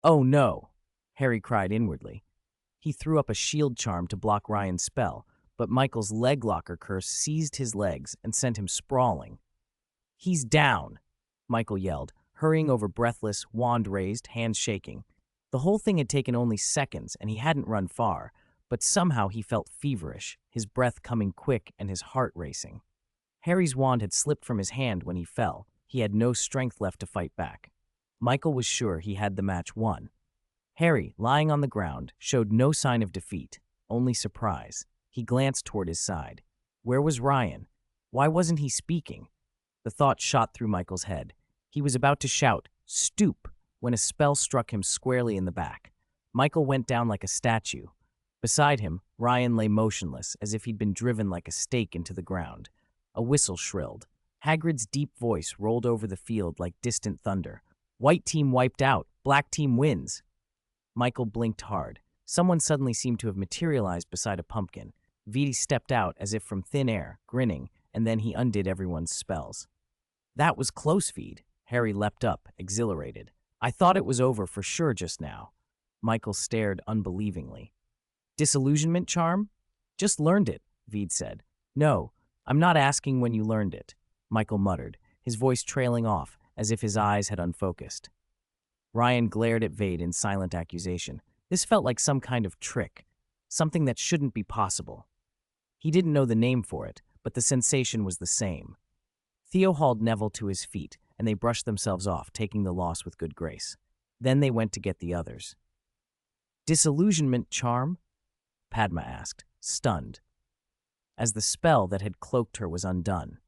Oh no! Harry cried inwardly. He threw up a shield charm to block Ryan's spell, but Michael's leg locker curse seized his legs and sent him sprawling. He's down! Michael yelled, hurrying over breathless, wand raised, hands shaking. The whole thing had taken only seconds, and he hadn't run far, but somehow he felt feverish, his breath coming quick and his heart racing. Harry's wand had slipped from his hand when he fell. He had no strength left to fight back. Michael was sure he had the match won. Harry, lying on the ground, showed no sign of defeat, only surprise. He glanced toward his side. Where was Ryan? Why wasn't he speaking? The thought shot through Michael's head. He was about to shout, "Stoop!" when a spell struck him squarely in the back. Michael went down like a statue. Beside him, Ryan lay motionless, as if he'd been driven like a stake into the ground. A whistle shrilled. Hagrid's deep voice rolled over the field like distant thunder. "White team wiped out. Black team wins." Michael blinked hard. Someone suddenly seemed to have materialized beside a pumpkin. Vidi stepped out as if from thin air, grinning, and then he undid everyone's spells. "That was close, Vidi." Harry leapt up, exhilarated. "I thought it was over for sure just now." Michael stared unbelievingly. "Disillusionment charm?" "Just learned it," Vidi said. "No, I'm not asking when you learned it," Michael muttered, his voice trailing off as if his eyes had unfocused. Ryan glared at Vade in silent accusation. This felt like some kind of trick, something that shouldn't be possible. He didn't know the name for it, but the sensation was the same. Theo hauled Neville to his feet, and they brushed themselves off, taking the loss with good grace. Then they went to get the others. "Disillusionment charm?" Padma asked, stunned, as the spell that had cloaked her was undone.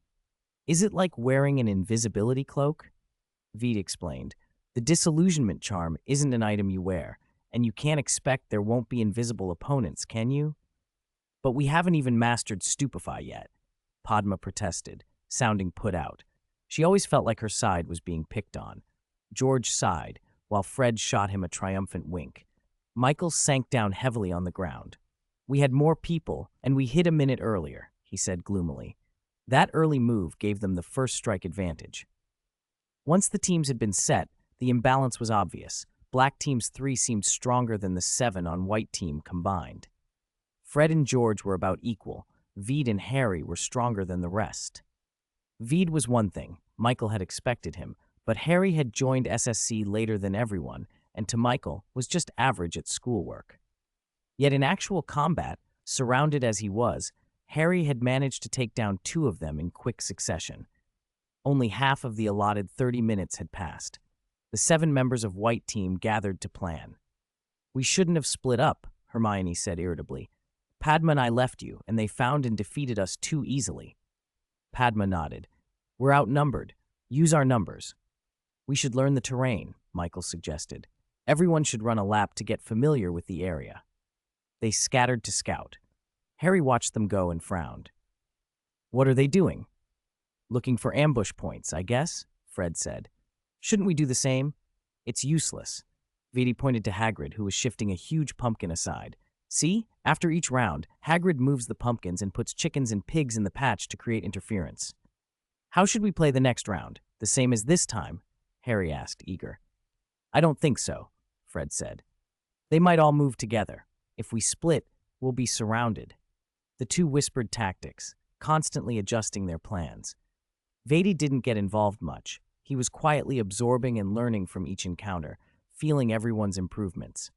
"Is it like wearing an invisibility cloak?" Vede explained. "The disillusionment charm isn't an item you wear, and you can't expect there won't be invisible opponents, can you?" "But we haven't even mastered Stupefy yet," Padma protested, sounding put out. She always felt like her side was being picked on. George sighed, while Fred shot him a triumphant wink. Michael sank down heavily on the ground. "We had more people, and we hit a minute earlier," he said gloomily. That early move gave them the first strike advantage. Once the teams had been set, the imbalance was obvious. Black team's 3 seemed stronger than the 7 on white team combined. Fred and George were about equal. Vede and Harry were stronger than the rest. Vede was one thing. Michael had expected him, but Harry had joined SSC later than everyone, and to Michael was just average at schoolwork. Yet in actual combat, surrounded as he was, Harry had managed to take down 2 of them in quick succession. Only half of the allotted 30 minutes had passed. The 7 members of White Team gathered to plan. "We shouldn't have split up," Hermione said irritably. "Padma and I left you, and they found and defeated us too easily." Padma nodded. "We're outnumbered. Use our numbers." "We should learn the terrain," Michael suggested. "Everyone should run a lap to get familiar with the area." They scattered to scout. Harry watched them go and frowned. "What are they doing?" "Looking for ambush points, I guess," Fred said. "Shouldn't we do the same?" "It's useless." Vidi pointed to Hagrid, who was shifting a huge pumpkin aside. "See? After each round, Hagrid moves the pumpkins and puts chickens and pigs in the patch to create interference." "How should we play the next round? The same as this time?" Harry asked, eager. "I don't think so," Fred said. "They might all move together. If we split, we'll be surrounded." The 2 whispered tactics, constantly adjusting their plans. Vadi didn't get involved much. He was quietly absorbing and learning from each encounter, feeling everyone's improvements.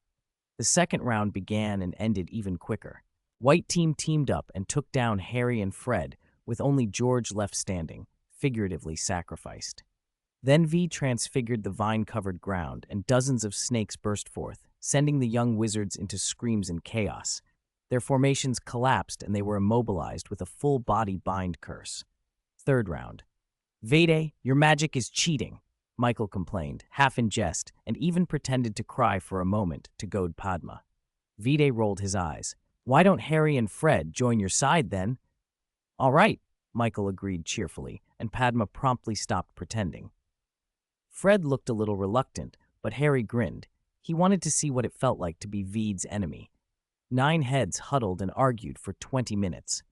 The second round began and ended even quicker. White Team teamed up and took down Harry and Fred, with only George left standing, figuratively sacrificed. Then V transfigured the vine-covered ground, and dozens of snakes burst forth, sending the young wizards into screams and chaos. Their formations collapsed and they were immobilized with a full-body bind curse. Third round. "Vede, your magic is cheating," Michael complained, half in jest, and even pretended to cry for a moment to goad Padma. Vide rolled his eyes. "Why don't Harry and Fred join your side, then?" "All right," Michael agreed cheerfully, and Padma promptly stopped pretending. Fred looked a little reluctant, but Harry grinned. He wanted to see what it felt like to be Veed's enemy. 9 heads huddled and argued for 20 minutes.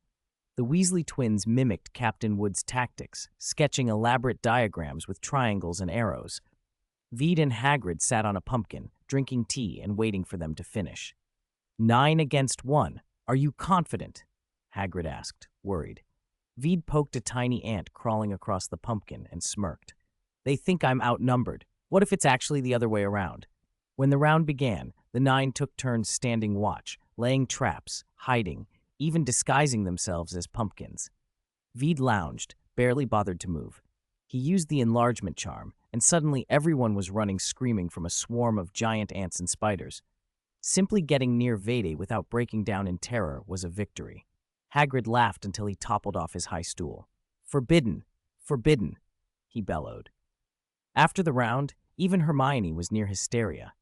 The Weasley twins mimicked Captain Wood's tactics, sketching elaborate diagrams with triangles and arrows. Veed and Hagrid sat on a pumpkin, drinking tea and waiting for them to finish. 9 against 1. Are you confident? Hagrid asked, worried. Veed poked a tiny ant crawling across the pumpkin and smirked. They think I'm outnumbered. What if it's actually the other way around? When the round began, the 9 took turns standing watch, laying traps, hiding, even disguising themselves as pumpkins. Veed lounged, barely bothered to move. He used the enlargement charm, and suddenly everyone was running screaming from a swarm of giant ants and spiders. Simply getting near Vede without breaking down in terror was a victory. Hagrid laughed until he toppled off his high stool. Forbidden! Forbidden! He bellowed. After the round, even Hermione was near hysteria.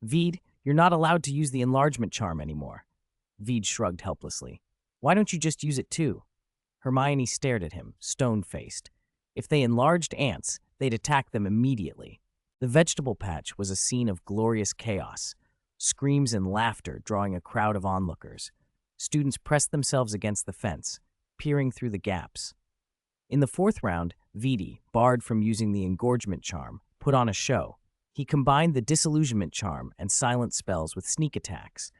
Veed, you're not allowed to use the enlargement charm anymore. Veed shrugged helplessly. Why don't you just use it too? Hermione stared at him, stone-faced. If they enlarged ants, they'd attack them immediately. The vegetable patch was a scene of glorious chaos, screams and laughter drawing a crowd of onlookers. Students pressed themselves against the fence, peering through the gaps. In the 4th round, Veedy, barred from using the engorgement charm, put on a show. He combined the disillusionment charm and silent spells with sneak attacks.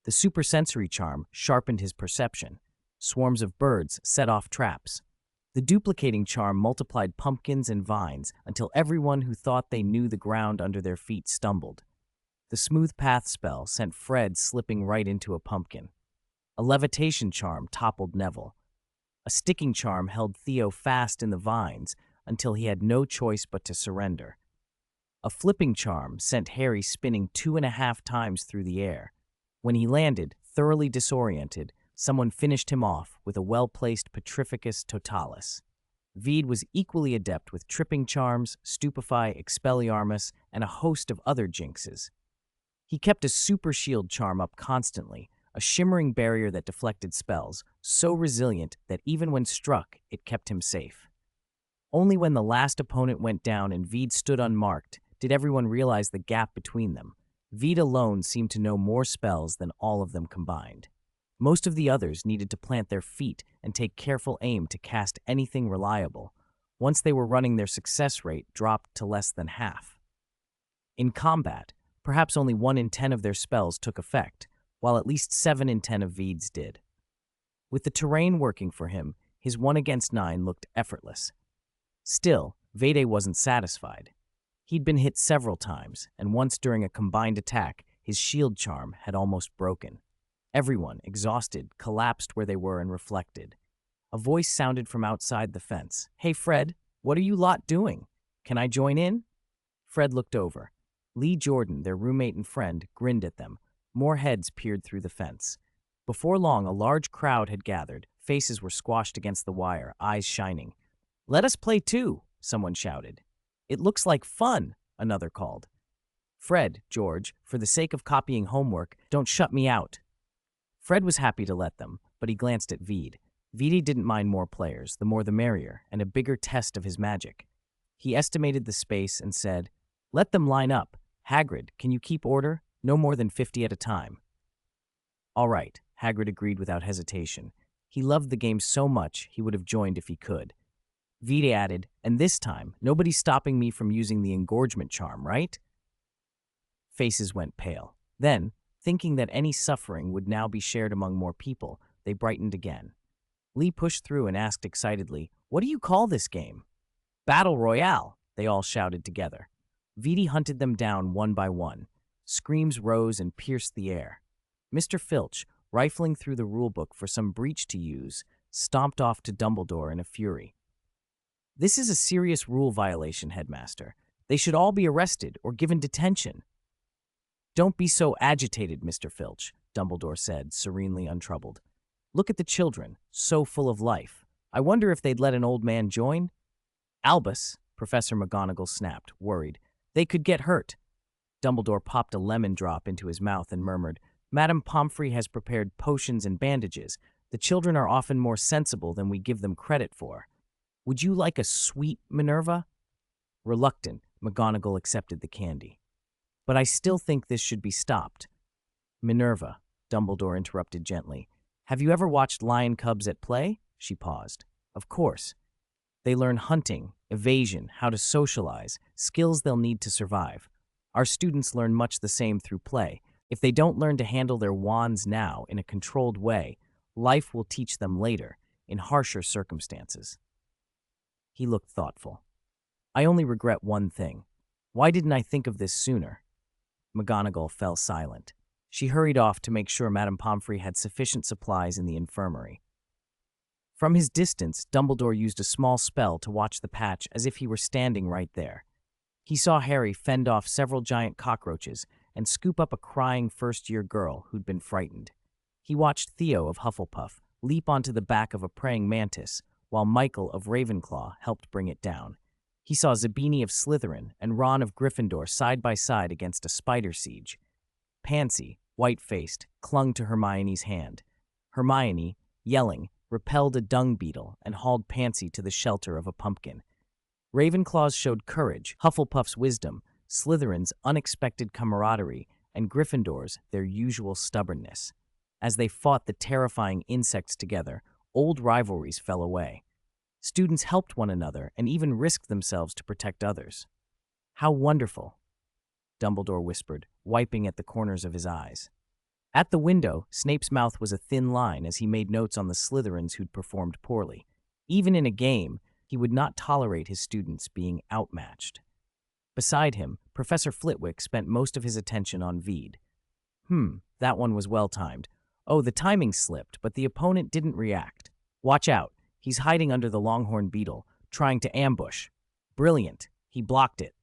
The supersensory charm sharpened his perception. Swarms of birds set off traps. The duplicating charm multiplied pumpkins and vines until everyone who thought they knew the ground under their feet stumbled. The smooth path spell sent Fred slipping right into a pumpkin. A levitation charm toppled Neville. A sticking charm held Theo fast in the vines until he had no choice but to surrender. A flipping charm sent Harry spinning 2.5 times through the air. When he landed, thoroughly disoriented, someone finished him off with a well-placed Petrificus Totalis. Veed was equally adept with tripping charms, Stupefy, Expelliarmus, and a host of other jinxes. He kept a super shield charm up constantly, a shimmering barrier that deflected spells, so resilient that even when struck, it kept him safe. Only when the last opponent went down and Veed stood unmarked did everyone realize the gap between them. Veed alone seemed to know more spells than all of them combined. Most of the others needed to plant their feet and take careful aim to cast anything reliable. Once they were running, their success rate dropped to less than half. In combat, perhaps only 1 in 10 of their spells took effect, while at least 7 in 10 of Veed's did. With the terrain working for him, his 1 against 9 looked effortless. Still, Vede wasn't satisfied. He'd been hit several times, and once during a combined attack, his shield charm had almost broken. Everyone, exhausted, collapsed where they were and reflected. A voice sounded from outside the fence. Hey, Fred, what are you lot doing? Can I join in? Fred looked over. Lee Jordan, their roommate and friend, grinned at them. More heads peered through the fence. Before long, a large crowd had gathered. Faces were squashed against the wire, eyes shining. Let us play too, someone shouted. It looks like fun, another called. Fred, George, for the sake of copying homework, don't shut me out. Fred was happy to let them, but he glanced at Veed. Veedy didn't mind more players, the more the merrier, and a bigger test of his magic. He estimated the space and said, Let them line up. Hagrid, can you keep order? No more than 50 at a time. All right, Hagrid agreed without hesitation. He loved the game so much he would have joined if he could. Veed added, and this time, nobody's stopping me from using the engorgement charm, right? Faces went pale. Then, thinking that any suffering would now be shared among more people, they brightened again. Lee pushed through and asked excitedly, What do you call this game? Battle Royale, they all shouted together. Veedy hunted them down one by one. Screams rose and pierced the air. Mr. Filch, rifling through the rulebook for some breach to use, stomped off to Dumbledore in a fury. This is a serious rule violation, Headmaster. They should all be arrested or given detention. Don't be so agitated, Mr. Filch, Dumbledore said, serenely untroubled. Look at the children, so full of life. I wonder if they'd let an old man join? Albus, Professor McGonagall snapped, worried. They could get hurt. Dumbledore popped a lemon drop into his mouth and murmured, Madame Pomfrey has prepared potions and bandages. The children are often more sensible than we give them credit for. Would you like a sweet, Minerva? Reluctant, McGonagall accepted the candy. But I still think this should be stopped. Minerva, Dumbledore interrupted gently. Have you ever watched lion cubs at play? She paused. Of course. They learn hunting, evasion, how to socialize, skills they'll need to survive. Our students learn much the same through play. If they don't learn to handle their wands now in a controlled way, life will teach them later, in harsher circumstances. He looked thoughtful. I only regret one thing. Why didn't I think of this sooner? McGonagall fell silent. She hurried off to make sure Madame Pomfrey had sufficient supplies in the infirmary. From his distance, Dumbledore used a small spell to watch the patch as if he were standing right there. He saw Harry fend off several giant cockroaches and scoop up a crying first-year girl who'd been frightened. He watched Theo of Hufflepuff leap onto the back of a praying mantis, while Michael of Ravenclaw helped bring it down. He saw Zabini of Slytherin and Ron of Gryffindor side by side against a spider siege. Pansy, white-faced, clung to Hermione's hand. Hermione, yelling, repelled a dung beetle and hauled Pansy to the shelter of a pumpkin. Ravenclaws showed courage, Hufflepuff's wisdom, Slytherin's unexpected camaraderie, and Gryffindor's their usual stubbornness. As they fought the terrifying insects together, old rivalries fell away. Students helped one another and even risked themselves to protect others. How wonderful, Dumbledore whispered, wiping at the corners of his eyes. At the window, Snape's mouth was a thin line as he made notes on the Slytherins who'd performed poorly. Even in a game, he would not tolerate his students being outmatched. Beside him, Professor Flitwick spent most of his attention on Veed. That one was well-timed. Oh, the timing slipped, but the opponent didn't react. Watch out, he's hiding under the longhorn beetle, trying to ambush. Brilliant, he blocked it.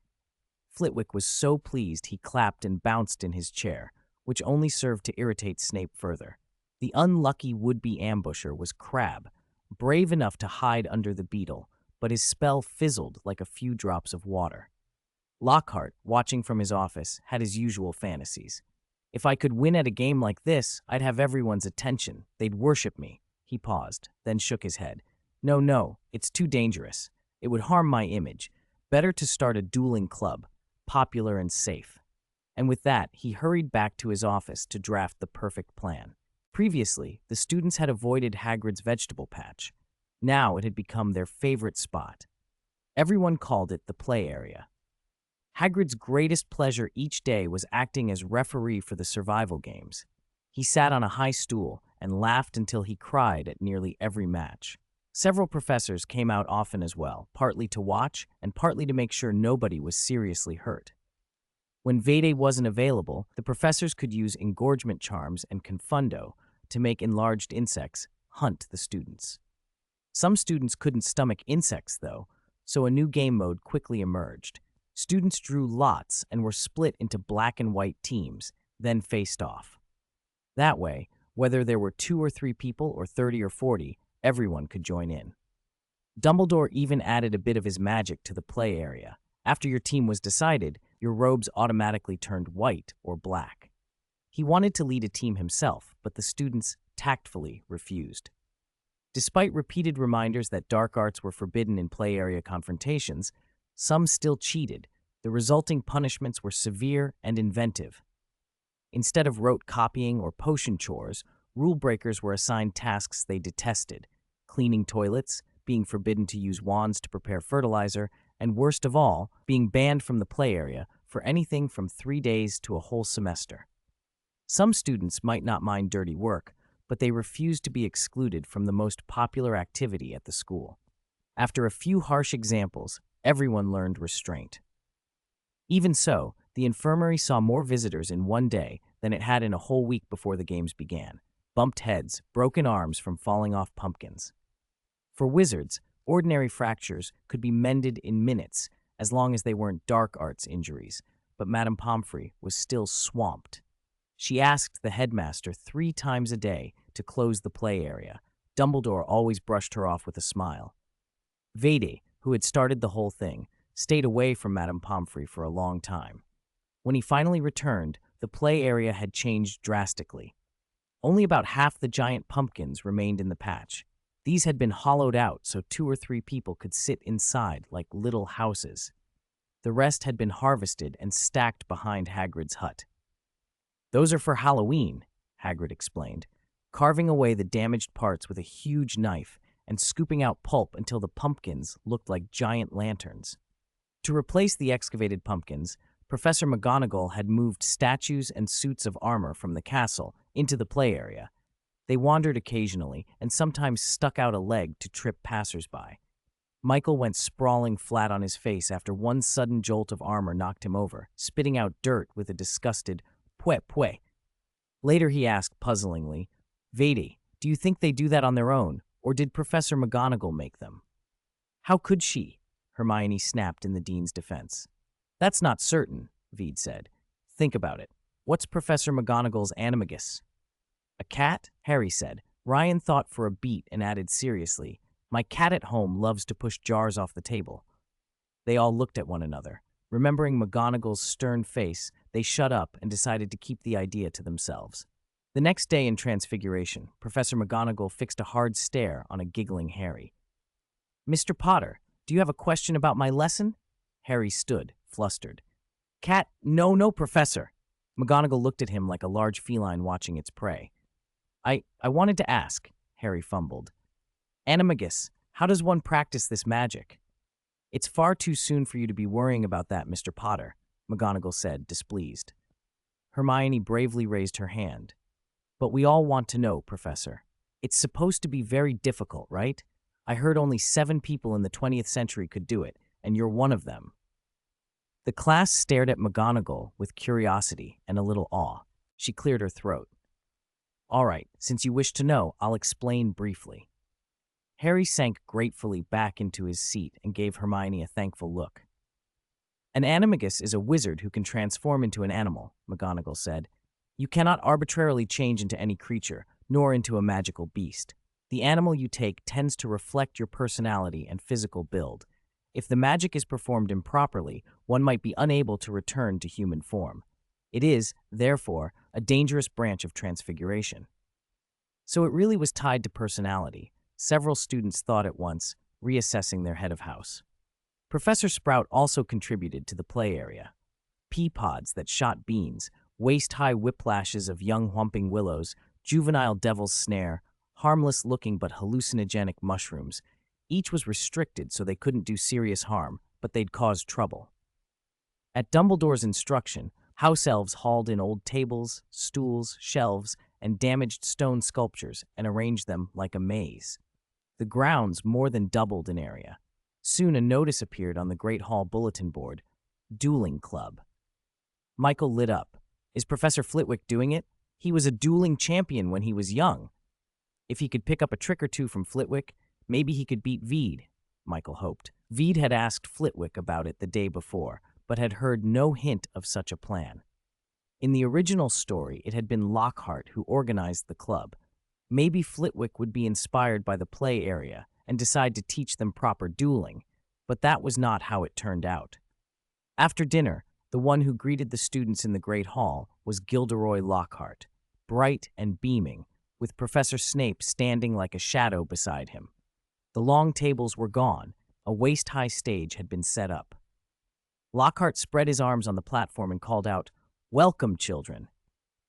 Flitwick was so pleased he clapped and bounced in his chair, which only served to irritate Snape further. The unlucky would-be ambusher was Crabbe, brave enough to hide under the beetle, but his spell fizzled like a few drops of water. Lockhart, watching from his office, had his usual fantasies. If I could win at a game like this, I'd have everyone's attention. They'd worship me. He paused, then shook his head. No, it's too dangerous. It would harm my image. Better to start a dueling club, popular and safe. And with that, he hurried back to his office to draft the perfect plan. Previously, the students had avoided Hagrid's vegetable patch. Now it had become their favorite spot. Everyone called it the play area. Hagrid's greatest pleasure each day was acting as referee for the survival games. He sat on a high stool and laughed until he cried at nearly every match. Several professors came out often as well, partly to watch and partly to make sure nobody was seriously hurt. When Vede wasn't available, the professors could use engorgement charms and confundo to make enlarged insects hunt the students. Some students couldn't stomach insects, though, so a new game mode quickly emerged. Students drew lots and were split into black and white teams, then faced off. That way, whether there were 2 or 3 people or 30 or 40, everyone could join in. Dumbledore even added a bit of his magic to the play area. After your team was decided, your robes automatically turned white or black. He wanted to lead a team himself, but the students tactfully refused. Despite repeated reminders that dark arts were forbidden in play area confrontations, some still cheated. The resulting punishments were severe and inventive. Instead of rote copying or potion chores, rule breakers were assigned tasks they detested: cleaning toilets, being forbidden to use wands to prepare fertilizer, and worst of all, being banned from the play area for anything from 3 days to a whole semester. Some students might not mind dirty work, but they refused to be excluded from the most popular activity at the school. After a few harsh examples, everyone learned restraint. Even so, the infirmary saw more visitors in one day than it had in a whole week before the games began. Bumped heads, broken arms from falling off pumpkins. For wizards, ordinary fractures could be mended in minutes as long as they weren't dark arts injuries, but Madame Pomfrey was still swamped. She asked the headmaster 3 times a day to close the play area. Dumbledore always brushed her off with a smile. Vede, who had started the whole thing, stayed away from Madame Pomfrey for a long time. When he finally returned, the play area had changed drastically. Only about half the giant pumpkins remained in the patch. These had been hollowed out so 2 or 3 people could sit inside like little houses. The rest had been harvested and stacked behind Hagrid's hut. "Those are for Halloween," Hagrid explained, carving away the damaged parts with a huge knife and scooping out pulp until the pumpkins looked like giant lanterns. To replace the excavated pumpkins, Professor McGonagall had moved statues and suits of armor from the castle into the play area. They wandered occasionally and sometimes stuck out a leg to trip passersby. Michael went sprawling flat on his face after one sudden jolt of armor knocked him over, spitting out dirt with a disgusted "pue pue." Later he asked puzzlingly, "Vadi, do you think they do that on their own, or did Professor McGonagall make them?" "How could she?" Hermione snapped in the dean's defense. "That's not certain," Veed said. "Think about it. What's Professor McGonagall's animagus?" "A cat?" Harry said. Ryan thought for a beat and added seriously, "My cat at home loves to push jars off the table." They all looked at one another. Remembering McGonagall's stern face, they shut up and decided to keep the idea to themselves. The next day in Transfiguration, Professor McGonagall fixed a hard stare on a giggling Harry. "Mr. Potter, do you have a question about my lesson?" Harry stood, flustered. "Cat, no, Professor." McGonagall looked at him like a large feline watching its prey. I wanted to ask," Harry fumbled. "Animagus, how does one practice this magic?" "It's far too soon for you to be worrying about that, Mr. Potter," McGonagall said, displeased. Hermione bravely raised her hand. "But we all want to know, Professor. It's supposed to be very difficult, right? I heard only 7 people in the 20th century could do it, and you're one of them." The class stared at McGonagall with curiosity and a little awe. She cleared her throat. "All right, since you wish to know, I'll explain briefly." Harry sank gratefully back into his seat and gave Hermione a thankful look. "An animagus is a wizard who can transform into an animal," McGonagall said. "You cannot arbitrarily change into any creature, nor into a magical beast. The animal you take tends to reflect your personality and physical build. If the magic is performed improperly, one might be unable to return to human form. It is, therefore, a dangerous branch of Transfiguration." So it really was tied to personality. Several students thought at once, reassessing their head of house. Professor Sprout also contributed to the play area. Pea pods that shot beans, waist-high whiplashes of young whumping willows, juvenile devil's snare, harmless-looking but hallucinogenic mushrooms. Each was restricted so they couldn't do serious harm, but they'd cause trouble. At Dumbledore's instruction, house elves hauled in old tables, stools, shelves, and damaged stone sculptures and arranged them like a maze. The grounds more than doubled in area. Soon a notice appeared on the Great Hall bulletin board, "Dueling Club." Michael lit up. "Is Professor Flitwick doing it? He was a dueling champion when he was young. If he could pick up a trick or two from Flitwick, maybe he could beat Veed," Michael hoped. Veed had asked Flitwick about it the day before, but had heard no hint of such a plan. In the original story, it had been Lockhart who organized the club. Maybe Flitwick would be inspired by the play area and decide to teach them proper dueling, but that was not how it turned out. After dinner, the one who greeted the students in the Great Hall was Gilderoy Lockhart, bright and beaming, with Professor Snape standing like a shadow beside him. The long tables were gone. A waist-high stage had been set up. Lockhart spread his arms on the platform and called out, "Welcome, children.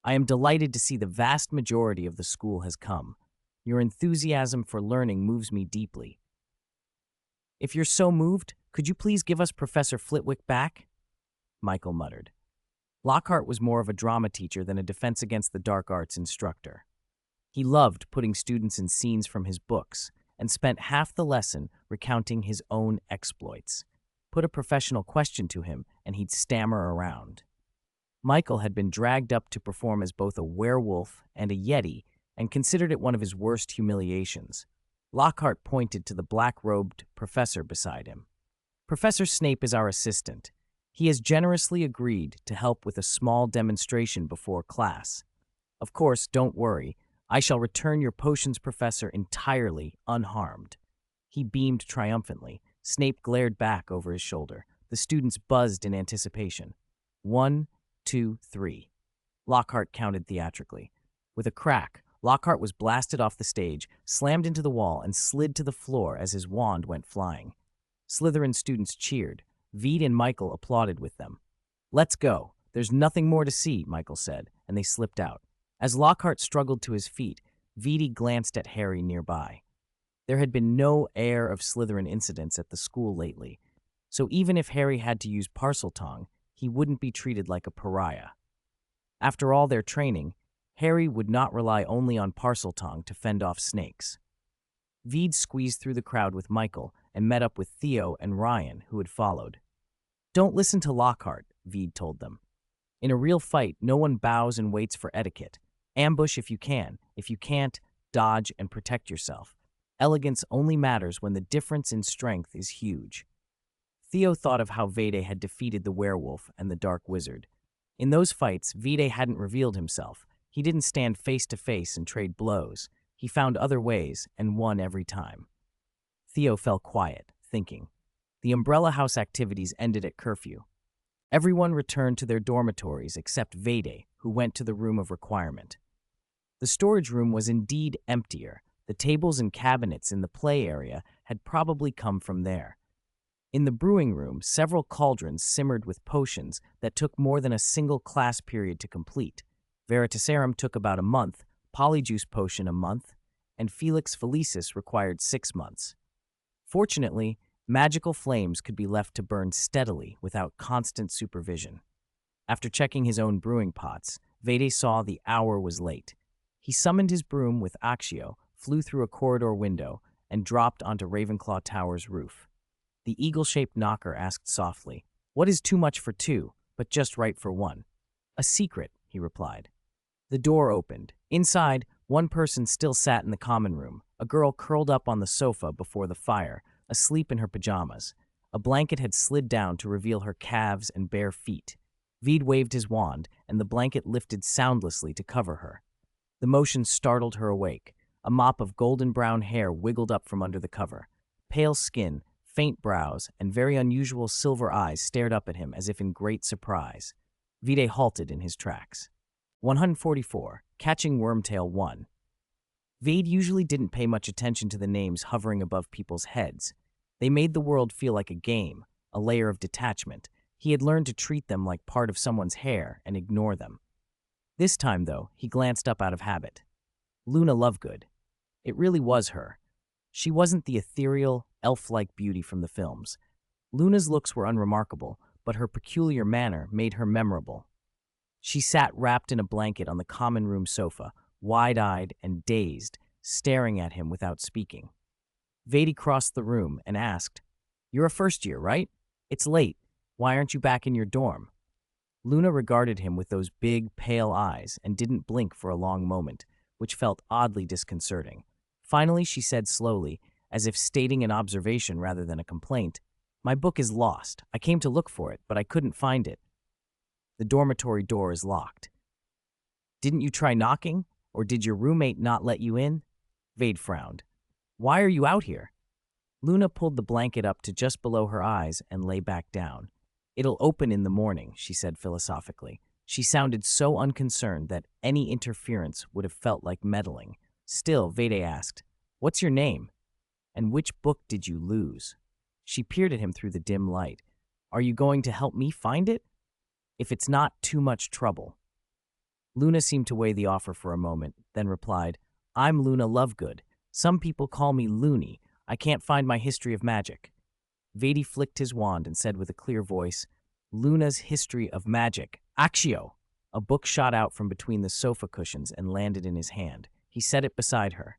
I am delighted to see the vast majority of the school has come. Your enthusiasm for learning moves me deeply. If you're so moved, could you please give us Professor Flitwick back?" Michael muttered. Lockhart was more of a drama teacher than a defense against the dark arts instructor. He loved putting students in scenes from his books and spent half the lesson recounting his own exploits. Put a professional question to him and he'd stammer around. Michael had been dragged up to perform as both a werewolf and a yeti and considered it one of his worst humiliations. Lockhart pointed to the black-robed professor beside him. "Professor Snape is our assistant. He has generously agreed to help with a small demonstration before class. Of course, don't worry. I shall return your potions professor entirely unharmed." He beamed triumphantly. Snape glared back over his shoulder. The students buzzed in anticipation. 1, 2, 3. Lockhart counted theatrically. With a crack, Lockhart was blasted off the stage, slammed into the wall, and slid to the floor as his wand went flying. Slytherin students cheered. Veed and Michael applauded with them. "Let's go. There's nothing more to see," Michael said, and they slipped out. As Lockhart struggled to his feet, Veedy glanced at Harry nearby. There had been no air of Slytherin incidents at the school lately, so even if Harry had to use Parseltongue, he wouldn't be treated like a pariah. After all their training, Harry would not rely only on Parseltongue to fend off snakes. Veed squeezed through the crowd with Michael and met up with Theo and Ryan, who had followed. "Don't listen to Lockhart," Veed told them. "In a real fight, no one bows and waits for etiquette. Ambush if you can. If you can't, dodge and protect yourself. Elegance only matters when the difference in strength is huge." Theo thought of how Vede had defeated the werewolf and the dark wizard. In those fights, Vede hadn't revealed himself. He didn't stand face to face and trade blows. He found other ways and won every time. Theo fell quiet, thinking. The Umbrella House activities ended at curfew. Everyone returned to their dormitories except Vede, who went to the room of requirement. The storage room was indeed emptier. The tables and cabinets in the play area had probably come from there. In the brewing room, several cauldrons simmered with potions that took more than a single class period to complete. Veritaserum took about a month, Polyjuice Potion a month, and Felix Felicis required 6 months. Fortunately, magical flames could be left to burn steadily without constant supervision. After checking his own brewing pots, Vede saw the hour was late. He summoned his broom with Accio, flew through a corridor window, and dropped onto Ravenclaw Tower's roof. The eagle-shaped knocker asked softly, "What is too much for 2, but just right for 1? "A secret," he replied. The door opened. Inside, one person still sat in the common room, a girl curled up on the sofa before the fire, asleep in her pajamas. A blanket had slid down to reveal her calves and bare feet. Veed waved his wand, and the blanket lifted soundlessly to cover her. The motion startled her awake. A mop of golden-brown hair wiggled up from under the cover. Pale skin, faint brows, and very unusual silver eyes stared up at him as if in great surprise. Vede halted in his tracks. 144. Catching Wormtail 1. Vede usually didn't pay much attention to the names hovering above people's heads. They made the world feel like a game, a layer of detachment. He had learned to treat them like part of someone's hair and ignore them. This time, though, he glanced up out of habit. Luna Lovegood. It really was her. She wasn't the ethereal, elf-like beauty from the films. Luna's looks were unremarkable, but her peculiar manner made her memorable. She sat wrapped in a blanket on the common room sofa, wide-eyed and dazed, staring at him without speaking. Vede crossed the room and asked, "You're a first year, right? It's late. Why aren't you back in your dorm?" Luna regarded him with those big, pale eyes and didn't blink for a long moment, which felt oddly disconcerting. Finally, she said slowly, as if stating an observation rather than a complaint, "My book is lost. I came to look for it, but I couldn't find it. The dormitory door is locked." "Didn't you try knocking? Or did your roommate not let you in?" Vade frowned. "Why are you out here?" Luna pulled the blanket up to just below her eyes and lay back down. "It'll open in the morning," she said philosophically. She sounded so unconcerned that any interference would have felt like meddling. Still, Vade asked, "What's your name? And which book did you lose?" She peered at him through the dim light. "Are you going to help me find it? If it's not too much trouble." Luna seemed to weigh the offer for a moment, then replied, "I'm Luna Lovegood. Some people call me Loony. I can't find my history of magic." Vade flicked his wand and said with a clear voice, "Luna's History of Magic. Accio!" A book shot out from between the sofa cushions and landed in his hand. He set it beside her.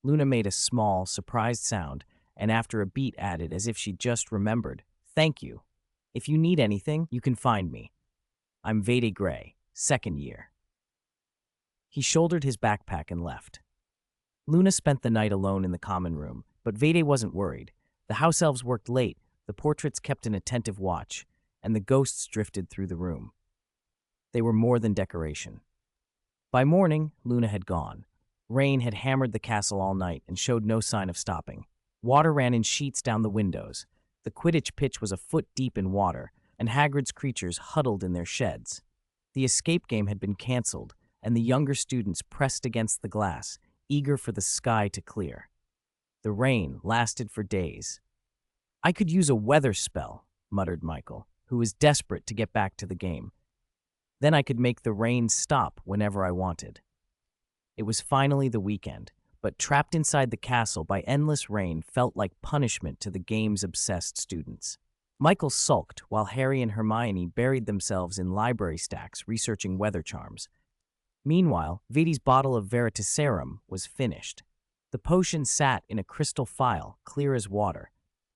Luna made a small, surprised sound, and after a beat added, as if she just remembered, "Thank you. If you need anything, you can find me. I'm Vade Grey, 2nd year." He shouldered his backpack and left. Luna spent the night alone in the common room, but Vade wasn't worried. The house elves worked late, the portraits kept an attentive watch, and the ghosts drifted through the room. They were more than decoration. By morning, Luna had gone. Rain had hammered the castle all night and showed no sign of stopping. Water ran in sheets down the windows. The Quidditch pitch was a foot deep in water, and Hagrid's creatures huddled in their sheds. The escape game had been canceled, and the younger students pressed against the glass, eager for the sky to clear. The rain lasted for days. "I could use a weather spell," muttered Michael, who was desperate to get back to the game. "Then I could make the rain stop whenever I wanted." It was finally the weekend, but trapped inside the castle by endless rain felt like punishment to the game's obsessed students. Michael sulked while Harry and Hermione buried themselves in library stacks researching weather charms. Meanwhile, Vidi's bottle of veritaserum was finished. The potion sat in a crystal phial, clear as water.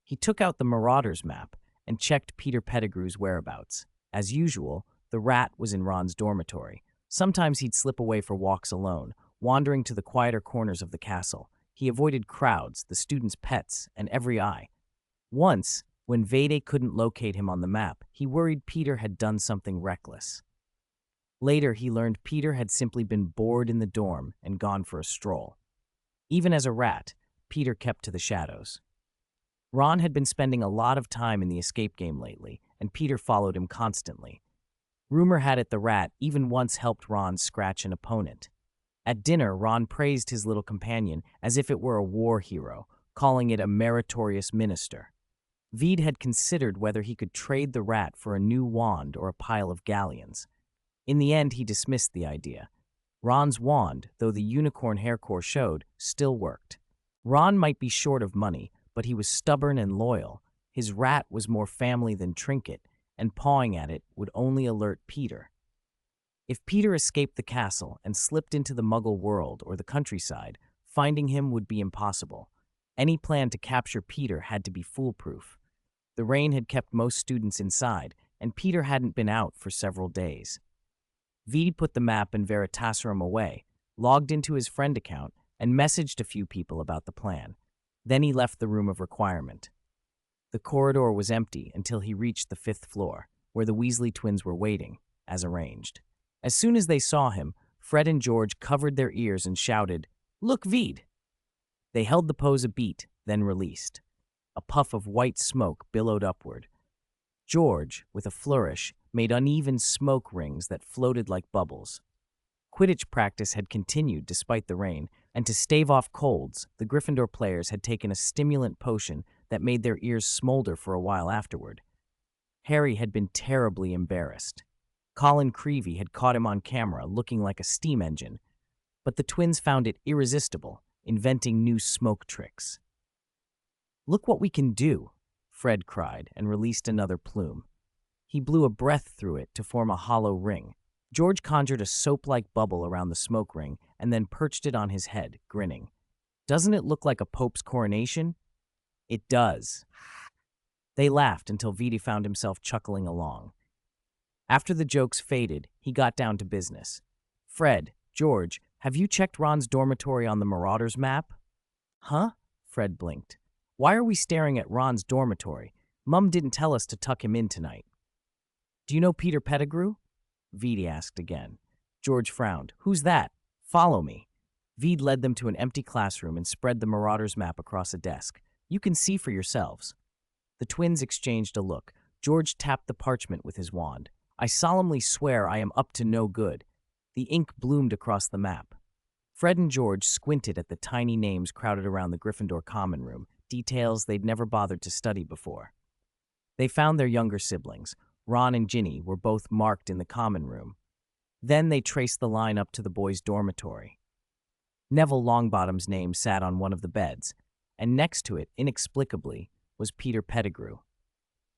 He took out the Marauders map and checked Peter Pettigrew's whereabouts. As usual, the rat was in Ron's dormitory. Sometimes he'd slip away for walks alone, wandering to the quieter corners of the castle. He avoided crowds, the students' pets, and every eye. Once, when Vede couldn't locate him on the map, he worried Peter had done something reckless. Later, he learned Peter had simply been bored in the dorm and gone for a stroll. Even as a rat, Peter kept to the shadows. Ron had been spending a lot of time in the escape game lately, and Peter followed him constantly. Rumor had it the rat even once helped Ron scratch an opponent. At dinner, Ron praised his little companion as if it were a war hero, calling it a meritorious minister. Vede had considered whether he could trade the rat for a new wand or a pile of galleons. In the end, he dismissed the idea. Ron's wand, though the unicorn haircore showed, still worked. Ron might be short of money, but he was stubborn and loyal. His rat was more family than trinket, and pawing at it would only alert Peter. If Peter escaped the castle and slipped into the Muggle world or the countryside, finding him would be impossible. Any plan to capture Peter had to be foolproof. The rain had kept most students inside, and Peter hadn't been out for several days. Vede put the map and Veritaserum away, logged into his friend account, and messaged a few people about the plan. Then he left the room of requirement. The corridor was empty until he reached the 5th floor, where the Weasley twins were waiting, as arranged. As soon as they saw him, Fred and George covered their ears and shouted, "Look, Vede!" They held the pose a beat, then released. A puff of white smoke billowed upward. George, with a flourish, made uneven smoke rings that floated like bubbles. Quidditch practice had continued despite the rain, and to stave off colds, the Gryffindor players had taken a stimulant potion that made their ears smolder for a while afterward. Harry had been terribly embarrassed. Colin Creevey had caught him on camera looking like a steam engine, but the twins found it irresistible, inventing new smoke tricks. "Look what we can do," Fred cried and released another plume. He blew a breath through it to form a hollow ring. George conjured a soap-like bubble around the smoke ring and then perched it on his head, grinning. "Doesn't it look like a pope's coronation?" "It does." They laughed until Vede found himself chuckling along. After the jokes faded, he got down to business. "Fred, George, have you checked Ron's dormitory on the Marauders map?" "Huh?" Fred blinked. "Why are we staring at Ron's dormitory? Mum didn't tell us to tuck him in tonight." "Do you know Peter Pettigrew?" Vede asked again. George frowned. "Who's that? Follow me." Vede led them to an empty classroom and spread the Marauders map across a desk. "You can see for yourselves." The twins exchanged a look. George tapped the parchment with his wand. "I solemnly swear I am up to no good." The ink bloomed across the map. Fred and George squinted at the tiny names crowded around the Gryffindor common room, details they'd never bothered to study before. They found their younger siblings. Ron and Ginny were both marked in the common room. Then they traced the line up to the boys' dormitory. Neville Longbottom's name sat on one of the beds, and next to it, inexplicably, was Peter Pettigrew.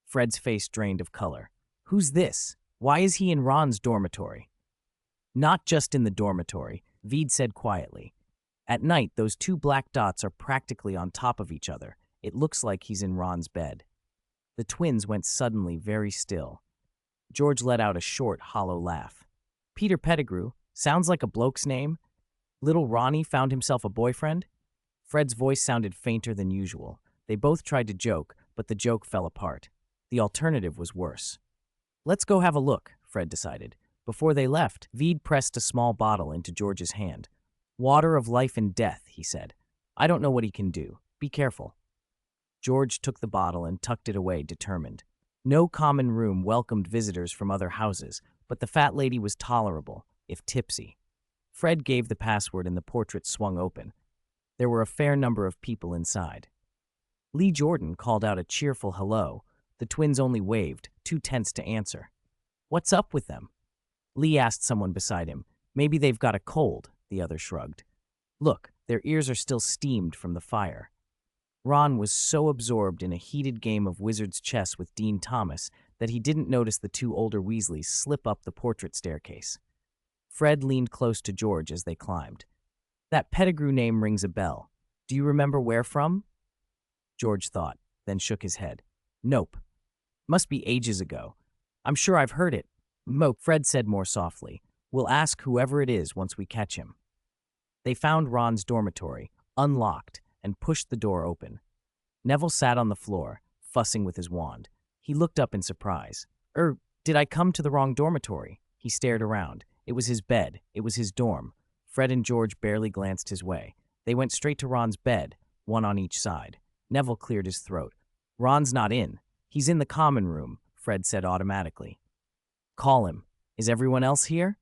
Fred's face drained of color. "Who's this? Why is he in Ron's dormitory?" "Not just in the dormitory," Vede said quietly. "At night, those two black dots are practically on top of each other. It looks like he's in Ron's bed." The twins went suddenly very still. George let out a short, hollow laugh. "Peter Pettigrew? Sounds like a bloke's name. Little Ronnie found himself a boyfriend?" Fred's voice sounded fainter than usual. They both tried to joke, but the joke fell apart. The alternative was worse. "Let's go have a look," Fred decided. Before they left, Vede pressed a small bottle into George's hand. "Water of life and death," he said. "I don't know what he can do. Be careful." George took the bottle and tucked it away, determined. No common room welcomed visitors from other houses, but the fat lady was tolerable, if tipsy. Fred gave the password and the portrait swung open. There were a fair number of people inside. Lee Jordan called out a cheerful hello. The twins only waved, too tense to answer. "What's up with them?" Lee asked someone beside him. "Maybe they've got a cold," the other shrugged. "Look, their ears are still steamed from the fire." Ron was so absorbed in a heated game of wizard's chess with Dean Thomas that he didn't notice the two older Weasleys slip up the portrait staircase. Fred leaned close to George as they climbed. "That Pettigrew name rings a bell. Do you remember where from?" George thought, then shook his head. "Nope. Must be ages ago. I'm sure I've heard it." "Mope," Fred said more softly. "We'll ask whoever it is once we catch him." They found Ron's dormitory, unlocked, and pushed the door open. Neville sat on the floor, fussing with his wand. He looked up in surprise. Did I come to the wrong dormitory?" He stared around. It was his bed. It was his dorm. Fred and George barely glanced his way. They went straight to Ron's bed, one on each side. Neville cleared his throat. "Ron's not in. He's in the common room," Fred said automatically. "Call him. Is everyone else here?"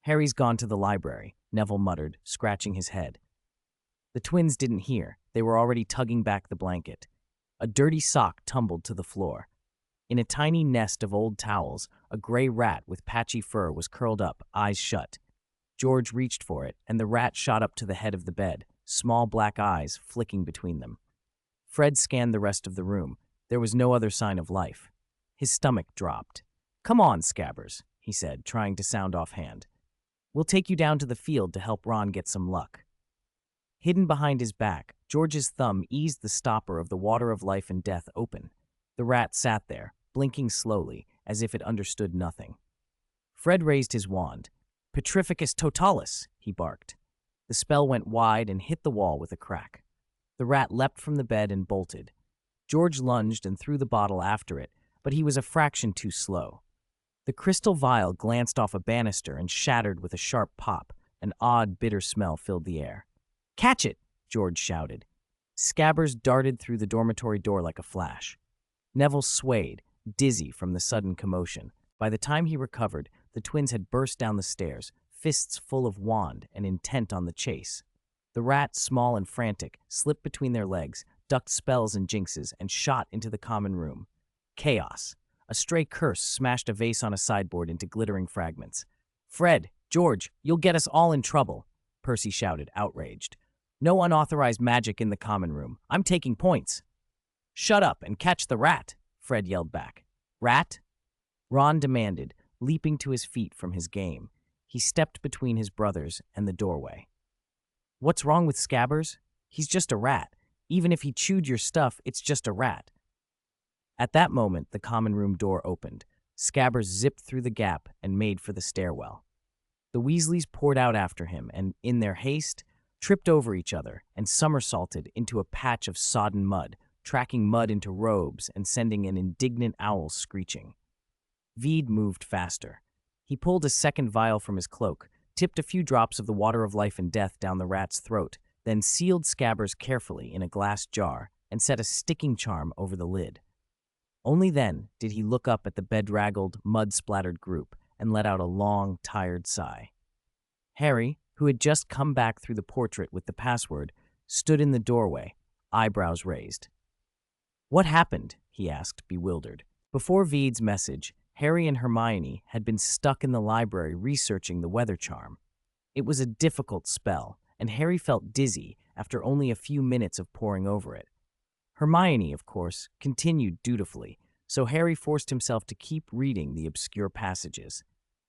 "Harry's gone to the library," Neville muttered, scratching his head. The twins didn't hear. They were already tugging back the blanket. A dirty sock tumbled to the floor. In a tiny nest of old towels, a gray rat with patchy fur was curled up, eyes shut. George reached for it, and the rat shot up to the head of the bed, small black eyes flicking between them. Fred scanned the rest of the room. There was no other sign of life. His stomach dropped. "Come on, Scabbers," he said, trying to sound offhand. "We'll take you down to the field to help Ron get some luck." Hidden behind his back, George's thumb eased the stopper of the water of life and death open. The rat sat there, blinking slowly, as if it understood nothing. Fred raised his wand. "Petrificus totalis," he barked. The spell went wide and hit the wall with a crack. The rat leapt from the bed and bolted. George lunged and threw the bottle after it, but he was a fraction too slow. The crystal vial glanced off a banister and shattered with a sharp pop. An odd, bitter smell filled the air. "Catch it!" George shouted. Scabbers darted through the dormitory door like a flash. Neville swayed, dizzy from the sudden commotion. By the time he recovered, the twins had burst down the stairs, fists full of wand and intent on the chase. The rat, small and frantic, slipped between their legs, ducked spells and jinxes, and shot into the common room. Chaos. A stray curse smashed a vase on a sideboard into glittering fragments. "Fred, George, you'll get us all in trouble," Percy shouted, outraged. "No unauthorized magic in the common room. I'm taking points." "Shut up and catch the rat," Fred yelled back. "Rat?" Ron demanded, leaping to his feet from his game. He stepped between his brothers and the doorway. "What's wrong with Scabbers? He's just a rat. Even if he chewed your stuff, it's just a rat." At that moment, the common room door opened. Scabbers zipped through the gap and made for the stairwell. The Weasleys poured out after him and, in their haste, tripped over each other and somersaulted into a patch of sodden mud, tracking mud into robes and sending an indignant owl screeching. Veed moved faster. He pulled a second vial from his cloak, tipped a few drops of the water of life and death down the rat's throat, then sealed Scabbers carefully in a glass jar and set a sticking charm over the lid. Only then did he look up at the bedraggled, mud-splattered group and let out a long, tired sigh. Harry, who had just come back through the portrait with the password, stood in the doorway, eyebrows raised. "What happened?" he asked, bewildered. Before Veed's message, Harry and Hermione had been stuck in the library researching the weather charm. It was a difficult spell, and Harry felt dizzy after only a few minutes of poring over it. Hermione, of course, continued dutifully, so Harry forced himself to keep reading the obscure passages.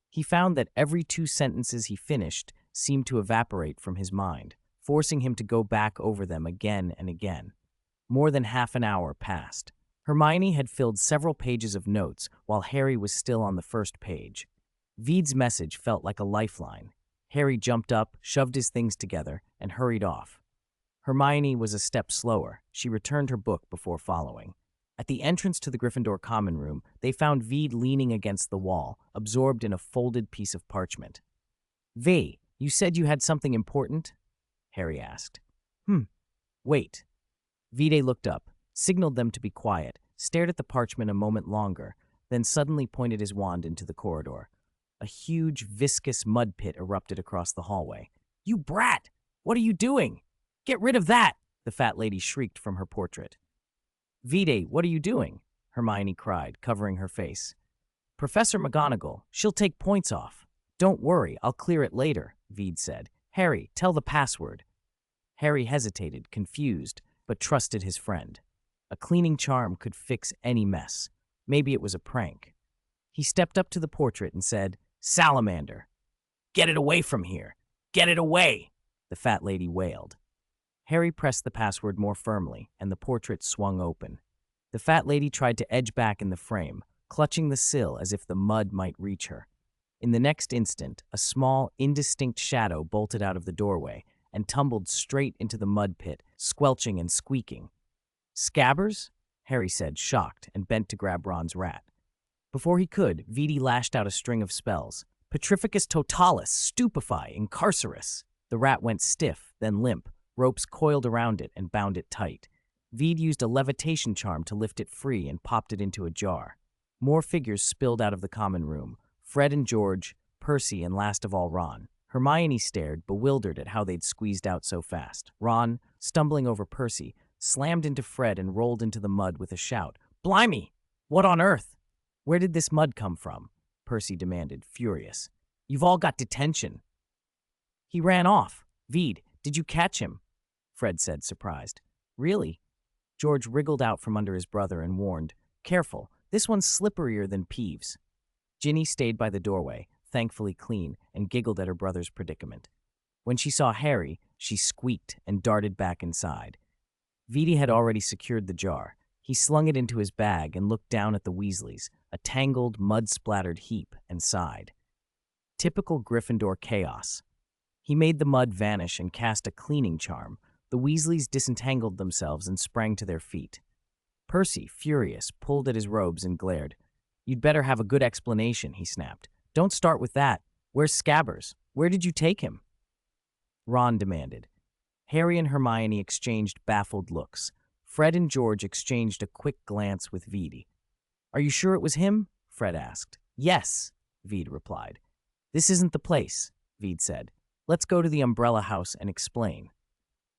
He found that every 2 sentences he finished seemed to evaporate from his mind, forcing him to go back over them again and again. More than half an hour passed. Hermione had filled several pages of notes while Harry was still on the first page. Veed's message felt like a lifeline. Harry jumped up, shoved his things together, and hurried off. Hermione was a step slower. She returned her book before following. At the entrance to the Gryffindor common room, they found Veed leaning against the wall, absorbed in a folded piece of parchment. "V, you said you had something important?" Harry asked. Wait." Vide looked up, signaled them to be quiet, stared at the parchment a moment longer, then suddenly pointed his wand into the corridor. A huge, viscous mud pit erupted across the hallway. "You brat! What are you doing? Get rid of that!" the fat lady shrieked from her portrait. "Vide, what are you doing?" Hermione cried, covering her face. "Professor McGonagall, she'll take points off." "Don't worry, I'll clear it later," Veed said. "Harry, tell the password." Harry hesitated, confused. but trusted his friend. A cleaning charm could fix any mess. Maybe it was a prank. He stepped up to the portrait and said, "Salamander, get it away from here! Get it away!" the fat lady wailed. Harry pressed the password more firmly, and the portrait swung open. The fat lady tried to edge back in the frame, clutching the sill as if the mud might reach her. In the next instant, a small, indistinct shadow bolted out of the doorway and tumbled straight into the mud pit, squelching and squeaking. "Scabbers?" Harry said, shocked, and bent to grab Ron's rat. Before he could, Vidi lashed out a string of spells. Petrificus totalis, stupefy, incarcerus. The rat went stiff, then limp. Ropes coiled around it and bound it tight. Vede used a levitation charm to lift it free and popped it into a jar. More figures spilled out of the common room. Fred and George, Percy, and last of all Ron. Hermione stared, bewildered at how they'd squeezed out so fast. Ron, stumbling over Percy, slammed into Fred and rolled into the mud with a shout. "Blimey! What on earth? Where did this mud come from?" Percy demanded, furious. "You've all got detention." "He ran off. Vede, did you catch him?" Fred said, surprised. "Really?" George wriggled out from under his brother and warned, "Careful, this one's slipperier than Peeves." Ginny stayed by the doorway, thankfully clean, and giggled at her brother's predicament. When she saw Harry, she squeaked and darted back inside. Vede had already secured the jar. He slung it into his bag and looked down at the Weasleys, a tangled, mud-splattered heap, and sighed. Typical Gryffindor chaos. He made the mud vanish and cast a cleaning charm. The Weasleys disentangled themselves and sprang to their feet. Percy, furious, pulled at his robes and glared. "You'd better have a good explanation," he snapped. "Don't start with that. Where's Scabbers? Where did you take him?" Ron demanded. Harry and Hermione exchanged baffled looks. Fred and George exchanged a quick glance with Vede. "Are you sure it was him?" Fred asked. "Yes," Vede replied. "This isn't the place," Vede said. "Let's go to the umbrella house and explain."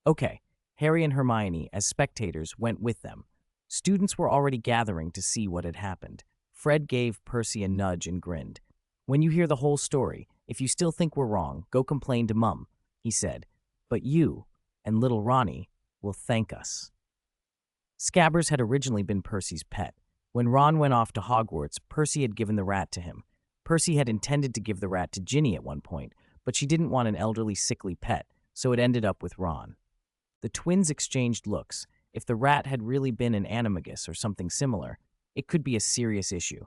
Okay, Harry and Hermione, as spectators, went with them. Students were already gathering to see what had happened. Fred gave Percy a nudge and grinned. "When you hear the whole story, if you still think we're wrong, go complain to Mum," he said. "But you, and little Ronnie, will thank us." Scabbers had originally been Percy's pet. When Ron went off to Hogwarts, Percy had given the rat to him. Percy had intended to give the rat to Ginny at one point, but she didn't want an elderly, sickly pet, so it ended up with Ron. The twins exchanged looks. If the rat had really been an animagus or something similar, it could be a serious issue.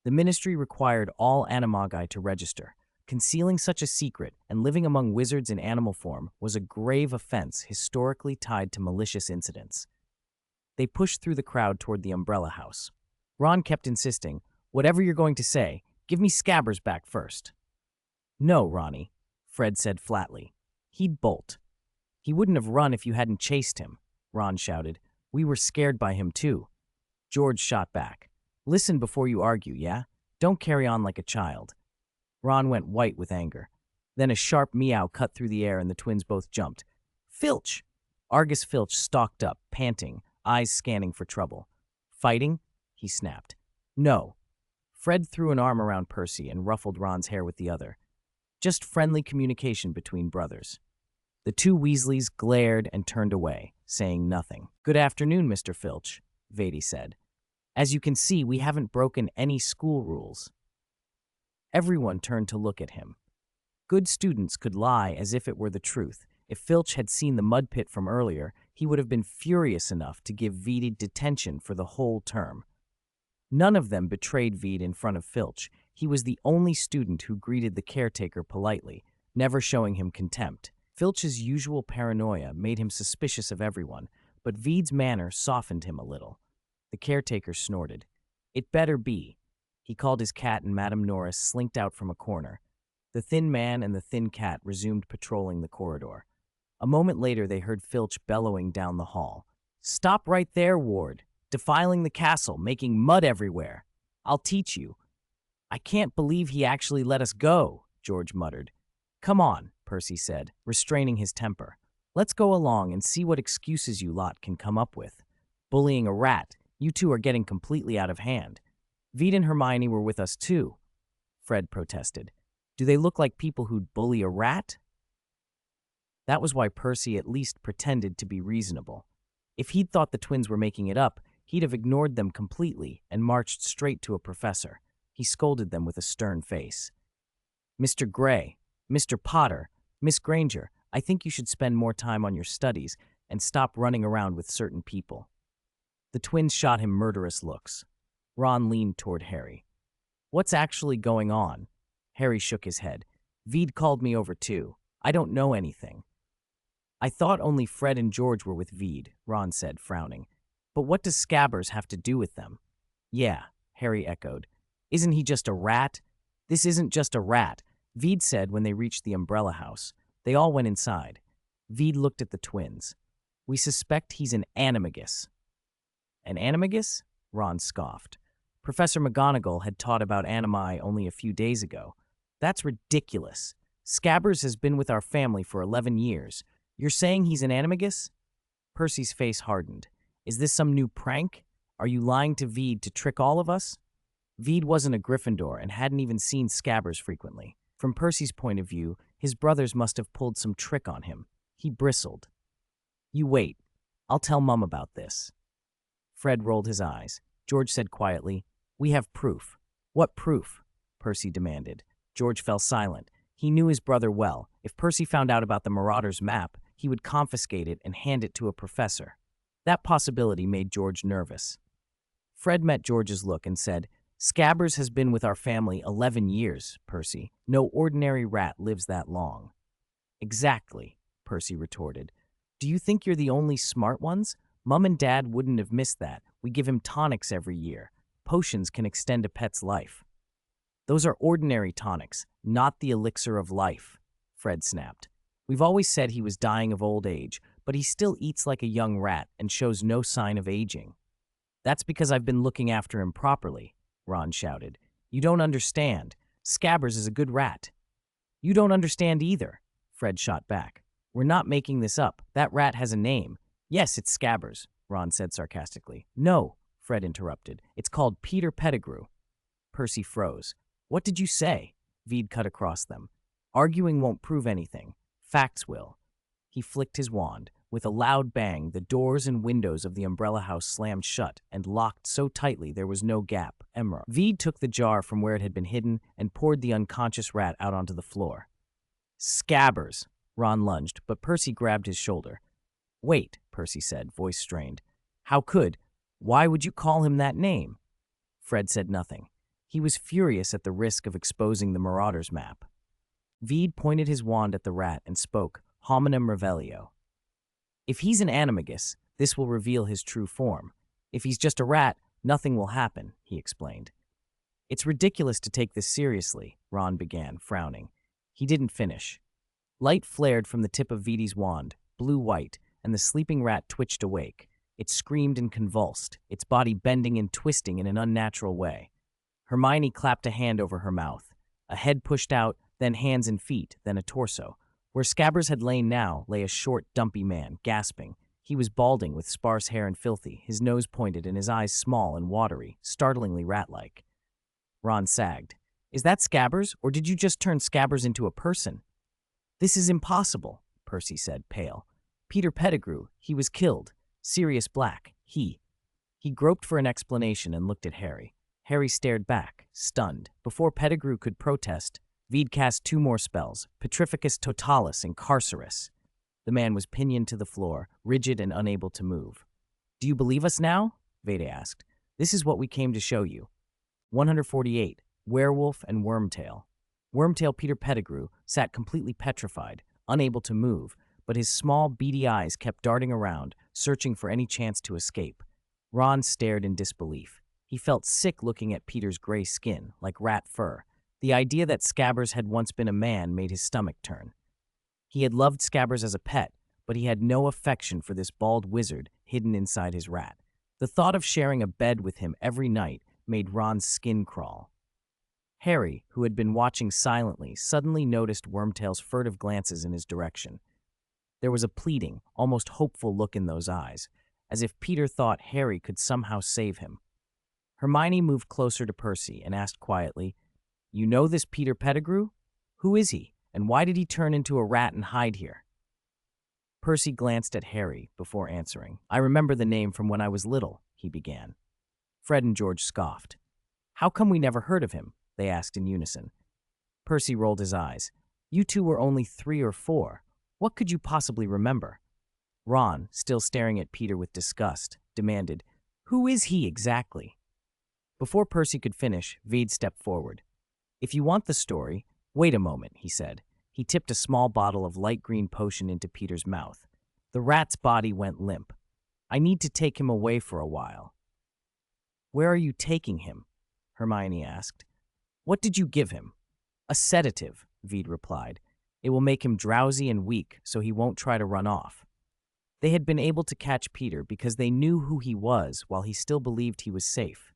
The ministry required all animagi to register. Concealing such a secret and living among wizards in animal form was a grave offense historically tied to malicious incidents. They pushed through the crowd toward the umbrella house. Ron kept insisting, "Whatever you're going to say, give me Scabbers back first." "No, Ronnie," Fred said flatly. "He'd bolt." "He wouldn't have run if you hadn't chased him," Ron shouted. "We were scared by him too." George shot back. "Listen before you argue, yeah? Don't carry on like a child." Ron went white with anger. Then a sharp meow cut through the air and the twins both jumped. "Filch!" Argus Filch stalked up, panting, eyes scanning for trouble. "Fighting?" he snapped. "No." Fred threw an arm around Percy and ruffled Ron's hair with the other. "Just friendly communication between brothers." The two Weasleys glared and turned away, saying nothing. "Good afternoon, Mr. Filch," Vede said. "As you can see, we haven't broken any school rules." Everyone turned to look at him. Good students could lie as if it were the truth. If Filch had seen the mud pit from earlier, he would have been furious enough to give Vede detention for the whole term. None of them betrayed Vede in front of Filch. He was the only student who greeted the caretaker politely, never showing him contempt. Filch's usual paranoia made him suspicious of everyone, but Vede's manner softened him a little. The caretaker snorted. "It better be." He called his cat and Madame Norris slinked out from a corner. The thin man and the thin cat resumed patrolling the corridor. A moment later, they heard Filch bellowing down the hall. "Stop right there, Ward. Defiling the castle, making mud everywhere. I'll teach you." "I can't believe he actually let us go," George muttered. "Come on," Percy said, restraining his temper. "Let's go along and see what excuses you lot can come up with. Bullying a rat, you two are getting completely out of hand. Vede and Hermione were with us too," Fred protested. "Do they look like people who'd bully a rat?" That was why Percy at least pretended to be reasonable. If he'd thought the twins were making it up, he'd have ignored them completely and marched straight to a professor. He scolded them with a stern face. "Mr. Gray, Mr. Potter, Miss Granger, I think you should spend more time on your studies and stop running around with certain people." The twins shot him murderous looks. Ron leaned toward Harry. "What's actually going on?" Harry shook his head. "Veed called me over too. I don't know anything." "I thought only Fred and George were with Veed," Ron said, frowning. "But what does Scabbers have to do with them?" "Yeah," Harry echoed. "Isn't he just a rat?" "This isn't just a rat," Veed said when they reached the umbrella house. They all went inside. Veed looked at the twins. "We suspect he's an animagus." "An animagus?" Ron scoffed. Professor McGonagall had taught about animi only a few days ago. "That's ridiculous. Scabbers has been with our family for 11 years. You're saying he's an animagus?" Percy's face hardened. "Is this some new prank? Are you lying to Veed to trick all of us?" Veed wasn't a Gryffindor and hadn't even seen Scabbers frequently. From Percy's point of view, his brothers must have pulled some trick on him. He bristled. "You wait. I'll tell Mum about this." Fred rolled his eyes. George said quietly, "We have proof." "What proof?" Percy demanded. George fell silent. He knew his brother well. If Percy found out about the Marauders' map, he would confiscate it and hand it to a professor. That possibility made George nervous. Fred met George's look and said, "Scabbers has been with our family 11 years, Percy. No ordinary rat lives that long." "Exactly," Percy retorted. "Do you think you're the only smart ones? Mum and Dad wouldn't have missed that. We give him tonics every year. Potions can extend a pet's life." "Those are ordinary tonics, not the elixir of life," Fred snapped. "We've always said he was dying of old age, but he still eats like a young rat and shows no sign of aging." "That's because I've been looking after him properly," Ron shouted. "You don't understand. Scabbers is a good rat." "You don't understand either," Fred shot back. "We're not making this up. That rat has a name." "Yes, it's Scabbers," Ron said sarcastically. "No," Fred interrupted. "It's called Peter Pettigrew." Percy froze. "What did you say?" Veed cut across them. "Arguing won't prove anything. Facts will." He flicked his wand. With a loud bang, the doors and windows of the umbrella house slammed shut and locked so tightly there was no gap. Veed took the jar from where it had been hidden and poured the unconscious rat out onto the floor. "Scabbers!" Ron lunged, but Percy grabbed his shoulder. "Wait," Percy said, voice strained. Why would you call him that name?" Fred said nothing. He was furious at the risk of exposing the Marauders' map. Veed pointed his wand at the rat and spoke, "Hominem revelio." "If he's an animagus, this will reveal his true form. If he's just a rat, nothing will happen," he explained. "It's ridiculous to take this seriously," Ron began, frowning. He didn't finish. Light flared from the tip of Veed's wand, blue-white, and the sleeping rat twitched awake. It screamed and convulsed, its body bending and twisting in an unnatural way. Hermione clapped a hand over her mouth. A head pushed out, then hands and feet, then a torso. Where Scabbers had lain now lay a short, dumpy man, gasping. He was balding with sparse hair and filthy, his nose pointed and his eyes small and watery, startlingly rat-like. Ron sagged. "Is that Scabbers, or did you just turn Scabbers into a person?" "This is impossible," Percy said, pale. "Peter Pettigrew, he was killed. Sirius Black, he." He groped for an explanation and looked at Harry. Harry stared back, stunned. Before Pettigrew could protest, Veed cast 2 more spells, Petrificus Totalis and Carcerus. The man was pinioned to the floor, rigid and unable to move. "Do you believe us now?" Veda asked. "This is what we came to show you." 148. Werewolf and Wormtail. Wormtail Peter Pettigrew sat completely petrified, unable to move, but his small, beady eyes kept darting around, searching for any chance to escape. Ron stared in disbelief. He felt sick looking at Peter's gray skin, like rat fur. The idea that Scabbers had once been a man made his stomach turn. He had loved Scabbers as a pet, but he had no affection for this bald wizard hidden inside his rat. The thought of sharing a bed with him every night made Ron's skin crawl. Harry, who had been watching silently, suddenly noticed Wormtail's furtive glances in his direction. There was a pleading, almost hopeful look in those eyes, as if Peter thought Harry could somehow save him. Hermione moved closer to Percy and asked quietly, "You know this Peter Pettigrew? Who is he, and why did he turn into a rat and hide here?" Percy glanced at Harry before answering. I remember the name from when I was little, he began. Fred and George scoffed. How come we never heard of him? They asked in unison. Percy rolled his eyes. You two were only 3 or 4. What could you possibly remember? Ron, still staring at Peter with disgust, demanded, Who is he exactly? Before Percy could finish, Vede stepped forward. If you want the story, wait a moment, he said. He tipped a small bottle of light green potion into Peter's mouth. The rat's body went limp. I need to take him away for a while. Where are you taking him? Hermione asked. What did you give him? A sedative, Vede replied. It will make him drowsy and weak, so he won't try to run off. They had been able to catch Peter because they knew who he was while he still believed he was safe.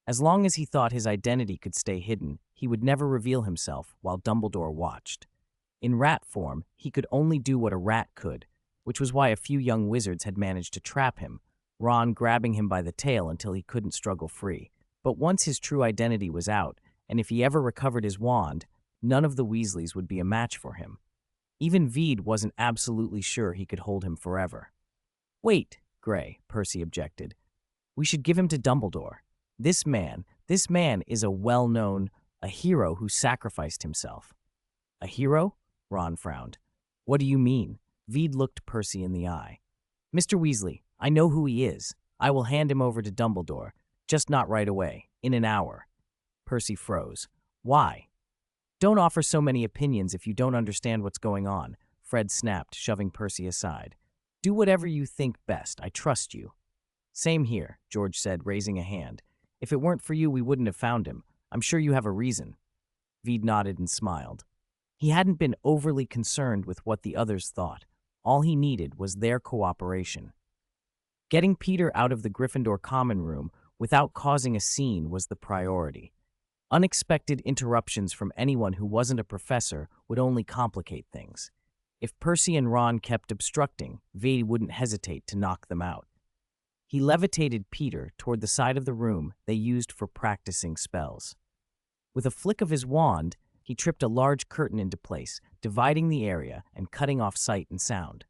As long as he thought his identity could stay hidden, he would never reveal himself while Dumbledore watched. In rat form, he could only do what a rat could, which was why a few young wizards had managed to trap him, Ron grabbing him by the tail until he couldn't struggle free. But once his true identity was out, and if he ever recovered his wand, none of the Weasleys would be a match for him. Even Vede wasn't absolutely sure he could hold him forever. Wait, Gray, Percy objected. We should give him to Dumbledore. This man is a hero who sacrificed himself. A hero? Ron frowned. What do you mean? Vede looked Percy in the eye. Mr. Weasley, I know who he is. I will hand him over to Dumbledore, just not right away, in an hour. Percy froze. Why? Don't offer so many opinions if you don't understand what's going on, Fred snapped, shoving Percy aside. Do whatever you think best. I trust you. Same here, George said, raising a hand. If it weren't for you, we wouldn't have found him. I'm sure you have a reason. Vede nodded and smiled. He hadn't been overly concerned with what the others thought. All he needed was their cooperation. Getting Peter out of the Gryffindor common room without causing a scene was the priority. Unexpected interruptions from anyone who wasn't a professor would only complicate things. If Percy and Ron kept obstructing, Vede wouldn't hesitate to knock them out. He levitated Peter toward the side of the room they used for practicing spells. With a flick of his wand, he tripped a large curtain into place, dividing the area and cutting off sight and sound.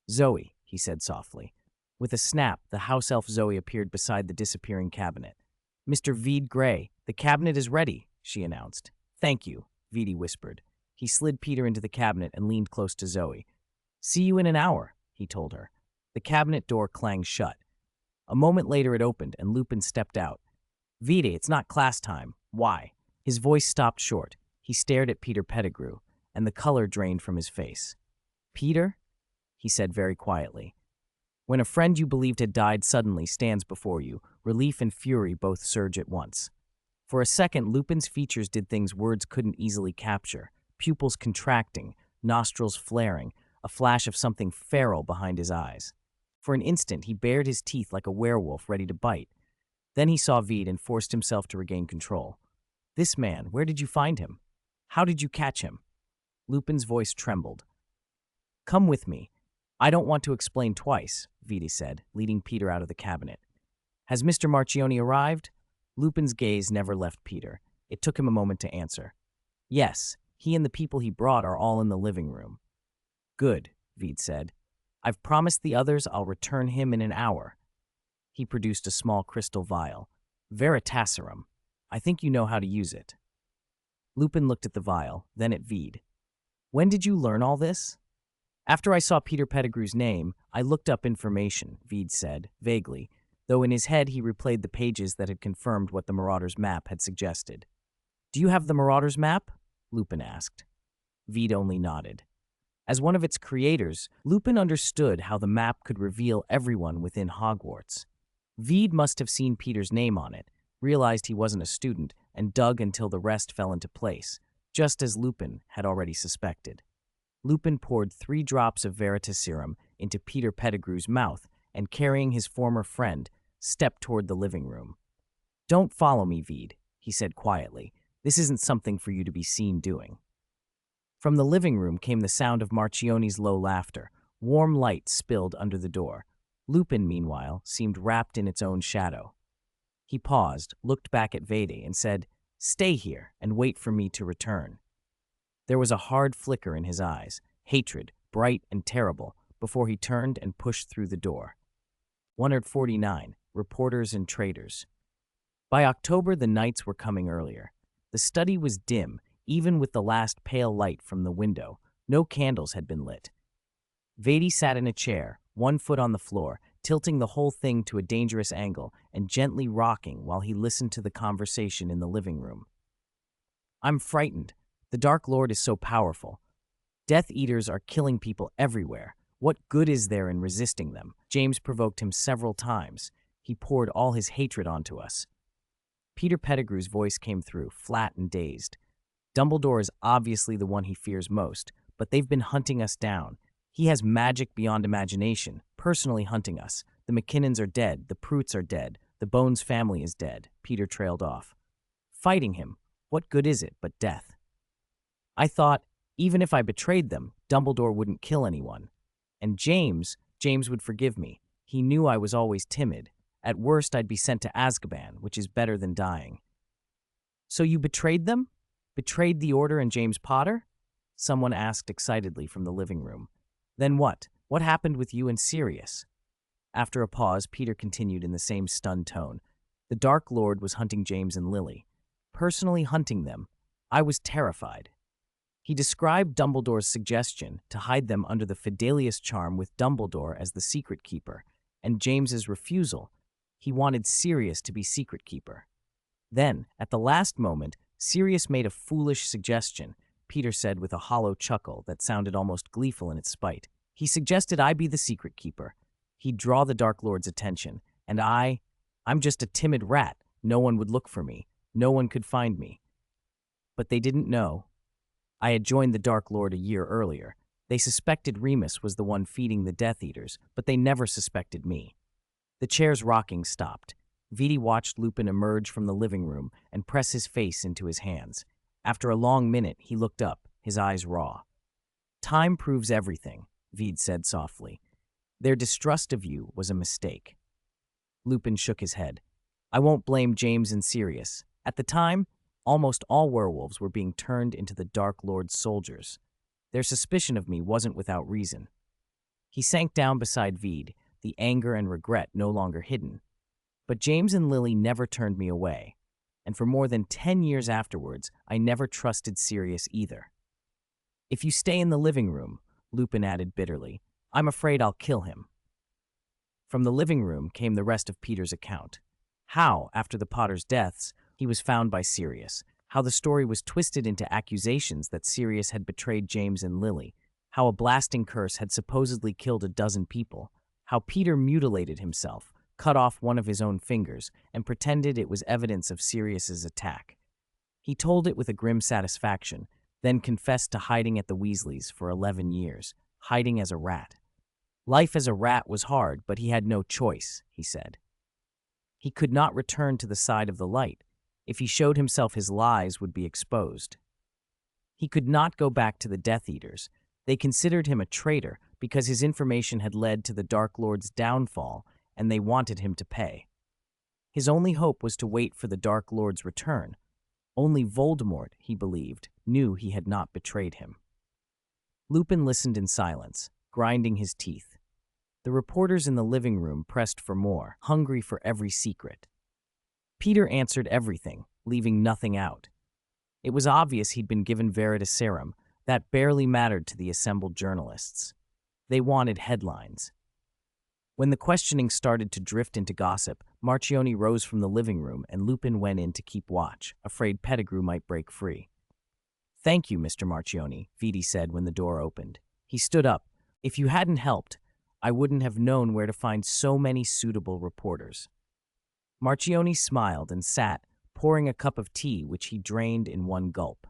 Zoe, he said softly. With a snap, the house elf Zoe appeared beside the disappearing cabinet. Mr. Vede Grey, the cabinet is ready, she announced. Thank you, Vede whispered. He slid Peter into the cabinet and leaned close to Zoe. See you in an hour, he told her. The cabinet door clanged shut. A moment later it opened and Lupin stepped out. Vede, it's not class time. Why? His voice stopped short. He stared at Peter Pettigrew, and the color drained from his face. Peter? He said very quietly. When a friend you believed had died suddenly stands before you, relief and fury both surge at once. For a second, Lupin's features did things words couldn't easily capture, pupils contracting, nostrils flaring, a flash of something feral behind his eyes. For an instant, he bared his teeth like a werewolf ready to bite. Then he saw Vede and forced himself to regain control. This man, where did you find him? How did you catch him? Lupin's voice trembled. Come with me. I don't want to explain twice, Vede said, leading Peter out of the cabinet. Has Mr. Marchione arrived? Lupin's gaze never left Peter. It took him a moment to answer. Yes, he and the people he brought are all in the living room. Good, Vede said. I've promised the others I'll return him in an hour. He produced a small crystal vial. Veritaserum. I think you know how to use it. Lupin looked at the vial, then at Vede. When did you learn all this? After I saw Peter Pettigrew's name, I looked up information, Vede said, vaguely, though in his head he replayed the pages that had confirmed what the Marauder's map had suggested. Do you have the Marauder's map? Lupin asked. Vede only nodded. As one of its creators, Lupin understood how the map could reveal everyone within Hogwarts. Vede must have seen Peter's name on it, realized he wasn't a student, and dug until the rest fell into place, just as Lupin had already suspected. Lupin poured 3 drops of Veritaserum into Peter Pettigrew's mouth and, carrying his former friend, stepped toward the living room. Don't follow me, Vede, he said quietly. This isn't something for you to be seen doing. From the living room came the sound of Marchione's low laughter. Warm light spilled under the door. Lupin, meanwhile, seemed wrapped in its own shadow. He paused, looked back at Vede, and said, Stay here and wait for me to return. There was a hard flicker in his eyes, hatred, bright and terrible, before he turned and pushed through the door. 149. Reporters and Traders. By October, the nights were coming earlier. The study was dim, even with the last pale light from the window. No candles had been lit. Vadi sat in a chair, one foot on the floor, tilting the whole thing to a dangerous angle and gently rocking while he listened to the conversation in the living room. "I'm frightened. The Dark Lord is so powerful. Death Eaters are killing people everywhere. What good is there in resisting them?" James provoked him several times. He poured all his hatred onto us. Peter Pettigrew's voice came through, flat and dazed. "Dumbledore is obviously the one he fears most, but they've been hunting us down. He has magic beyond imagination, personally hunting us. The McKinnons are dead, the Proots are dead, the Bones family is dead." Peter trailed off. "Fighting him, what good is it but death? I thought, even if I betrayed them, Dumbledore wouldn't kill anyone. And James would forgive me. He knew I was always timid. At worst, I'd be sent to Azkaban, which is better than dying." "So you betrayed them? Betrayed the Order and James Potter?" someone asked excitedly from the living room. "Then what? What happened with you and Sirius?" After a pause, Peter continued in the same stunned tone. "The Dark Lord was hunting James and Lily. Personally hunting them. I was terrified. He described Dumbledore's suggestion to hide them under the Fidelius charm with Dumbledore as the secret keeper, and James's refusal. He wanted Sirius to be secret keeper. Then, at the last moment, Sirius made a foolish suggestion," Peter said with a hollow chuckle that sounded almost gleeful in its spite. "He suggested I be the secret keeper. He'd draw the Dark Lord's attention, and I'm just a timid rat. No one would look for me. No one could find me. But they didn't know. I had joined the Dark Lord a year earlier. They suspected Remus was the one feeding the Death Eaters, but they never suspected me." The chair's rocking stopped. Vidi watched Lupin emerge from the living room and press his face into his hands. After a long minute, he looked up, his eyes raw. "Time proves everything," Vidi said softly. "Their distrust of you was a mistake." Lupin shook his head. "I won't blame James and Sirius. At the time, almost all werewolves were being turned into the Dark Lord's soldiers. Their suspicion of me wasn't without reason." He sank down beside Vidi, the anger and regret no longer hidden. "But James and Lily never turned me away, and for more than 10 years afterwards, I never trusted Sirius either. If you stay in the living room," Lupin added bitterly, "I'm afraid I'll kill him." From the living room came the rest of Peter's account. How, after the Potters' deaths, he was found by Sirius, how the story was twisted into accusations that Sirius had betrayed James and Lily, how a blasting curse had supposedly killed a dozen people, how Peter mutilated himself, cut off one of his own fingers, and pretended it was evidence of Sirius's attack. He told it with a grim satisfaction, then confessed to hiding at the Weasleys for 11 years, hiding as a rat. Life as a rat was hard, but he had no choice, he said. He could not return to the side of the light. If he showed himself, his lies would be exposed. He could not go back to the Death Eaters. They considered him a traitor because his information had led to the Dark Lord's downfall, and they wanted him to pay. His only hope was to wait for the Dark Lord's return. Only Voldemort, he believed, knew he had not betrayed him. Lupin listened in silence, grinding his teeth. The reporters in the living room pressed for more, hungry for every secret. Peter answered everything, leaving nothing out. It was obvious he'd been given Veritaserum. That barely mattered to the assembled journalists. They wanted headlines. When the questioning started to drift into gossip, Marchione rose from the living room and Lupin went in to keep watch, afraid Pettigrew might break free. "Thank you, Mr. Marchione," Vidi said when the door opened. He stood up. "If you hadn't helped, I wouldn't have known where to find so many suitable reporters." Marchione smiled and sat, pouring a cup of tea which he drained in one gulp.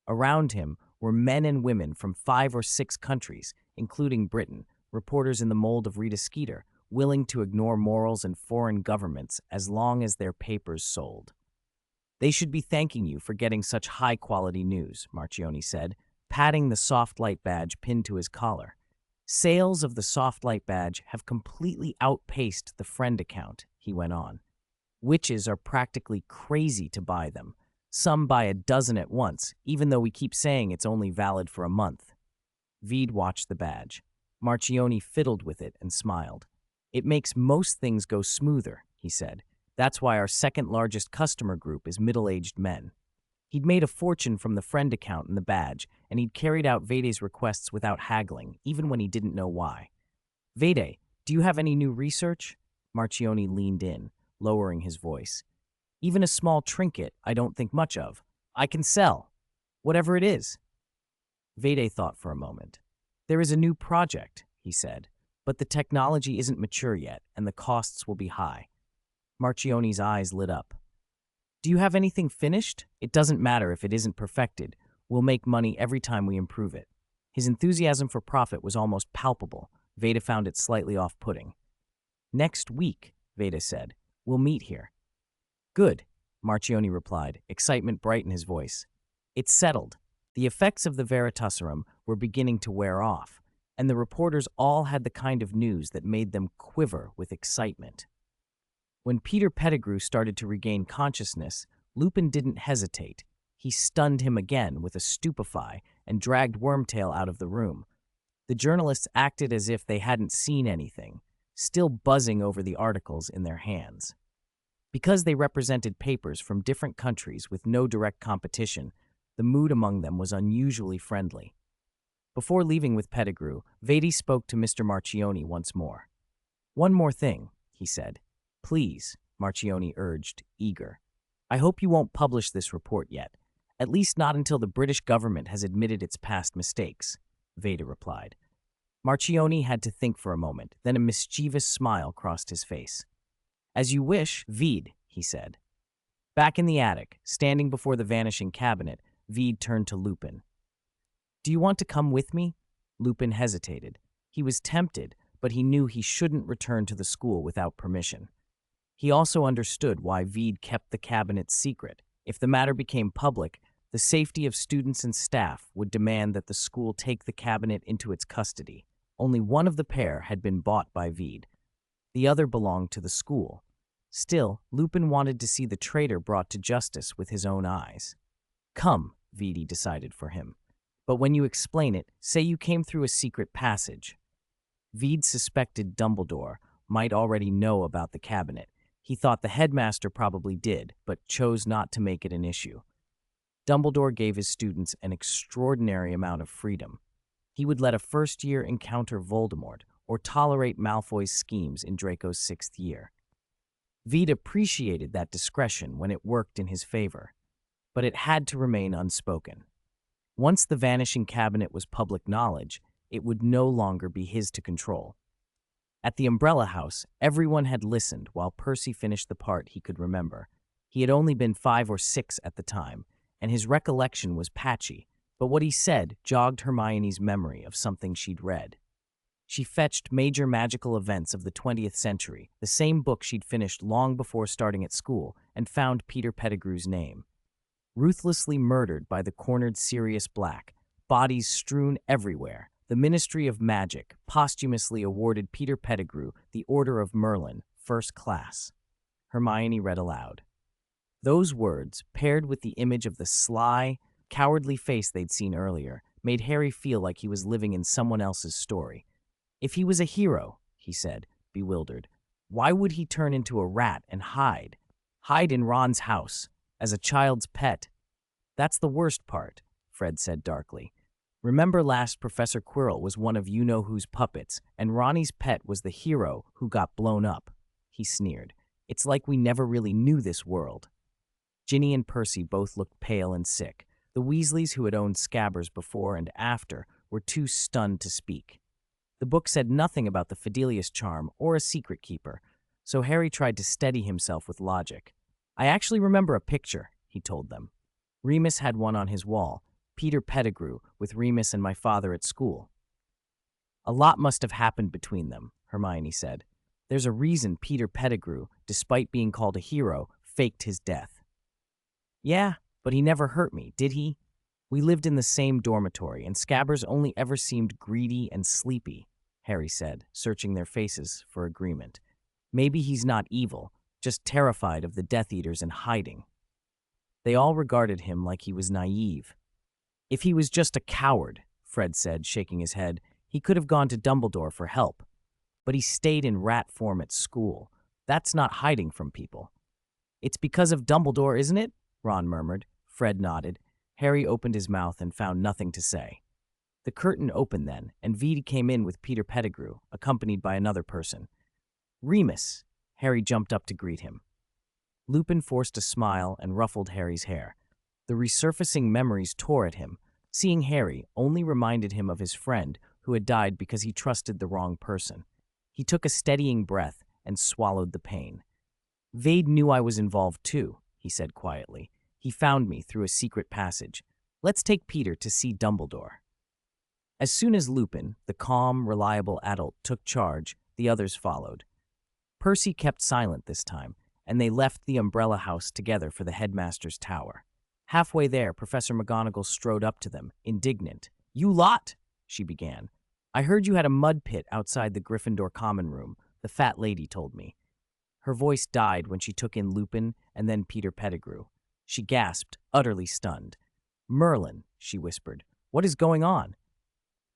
Around him were men and women from 5 or 6 countries, including Britain, reporters in the mold of Rita Skeeter, willing to ignore morals and foreign governments as long as their papers sold. "They should be thanking you for getting such high-quality news," Marchione said, patting the Soft Light badge pinned to his collar. "Sales of the Soft Light badge have completely outpaced the friend account," he went on. "Witches are practically crazy to buy them. Some buy a dozen at once, even though we keep saying it's only valid for a month." Vede watched the badge. Marchione fiddled with it and smiled. It makes most things go smoother, he said. That's why our second largest customer group is middle-aged men. He'd made a fortune from the friend account and the badge, and he'd carried out Vede's requests without haggling, even when he didn't know why. Vede, do you have any new research? Marchione leaned in, lowering his voice. Even a small trinket I don't think much of. I can sell. Whatever it is. Vede thought for a moment. There is a new project, he said, but the technology isn't mature yet, and the costs will be high. Marchione's eyes lit up. Do you have anything finished? It doesn't matter if it isn't perfected. We'll make money every time we improve it. His enthusiasm for profit was almost palpable. Veda found it slightly off-putting. Next week, Veda said. We'll meet here. Good, Marchione replied, excitement bright in his voice. It's settled. The effects of the Veritaserum were beginning to wear off, and the reporters all had the kind of news that made them quiver with excitement. When Peter Pettigrew started to regain consciousness, Lupin didn't hesitate. He stunned him again with a stupefy and dragged Wormtail out of the room. The journalists acted as if they hadn't seen anything, still buzzing over the articles in their hands. Because they represented papers from different countries with no direct competition, the mood among them was unusually friendly. Before leaving with Pettigrew, Vede spoke to Mr. Marchione once more. One more thing, he said. Please, Marchione urged, eager. I hope you won't publish this report yet, at least not until the British government has admitted its past mistakes, Veda replied. Marchione had to think for a moment, then a mischievous smile crossed his face. As you wish, Vede, he said. Back in the attic, standing before the vanishing cabinet, Vede turned to Lupin. Do you want to come with me? Lupin hesitated. He was tempted, but he knew he shouldn't return to the school without permission. He also understood why Vede kept the cabinet secret. If the matter became public, the safety of students and staff would demand that the school take the cabinet into its custody. Only one of the pair had been bought by Vede. The other belonged to the school. Still, Lupin wanted to see the traitor brought to justice with his own eyes. Come, Vede decided for him. But when you explain it, say you came through a secret passage. Vede suspected Dumbledore might already know about the cabinet. He thought the headmaster probably did, but chose not to make it an issue. Dumbledore gave his students an extraordinary amount of freedom. He would let a first-year encounter Voldemort or tolerate Malfoy's schemes in Draco's 6th year. Vede appreciated that discretion when it worked in his favor, but it had to remain unspoken. Once the vanishing cabinet was public knowledge, it would no longer be his to control. At the Umbrella House, everyone had listened while Percy finished the part he could remember. He had only been 5 or 6 at the time, and his recollection was patchy, but what he said jogged Hermione's memory of something she'd read. She fetched Major Magical Events of the 20th Century, the same book she'd finished long before starting at school, and found Peter Pettigrew's name. Ruthlessly murdered by the cornered Sirius Black, bodies strewn everywhere, the Ministry of Magic posthumously awarded Peter Pettigrew the Order of Merlin, First Class. Hermione read aloud. Those words, paired with the image of the sly, cowardly face they'd seen earlier, made Harry feel like he was living in someone else's story. If he was a hero, he said, bewildered, why would he turn into a rat and hide? Hide in Ron's house, as a child's pet. That's the worst part, Fred said darkly. Remember last Professor Quirrell was one of you-know-who's puppets, and Ronnie's pet was the hero who got blown up. He sneered. It's like we never really knew this world. Ginny and Percy both looked pale and sick. The Weasleys, who had owned Scabbers before and after, were too stunned to speak. The book said nothing about the Fidelius charm or a secret keeper, so Harry tried to steady himself with logic. I actually remember a picture, he told them. Remus had one on his wall, Peter Pettigrew, with Remus and my father at school. A lot must have happened between them, Hermione said. There's a reason Peter Pettigrew, despite being called a hero, faked his death. Yeah, but he never hurt me, did he? We lived in the same dormitory, and Scabbers only ever seemed greedy and sleepy, Harry said, searching their faces for agreement. Maybe he's not evil, just terrified of the Death Eaters and hiding. They all regarded him like he was naive. If he was just a coward, Fred said, shaking his head, He could have gone to Dumbledore for help, but he stayed in rat form at school. That's not hiding from people. It's because of Dumbledore, isn't it? Ron murmured. Fred nodded. Harry opened his mouth and found nothing to say. The curtain opened then, and Veed came in with Peter Pettigrew, accompanied by another person. Remus! Harry jumped up to greet him. Lupin forced a smile and ruffled Harry's hair. The resurfacing memories tore at him. Seeing Harry only reminded him of his friend who had died because he trusted the wrong person. He took a steadying breath and swallowed the pain. Vade knew I was involved too, he said quietly. He found me through a secret passage. Let's take Peter to see Dumbledore. As soon as Lupin, the calm, reliable adult, took charge, the others followed. Percy kept silent this time, and they left the umbrella house together for the headmaster's tower. Halfway there, Professor McGonagall strode up to them, indignant. "You lot!" she began. "I heard you had a mud pit outside the Gryffindor common room, the fat lady told me." Her voice died when she took in Lupin and then Peter Pettigrew. She gasped, utterly stunned. "Merlin," she whispered, "what is going on?"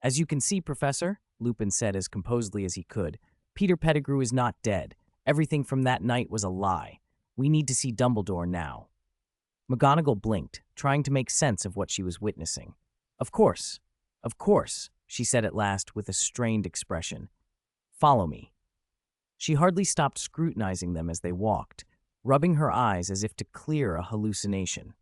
"As you can see, Professor," Lupin said as composedly as he could, "Peter Pettigrew is not dead. Everything from that night was a lie. We need to see Dumbledore now." McGonagall blinked, trying to make sense of what she was witnessing. Of course, she said at last with a strained expression. "Follow me." She hardly stopped scrutinizing them as they walked, rubbing her eyes as if to clear a hallucination.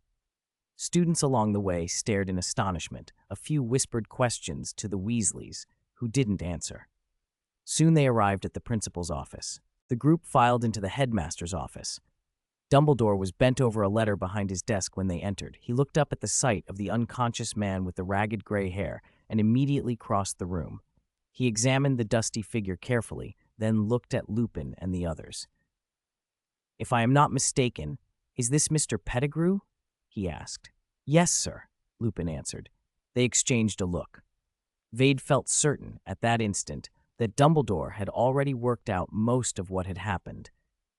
Students along the way stared in astonishment, a few whispered questions to the Weasleys, who didn't answer. Soon they arrived at the principal's office. The group filed into the headmaster's office. Dumbledore was bent over a letter behind his desk when they entered. He looked up at the sight of the unconscious man with the ragged gray hair and immediately crossed the room. He examined the dusty figure carefully, then looked at Lupin and the others. "If I am not mistaken, is this Mr. Pettigrew?" he asked. "Yes, sir," Lupin answered. They exchanged a look. Vade felt certain, at that instant, that Dumbledore had already worked out most of what had happened.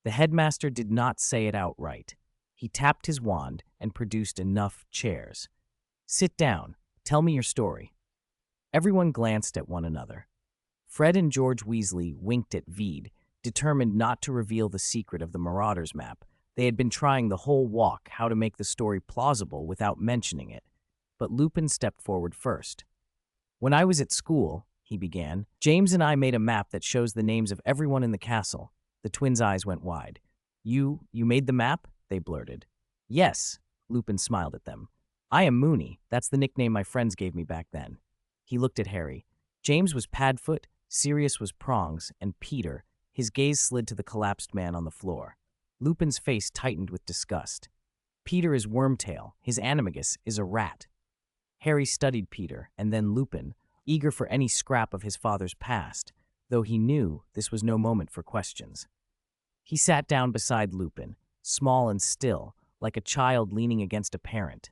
The headmaster did not say it outright. He tapped his wand and produced enough chairs. "Sit down. Tell me your story." Everyone glanced at one another. Fred and George Weasley winked at Veed, determined not to reveal the secret of the Marauders map. They had been trying the whole walk how to make the story plausible without mentioning it. But Lupin stepped forward first. "When I was at school," he began, "James and I made a map that shows the names of everyone in the castle." The twins' eyes went wide. You made the map?" they blurted. "Yes," Lupin smiled at them. "I am Moony. That's the nickname my friends gave me back then." He looked at Harry. James was Padfoot, Sirius was Prongs, and Peter, his gaze slid to the collapsed man on the floor. Lupin's face tightened with disgust. "Peter is Wormtail. His animagus is a rat." Harry studied Peter, and then Lupin, eager for any scrap of his father's past, though he knew this was no moment for questions. He sat down beside Lupin, small and still, like a child leaning against a parent.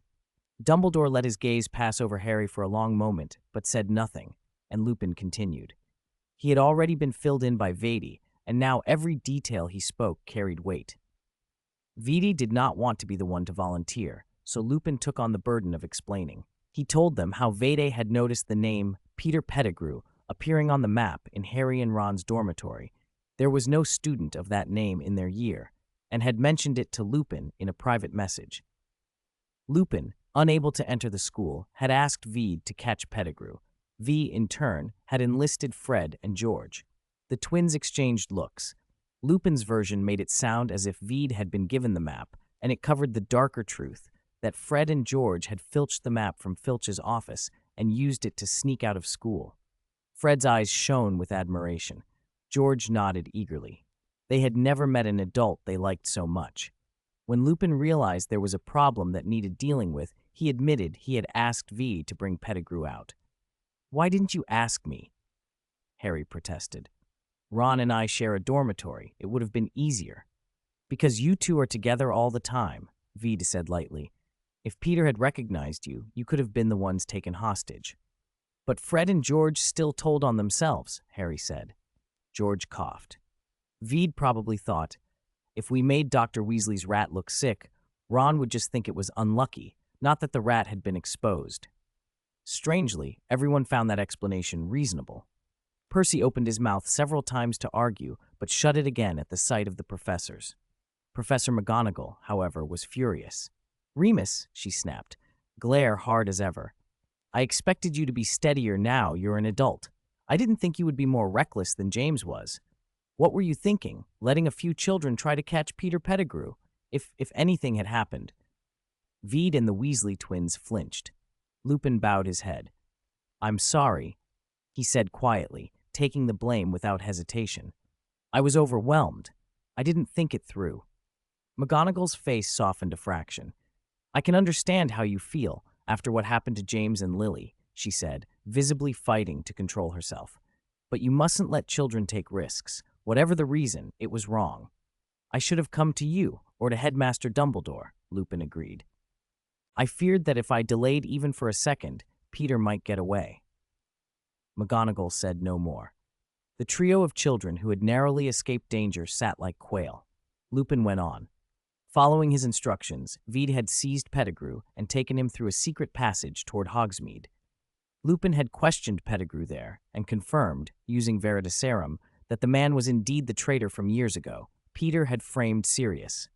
Dumbledore let his gaze pass over Harry for a long moment, but said nothing, and Lupin continued. He had already been filled in by Vade, and now every detail he spoke carried weight. Vade did not want to be the one to volunteer, so Lupin took on the burden of explaining. He told them how Vade had noticed the name Peter Pettigrew appearing on the map in Harry and Ron's dormitory. There was no student of that name in their year, and had mentioned it to Lupin in a private message. Lupin, unable to enter the school, had asked Vade to catch Pettigrew. V, in turn, had enlisted Fred and George. The twins exchanged looks. Lupin's version made it sound as if Vade had been given the map, and it covered the darker truth that Fred and George had filched the map from Filch's office and used it to sneak out of school. Fred's eyes shone with admiration. George nodded eagerly. They had never met an adult they liked so much. When Lupin realized there was a problem that needed dealing with, he admitted he had asked V to bring Pettigrew out. "Why didn't you ask me?" Harry protested. "Ron and I share a dormitory. It would have been easier." "Because you two are together all the time," Vede said lightly. "If Peter had recognized you, you could have been the ones taken hostage." "But Fred and George still told on themselves," Harry said. George coughed. Vede probably thought, if we made Dr. Weasley's rat look sick, Ron would just think it was unlucky, not that the rat had been exposed. Strangely, everyone found that explanation reasonable. Percy opened his mouth several times to argue, but shut it again at the sight of the professors. Professor McGonagall, however, was furious. "Remus," she snapped, "glare hard as ever. I expected you to be steadier now you're an adult. I didn't think you would be more reckless than James was. What were you thinking, letting a few children try to catch Peter Pettigrew? If anything had happened." Veed and the Weasley twins flinched. Lupin bowed his head. "I'm sorry," he said quietly, taking the blame without hesitation. "I was overwhelmed. I didn't think it through." McGonagall's face softened a fraction. "I can understand how you feel after what happened to James and Lily," she said, visibly fighting to control herself. "But you mustn't let children take risks. Whatever the reason, it was wrong." "I should have come to you, or to Headmaster Dumbledore," Lupin agreed. "I feared that if I delayed even for a second, Peter might get away." McGonagall said no more. The trio of children who had narrowly escaped danger sat like quail. Lupin went on. Following his instructions, Veed had seized Pettigrew and taken him through a secret passage toward Hogsmeade. Lupin had questioned Pettigrew there and confirmed, using veritaserum, that the man was indeed the traitor from years ago. Peter had framed Sirius.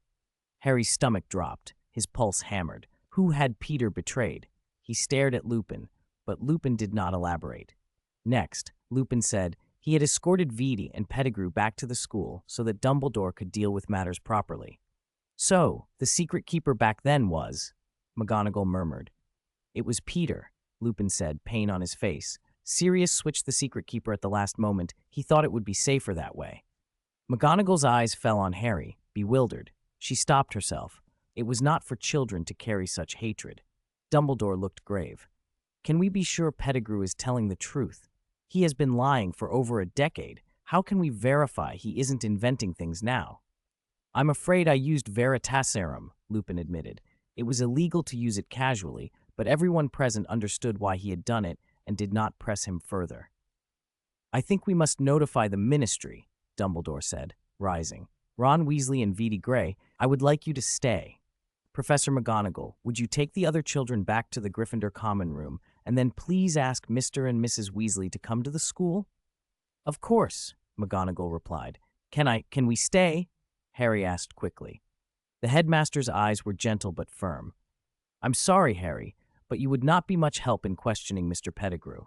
Harry's stomach dropped, his pulse hammered. Who had Peter betrayed? He stared at Lupin, but Lupin did not elaborate. Next, Lupin said he had escorted Veedy and Pettigrew back to the school so that Dumbledore could deal with matters properly. "So, the secret keeper back then was," McGonagall murmured. "It was Peter," Lupin said, pain on his face. "Sirius switched the secret keeper at the last moment. He thought it would be safer that way." McGonagall's eyes fell on Harry, bewildered. She stopped herself. It was not for children to carry such hatred. Dumbledore looked grave. "Can we be sure Pettigrew is telling the truth? He has been lying for over a decade. How can we verify he isn't inventing things now?" "I'm afraid I used veritaserum," Lupin admitted. "It was illegal to use it casually, but everyone present understood why he had done it and did not press him further." "I think we must notify the Ministry," Dumbledore said, rising. "Ron Weasley and Veedy Grey, I would like you to stay. Professor McGonagall, would you take the other children back to the Gryffindor Common Room, and then please ask Mr. and Mrs. Weasley to come to the school?" "Of course," McGonagall replied. Can we stay?" Harry asked quickly. The headmaster's eyes were gentle but firm. "I'm sorry, Harry, but you would not be much help in questioning Mr. Pettigrew."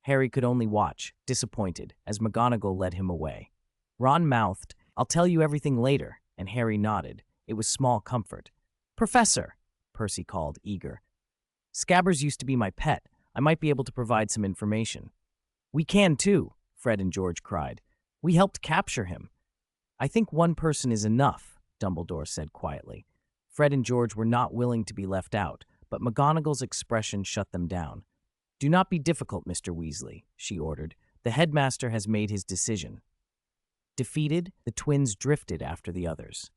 Harry could only watch, disappointed, as McGonagall led him away. Ron mouthed, "I'll tell you everything later," and Harry nodded. It was small comfort. "Professor," Percy called, eager. "Scabbers used to be my pet. I might be able to provide some information." "We can too," Fred and George cried. "We helped capture him." "I think one person is enough," Dumbledore said quietly. Fred and George were not willing to be left out, but McGonagall's expression shut them down. "Do not be difficult, Mr. Weasley," she ordered. "The headmaster has made his decision." Defeated, the twins drifted after the others.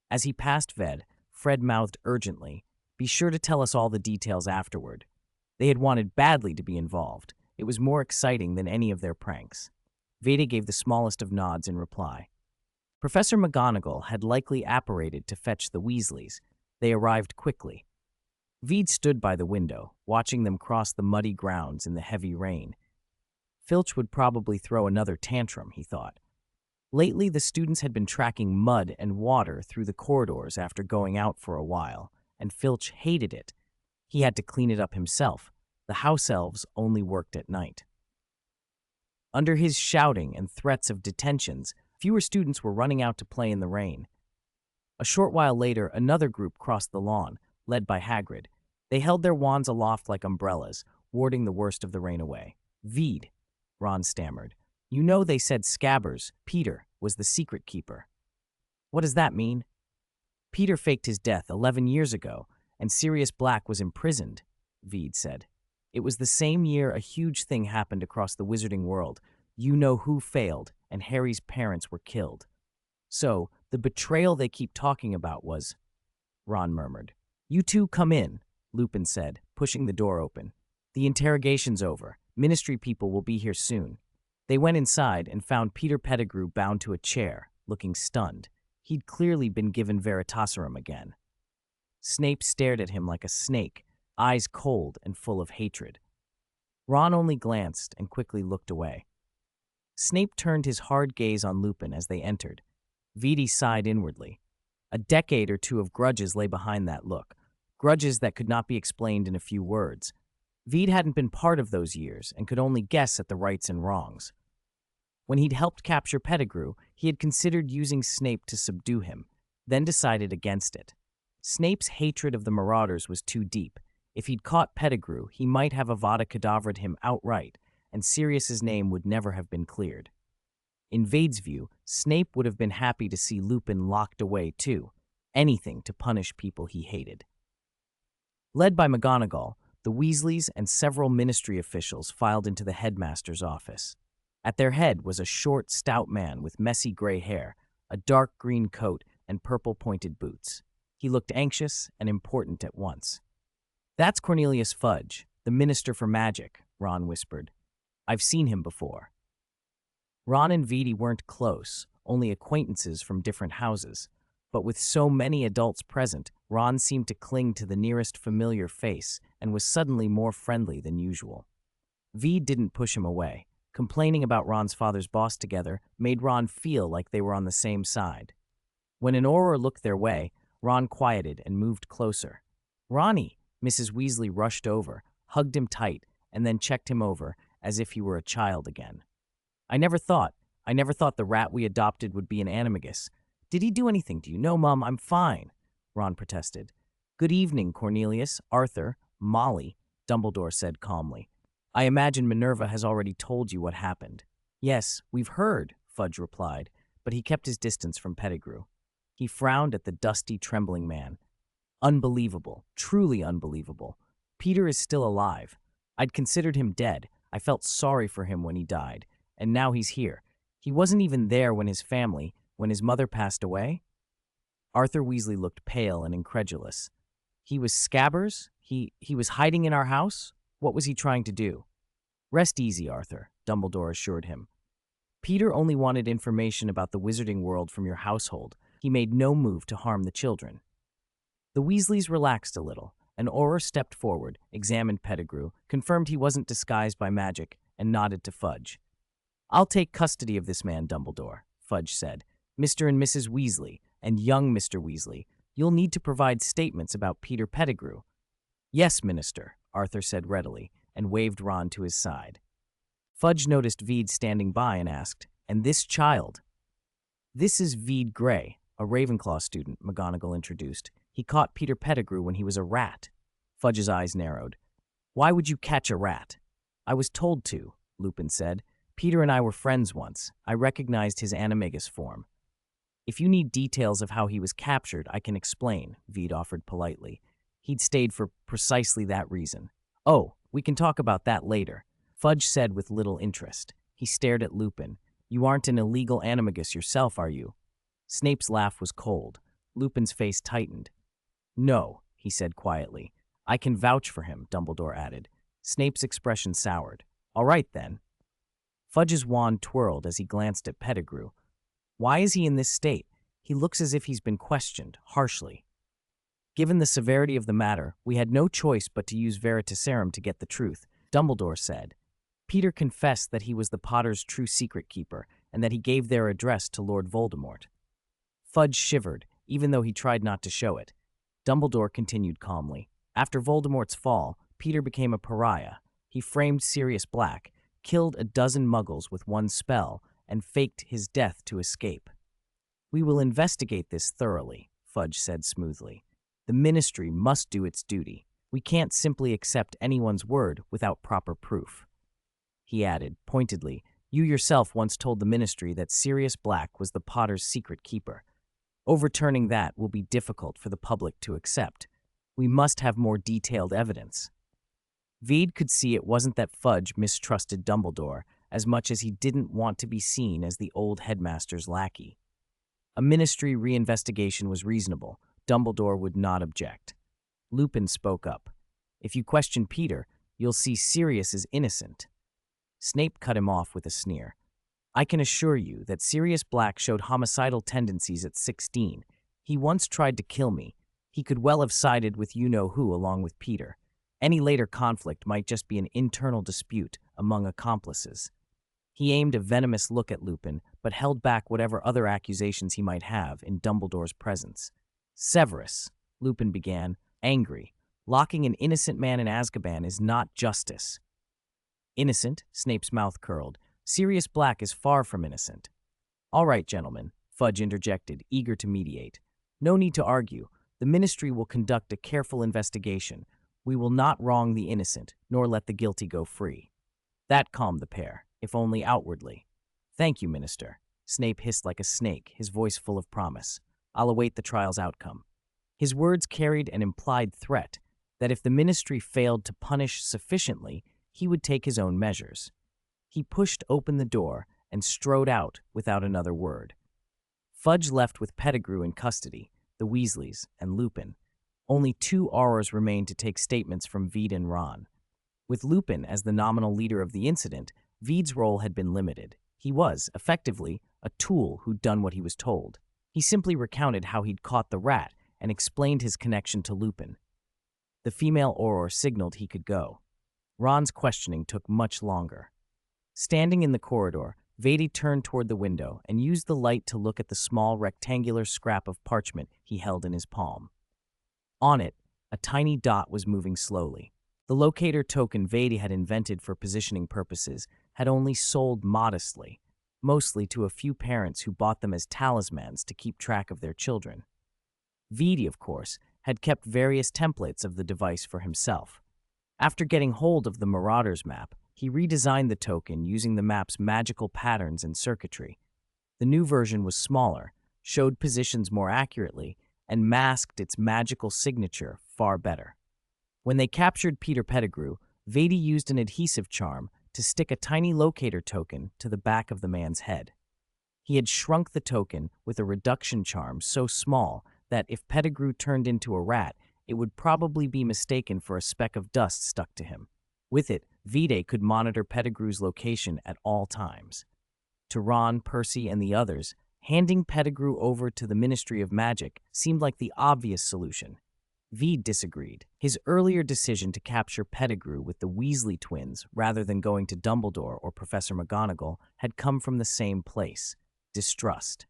As he passed Ved, Fred mouthed urgently, "Be sure to tell us all the details afterward." They had wanted badly to be involved. It was more exciting than any of their pranks. Veda gave the smallest of nods in reply. Professor McGonagall had likely apparated to fetch the Weasleys. They arrived quickly. Veed stood by the window, watching them cross the muddy grounds in the heavy rain. Filch would probably throw another tantrum, he thought. Lately, the students had been tracking mud and water through the corridors after going out for a while, and Filch hated it. He had to clean it up himself. The house elves only worked at night. Under his shouting and threats of detentions, fewer students were running out to play in the rain. A short while later, another group crossed the lawn, led by Hagrid. They held their wands aloft like umbrellas, warding the worst of the rain away. "Veed," Ron stammered. "You know they said Scabbers, Peter, was the secret keeper." "What does that mean?" "Peter faked his death 11 years ago, and Sirius Black was imprisoned," Veed said. "It was the same year a huge thing happened across the wizarding world. You know who failed, and Harry's parents were killed. So, the betrayal they keep talking about was—" Ron murmured. "You two come in," Lupin said, pushing the door open. "The interrogation's over. Ministry people will be here soon." They went inside and found Peter Pettigrew bound to a chair, looking stunned. He'd clearly been given veritaserum again. Snape stared at him like a snake, eyes cold and full of hatred. Ron only glanced and quickly looked away. Snape turned his hard gaze on Lupin as they entered. Veedy sighed inwardly. A decade or two of grudges lay behind that look, grudges that could not be explained in a few words. Veed hadn't been part of those years and could only guess at the rights and wrongs. When he'd helped capture Pettigrew, he had considered using Snape to subdue him, then decided against it. Snape's hatred of the Marauders was too deep. If he'd caught Pettigrew, he might have Avada Kedavra'd him outright, and Sirius's name would never have been cleared. In Vade's view, Snape would have been happy to see Lupin locked away too, anything to punish people he hated. Led by McGonagall, the Weasleys and several ministry officials filed into the headmaster's office. At their head was a short, stout man with messy gray hair, a dark green coat, and purple-pointed boots. He looked anxious and important at once. "That's Cornelius Fudge, the Minister for Magic," Ron whispered. "I've seen him before." Ron and Veedy weren't close, only acquaintances from different houses. But with so many adults present, Ron seemed to cling to the nearest familiar face and was suddenly more friendly than usual. Veed didn't push him away. Complaining about Ron's father's boss together made Ron feel like they were on the same side. When an Auror looked their way, Ron quieted and moved closer. "Ronnie!" Mrs. Weasley rushed over, hugged him tight, and then checked him over as if he were a child again. I never thought the rat we adopted would be an animagus. Did he do anything to you?" "No, Mum, I'm fine," Ron protested. "Good evening, Cornelius, Arthur, Molly," Dumbledore said calmly. "I imagine Minerva has already told you what happened." "Yes, we've heard," Fudge replied, but he kept his distance from Pettigrew. He frowned at the dusty, trembling man. "Unbelievable, truly unbelievable. Peter is still alive. I'd considered him dead. I felt sorry for him when he died, and now he's here. He wasn't even there when his mother passed away?" Arthur Weasley looked pale and incredulous. "He was Scabbers? He was hiding in our house? What was he trying to do?" "Rest easy, Arthur," Dumbledore assured him. "Peter only wanted information about the wizarding world from your household. He made no move to harm the children." The Weasleys relaxed a little. An Auror stepped forward, examined Pettigrew, confirmed he wasn't disguised by magic, and nodded to Fudge. "I'll take custody of this man, Dumbledore," Fudge said. "Mr. and Mrs. Weasley, and young Mr. Weasley, you'll need to provide statements about Peter Pettigrew." "Yes, Minister," Arthur said readily, and waved Ron to his side. Fudge noticed Veed standing by and asked, "And this child?" "This is Veed Grey, a Ravenclaw student," McGonagall introduced. "He caught Peter Pettigrew when he was a rat." Fudge's eyes narrowed. "Why would you catch a rat?" "I was told to," Lupin said. "Peter and I were friends once. I recognized his animagus form." "If you need details of how he was captured, I can explain," Veed offered politely. "He'd stayed for precisely that reason." "Oh, we can talk about that later," Fudge said with little interest. He stared at Lupin. "You aren't an illegal animagus yourself, are you?" Snape's laugh was cold. Lupin's face tightened. "No," he said quietly. "I can vouch for him," Dumbledore added. Snape's expression soured. "All right, then." Fudge's wand twirled as he glanced at Pettigrew. "Why is he in this state? He looks as if he's been questioned, harshly." "Given the severity of the matter, we had no choice but to use Veritaserum to get the truth," Dumbledore said. "Peter confessed that he was the Potter's true secret keeper, and that he gave their address to Lord Voldemort." Fudge shivered, even though he tried not to show it. Dumbledore continued calmly. "After Voldemort's fall, Peter became a pariah. He framed Sirius Black, killed a dozen muggles with one spell, and faked his death to escape." "We will investigate this thoroughly," Fudge said smoothly. "The Ministry must do its duty. We can't simply accept anyone's word without proper proof." He added, pointedly, "You yourself once told the Ministry that Sirius Black was the Potter's secret keeper. Overturning that will be difficult for the public to accept. We must have more detailed evidence." Veed could see it wasn't that Fudge mistrusted Dumbledore as much as he didn't want to be seen as the old headmaster's lackey. A Ministry reinvestigation was reasonable. Dumbledore would not object. Lupin spoke up. "If you question Peter, you'll see Sirius is innocent." Snape cut him off with a sneer. "I can assure you that Sirius Black showed homicidal tendencies at 16. He once tried to kill me. He could well have sided with you-know-who along with Peter. Any later conflict might just be an internal dispute among accomplices. He aimed a venomous look at Lupin, but held back whatever other accusations he might have in Dumbledore's presence. "Severus," Lupin began, angry. "Locking an innocent man in Azkaban is not justice." "Innocent?" Snape's mouth curled. "Sirius Black is far from innocent." "All right, gentlemen," Fudge interjected, eager to mediate. "No need to argue. The Ministry will conduct a careful investigation. We will not wrong the innocent, nor let the guilty go free." That calmed the pair, if only outwardly. "Thank you, Minister." Snape hissed like a snake, his voice full of promise. "I'll await the trial's outcome." His words carried an implied threat that if the Ministry failed to punish sufficiently, he would take his own measures. He pushed open the door and strode out without another word. Fudge left with Pettigrew in custody, the Weasleys, and Lupin. Only 2 Aurors remained to take statements from Veed and Ron. With Lupin as the nominal leader of the incident, Veed's role had been limited. He was, effectively, a tool who'd done what he was told. He simply recounted how he'd caught the rat and explained his connection to Lupin. The female Auror signaled he could go. Ron's questioning took much longer. Standing in the corridor, Veed turned toward the window and used the light to look at the small rectangular scrap of parchment he held in his palm. On it, a tiny dot was moving slowly. The locator token Veed had invented for positioning purposes had only sold modestly, mostly to a few parents who bought them as talismans to keep track of their children. Veed, of course, had kept various templates of the device for himself. After getting hold of the Marauders map, he redesigned the token using the map's magical patterns and circuitry. The new version was smaller, showed positions more accurately, and masked its magical signature far better. When they captured Peter Pettigrew, Veed used an adhesive charm to stick a tiny locator token to the back of the man's head. He had shrunk the token with a reduction charm so small that if Pettigrew turned into a rat, it would probably be mistaken for a speck of dust stuck to him. With it, Veed could monitor Pettigrew's location at all times. To Ron, Percy, and the others, handing Pettigrew over to the Ministry of Magic seemed like the obvious solution. Veed disagreed. His earlier decision to capture Pettigrew with the Weasley twins rather than going to Dumbledore or Professor McGonagall had come from the same place: distrust.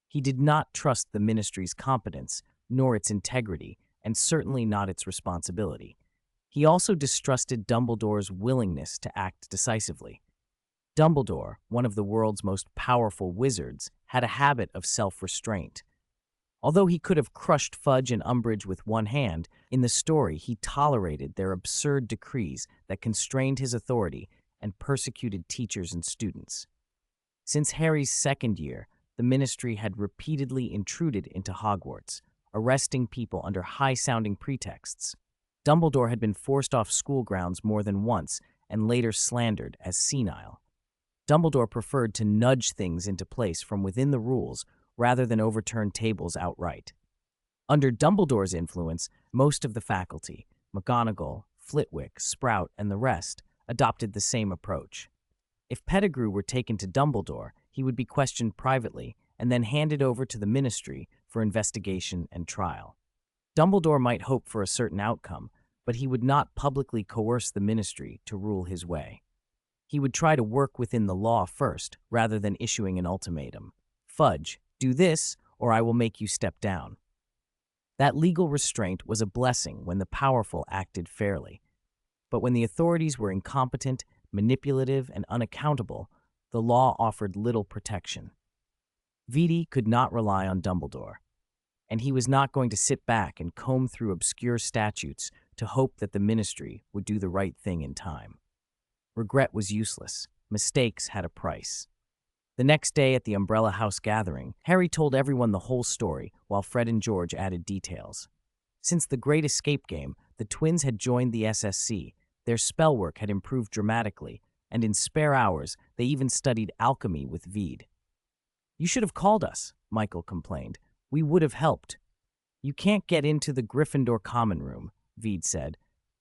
He did not trust the Ministry's competence, nor its integrity, and certainly not its responsibility. He also distrusted Dumbledore's willingness to act decisively. Dumbledore, one of the world's most powerful wizards, had a habit of self-restraint. Although he could have crushed Fudge and Umbridge with one hand, in the story he tolerated their absurd decrees that constrained his authority and persecuted teachers and students. Since Harry's second year, the Ministry had repeatedly intruded into Hogwarts, arresting people under high-sounding pretexts. Dumbledore had been forced off school grounds more than once and later slandered as senile. Dumbledore preferred to nudge things into place from within the rules rather than overturn tables outright. Under Dumbledore's influence, most of the faculty, McGonagall, Flitwick, Sprout, and the rest, adopted the same approach. If Pettigrew were taken to Dumbledore, he would be questioned privately and then handed over to the Ministry for investigation and trial. Dumbledore might hope for a certain outcome, but he would not publicly coerce the Ministry to rule his way. He would try to work within the law first, rather than issuing an ultimatum. "Fudge, do this, or I will make you step down." That legal restraint was a blessing when the powerful acted fairly. But when the authorities were incompetent, manipulative, and unaccountable, the law offered little protection. Veed could not rely on Dumbledore, and he was not going to sit back and comb through obscure statutes to hope that the Ministry would do the right thing in time. Regret was useless. Mistakes had a price. The next day at the Umbrella House gathering, Harry told everyone the whole story, while Fred and George added details. Since the Great Escape game, the twins had joined the SSC, their spell work had improved dramatically, and in spare hours, they even studied alchemy with Veed. "You should have called us," Michael complained. "We would have helped." "You can't get into the Gryffindor common room," Veed said.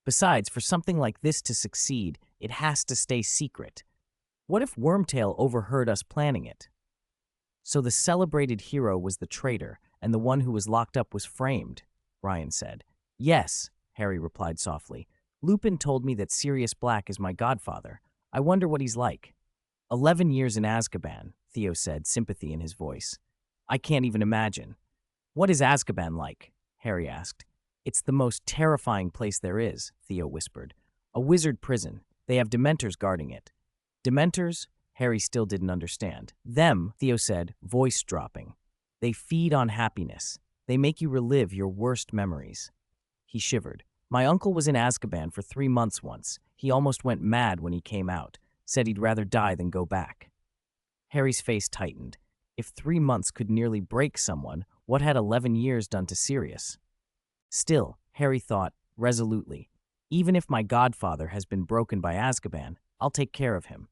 "Besides, for something like this to succeed, it has to stay secret. What if Wormtail overheard us planning it?" "So the celebrated hero was the traitor, and the one who was locked up was framed," Ryan said. "Yes," Harry replied softly. Lupin told me that Sirius Black is my godfather. I wonder what he's like. 11 years in Azkaban, Theo said, sympathy in his voice. I can't even imagine. What is Azkaban like? Harry asked. It's the most terrifying place there is, Theo whispered. A wizard prison. They have Dementors guarding it. Dementors? Harry still didn't understand. Them, Theo said, voice dropping. They feed on happiness. They make you relive your worst memories. He shivered. My uncle was in Azkaban for 3 months once. He almost went mad when he came out. Said he'd rather die than go back. Harry's face tightened. If 3 months could nearly break someone, what had 11 years done to Sirius? Still, Harry thought, resolutely, even if my godfather has been broken by Azkaban, I'll take care of him.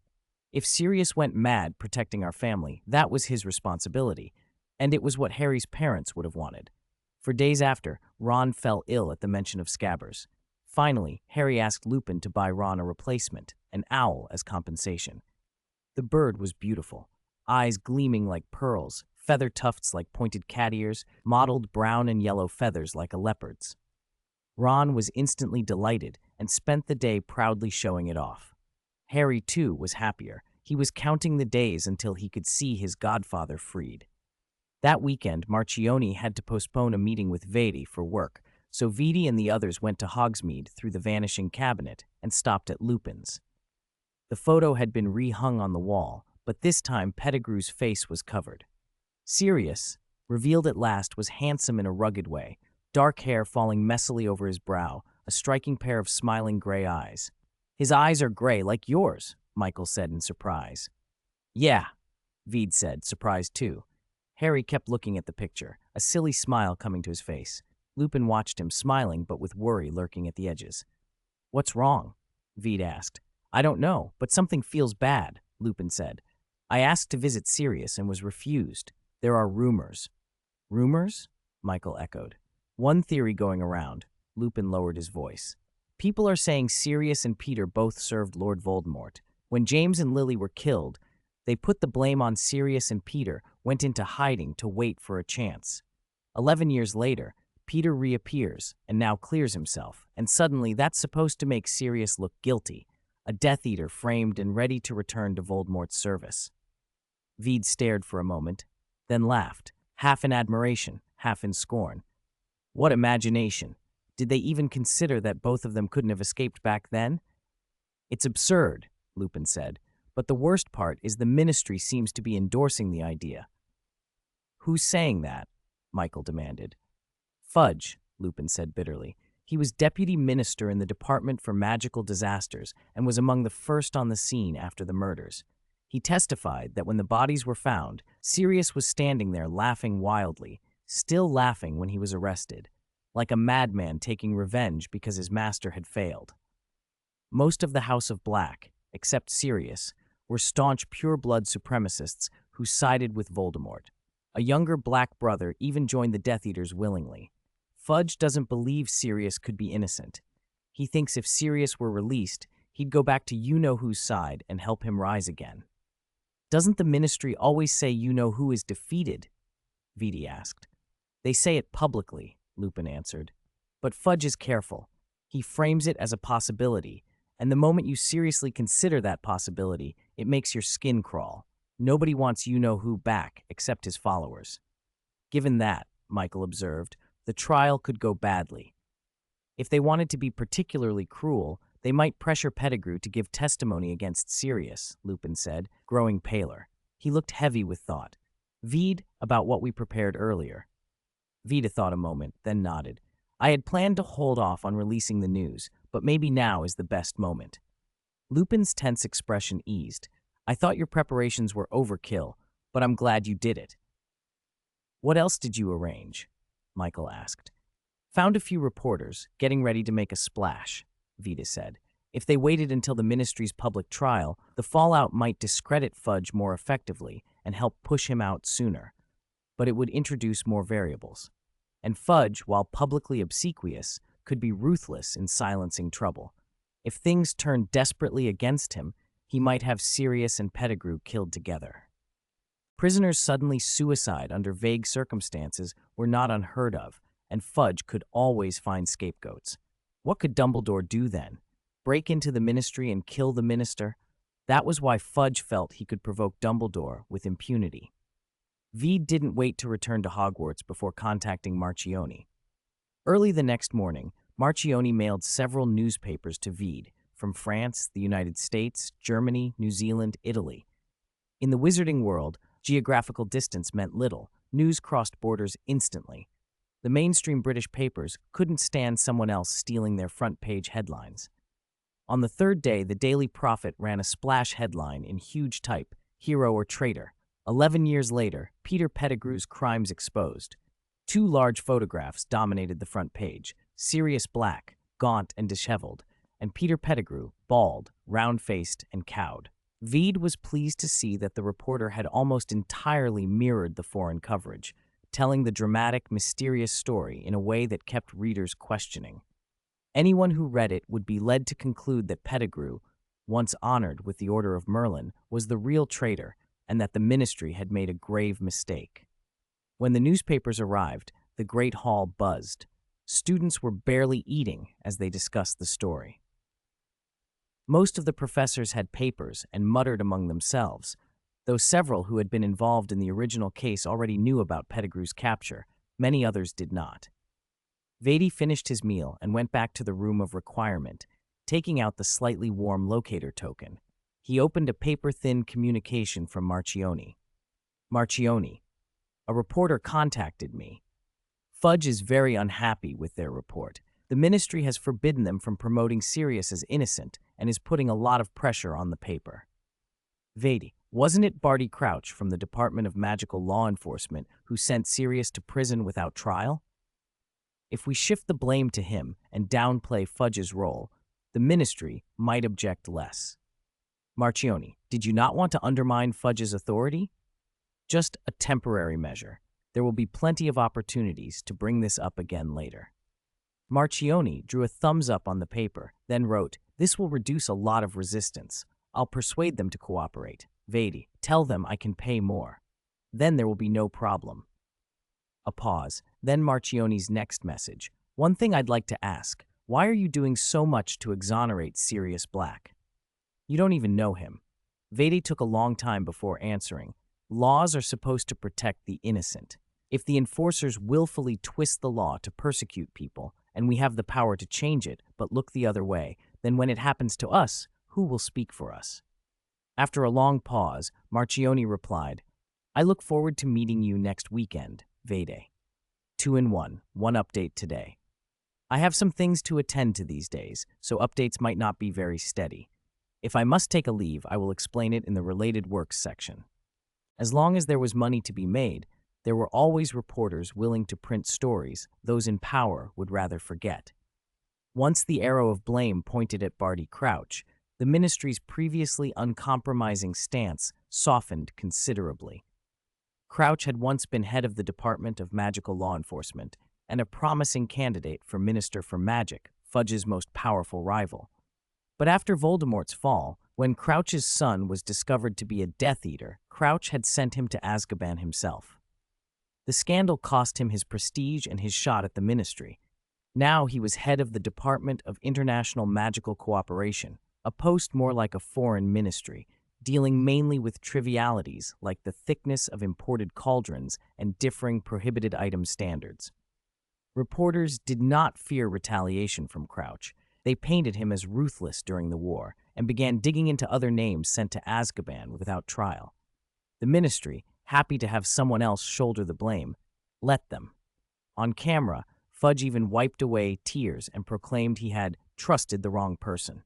If Sirius went mad protecting our family, that was his responsibility, and it was what Harry's parents would have wanted. For days after, Ron fell ill at the mention of Scabbers. Finally, Harry asked Lupin to buy Ron a replacement, an owl as compensation. The bird was beautiful, eyes gleaming like pearls, feather tufts like pointed cat ears, mottled brown and yellow feathers like a leopard's. Ron was instantly delighted and spent the day proudly showing it off. Harry, too, was happier. He was counting the days until he could see his godfather freed. That weekend, Marchione had to postpone a meeting with Vedi for work, so Vedi and the others went to Hogsmeade through the vanishing cabinet and stopped at Lupin's. The photo had been rehung on the wall, but this time Pettigrew's face was covered. Sirius, revealed at last, was handsome in a rugged way, dark hair falling messily over his brow, a striking pair of smiling gray eyes. His eyes are gray like yours, Michael said in surprise. Yeah, Veed said, surprised too. Harry kept looking at the picture, a silly smile coming to his face. Lupin watched him, smiling but with worry lurking at the edges. What's wrong? Veed asked. I don't know, but something feels bad, Lupin said. I asked to visit Sirius and was refused. There are rumors. Rumors? Michael echoed. One theory going around. Lupin lowered his voice. People are saying Sirius and Peter both served Lord Voldemort. When James and Lily were killed, they put the blame on Sirius, and Peter went into hiding to wait for a chance. 11 years later, Peter reappears and now clears himself, and suddenly that's supposed to make Sirius look guilty, a Death Eater framed and ready to return to Voldemort's service. Veed stared for a moment, then laughed, half in admiration, half in scorn. What imagination! Did they even consider that both of them couldn't have escaped back then? It's absurd, Lupin said, but the worst part is the Ministry seems to be endorsing the idea. Who's saying that? Michael demanded. Fudge, Lupin said bitterly. He was deputy minister in the Department for Magical Disasters and was among the first on the scene after the murders. He testified that when the bodies were found, Sirius was standing there laughing wildly, still laughing when he was arrested, like a madman taking revenge because his master had failed. Most of the House of Black, except Sirius, were staunch pure-blood supremacists who sided with Voldemort. A younger black brother even joined the Death Eaters willingly. Fudge doesn't believe Sirius could be innocent. He thinks if Sirius were released, he'd go back to you-know-who's side and help him rise again. Doesn't the Ministry always say you-know-who is defeated? Veedy asked. They say it publicly, Lupin answered. But Fudge is careful. He frames it as a possibility, and the moment you seriously consider that possibility, it makes your skin crawl. Nobody wants you-know-who back except his followers. Given that, Michael observed, the trial could go badly. If they wanted to be particularly cruel, they might pressure Pettigrew to give testimony against Sirius, Lupin said, growing paler. He looked heavy with thought. Veed, about what we prepared earlier. Vida thought a moment, then nodded. I had planned to hold off on releasing the news, but maybe now is the best moment. Lupin's tense expression eased. I thought your preparations were overkill, but I'm glad you did it. What else did you arrange? Michael asked. Found a few reporters, getting ready to make a splash, Vida said. If they waited until the Ministry's public trial, the fallout might discredit Fudge more effectively and help push him out sooner. But it would introduce more variables. And Fudge, while publicly obsequious, could be ruthless in silencing trouble. If things turned desperately against him, he might have Sirius and Pettigrew killed together. Prisoners suddenly suicide under vague circumstances were not unheard of, and Fudge could always find scapegoats. What could Dumbledore do then? Break into the ministry and kill the minister? That was why Fudge felt he could provoke Dumbledore with impunity. Veed didn't wait to return to Hogwarts before contacting Marchione. Early the next morning, Marchione mailed several newspapers to Veed, from France, the United States, Germany, New Zealand, Italy. In the wizarding world, geographical distance meant little. News crossed borders instantly. The mainstream British papers couldn't stand someone else stealing their front-page headlines. On the third day, the Daily Prophet ran a splash headline in huge type, "Hero or Traitor." 11 years later, Peter Pettigrew's crimes exposed. Two large photographs dominated the front page: Sirius Black, gaunt and disheveled, and Peter Pettigrew, bald, round-faced, and cowed. Veed was pleased to see that the reporter had almost entirely mirrored the foreign coverage, telling the dramatic, mysterious story in a way that kept readers questioning. Anyone who read it would be led to conclude that Pettigrew, once honored with the Order of Merlin, was the real traitor, and that the ministry had made a grave mistake. When the newspapers arrived, the Great Hall buzzed. Students were barely eating as they discussed the story. Most of the professors had papers and muttered among themselves, though several who had been involved in the original case already knew about Pettigrew's capture. Many others did not. Vady finished his meal and went back to the room of requirement, taking out the slightly warm locator token. He opened a paper-thin communication from Marchione. Marchione, a reporter contacted me. Fudge is very unhappy with their report. The ministry has forbidden them from promoting Sirius as innocent and is putting a lot of pressure on the paper. Vady, wasn't it Barty Crouch from the Department of Magical Law Enforcement who sent Sirius to prison without trial? If we shift the blame to him and downplay Fudge's role, the ministry might object less. Marchione, did you not want to undermine Fudge's authority? Just a temporary measure. There will be plenty of opportunities to bring this up again later. Marchione drew a thumbs up on the paper, then wrote, "This will reduce a lot of resistance. I'll persuade them to cooperate. Vady, tell them I can pay more. Then there will be no problem." A pause, then Marchione's next message. "One thing I'd like to ask. Why are you doing so much to exonerate Sirius Black? You don't even know him." Vady took a long time before answering. Laws are supposed to protect the innocent. If the enforcers willfully twist the law to persecute people, and we have the power to change it but look the other way, then when it happens to us, who will speak for us? After a long pause, Marchione replied, "I look forward to meeting you next weekend, Vade. 2 in 1, one update today. I have some things to attend to these days, so updates might not be very steady. If I must take a leave, I will explain it in the related works section." As long as there was money to be made, there were always reporters willing to print stories those in power would rather forget. Once the arrow of blame pointed at Barty Crouch, the ministry's previously uncompromising stance softened considerably. Crouch had once been head of the Department of Magical Law Enforcement and a promising candidate for Minister for Magic, Fudge's most powerful rival. But after Voldemort's fall, when Crouch's son was discovered to be a Death Eater, Crouch had sent him to Azkaban himself. The scandal cost him his prestige and his shot at the ministry. Now he was head of the Department of International Magical Cooperation, a post more like a foreign ministry, dealing mainly with trivialities like the thickness of imported cauldrons and differing prohibited item standards. Reporters did not fear retaliation from Crouch. They painted him as ruthless during the war and began digging into other names sent to Azkaban without trial. The ministry, happy to have someone else shoulder the blame, let them. On camera, Fudge even wiped away tears and proclaimed he had trusted the wrong person.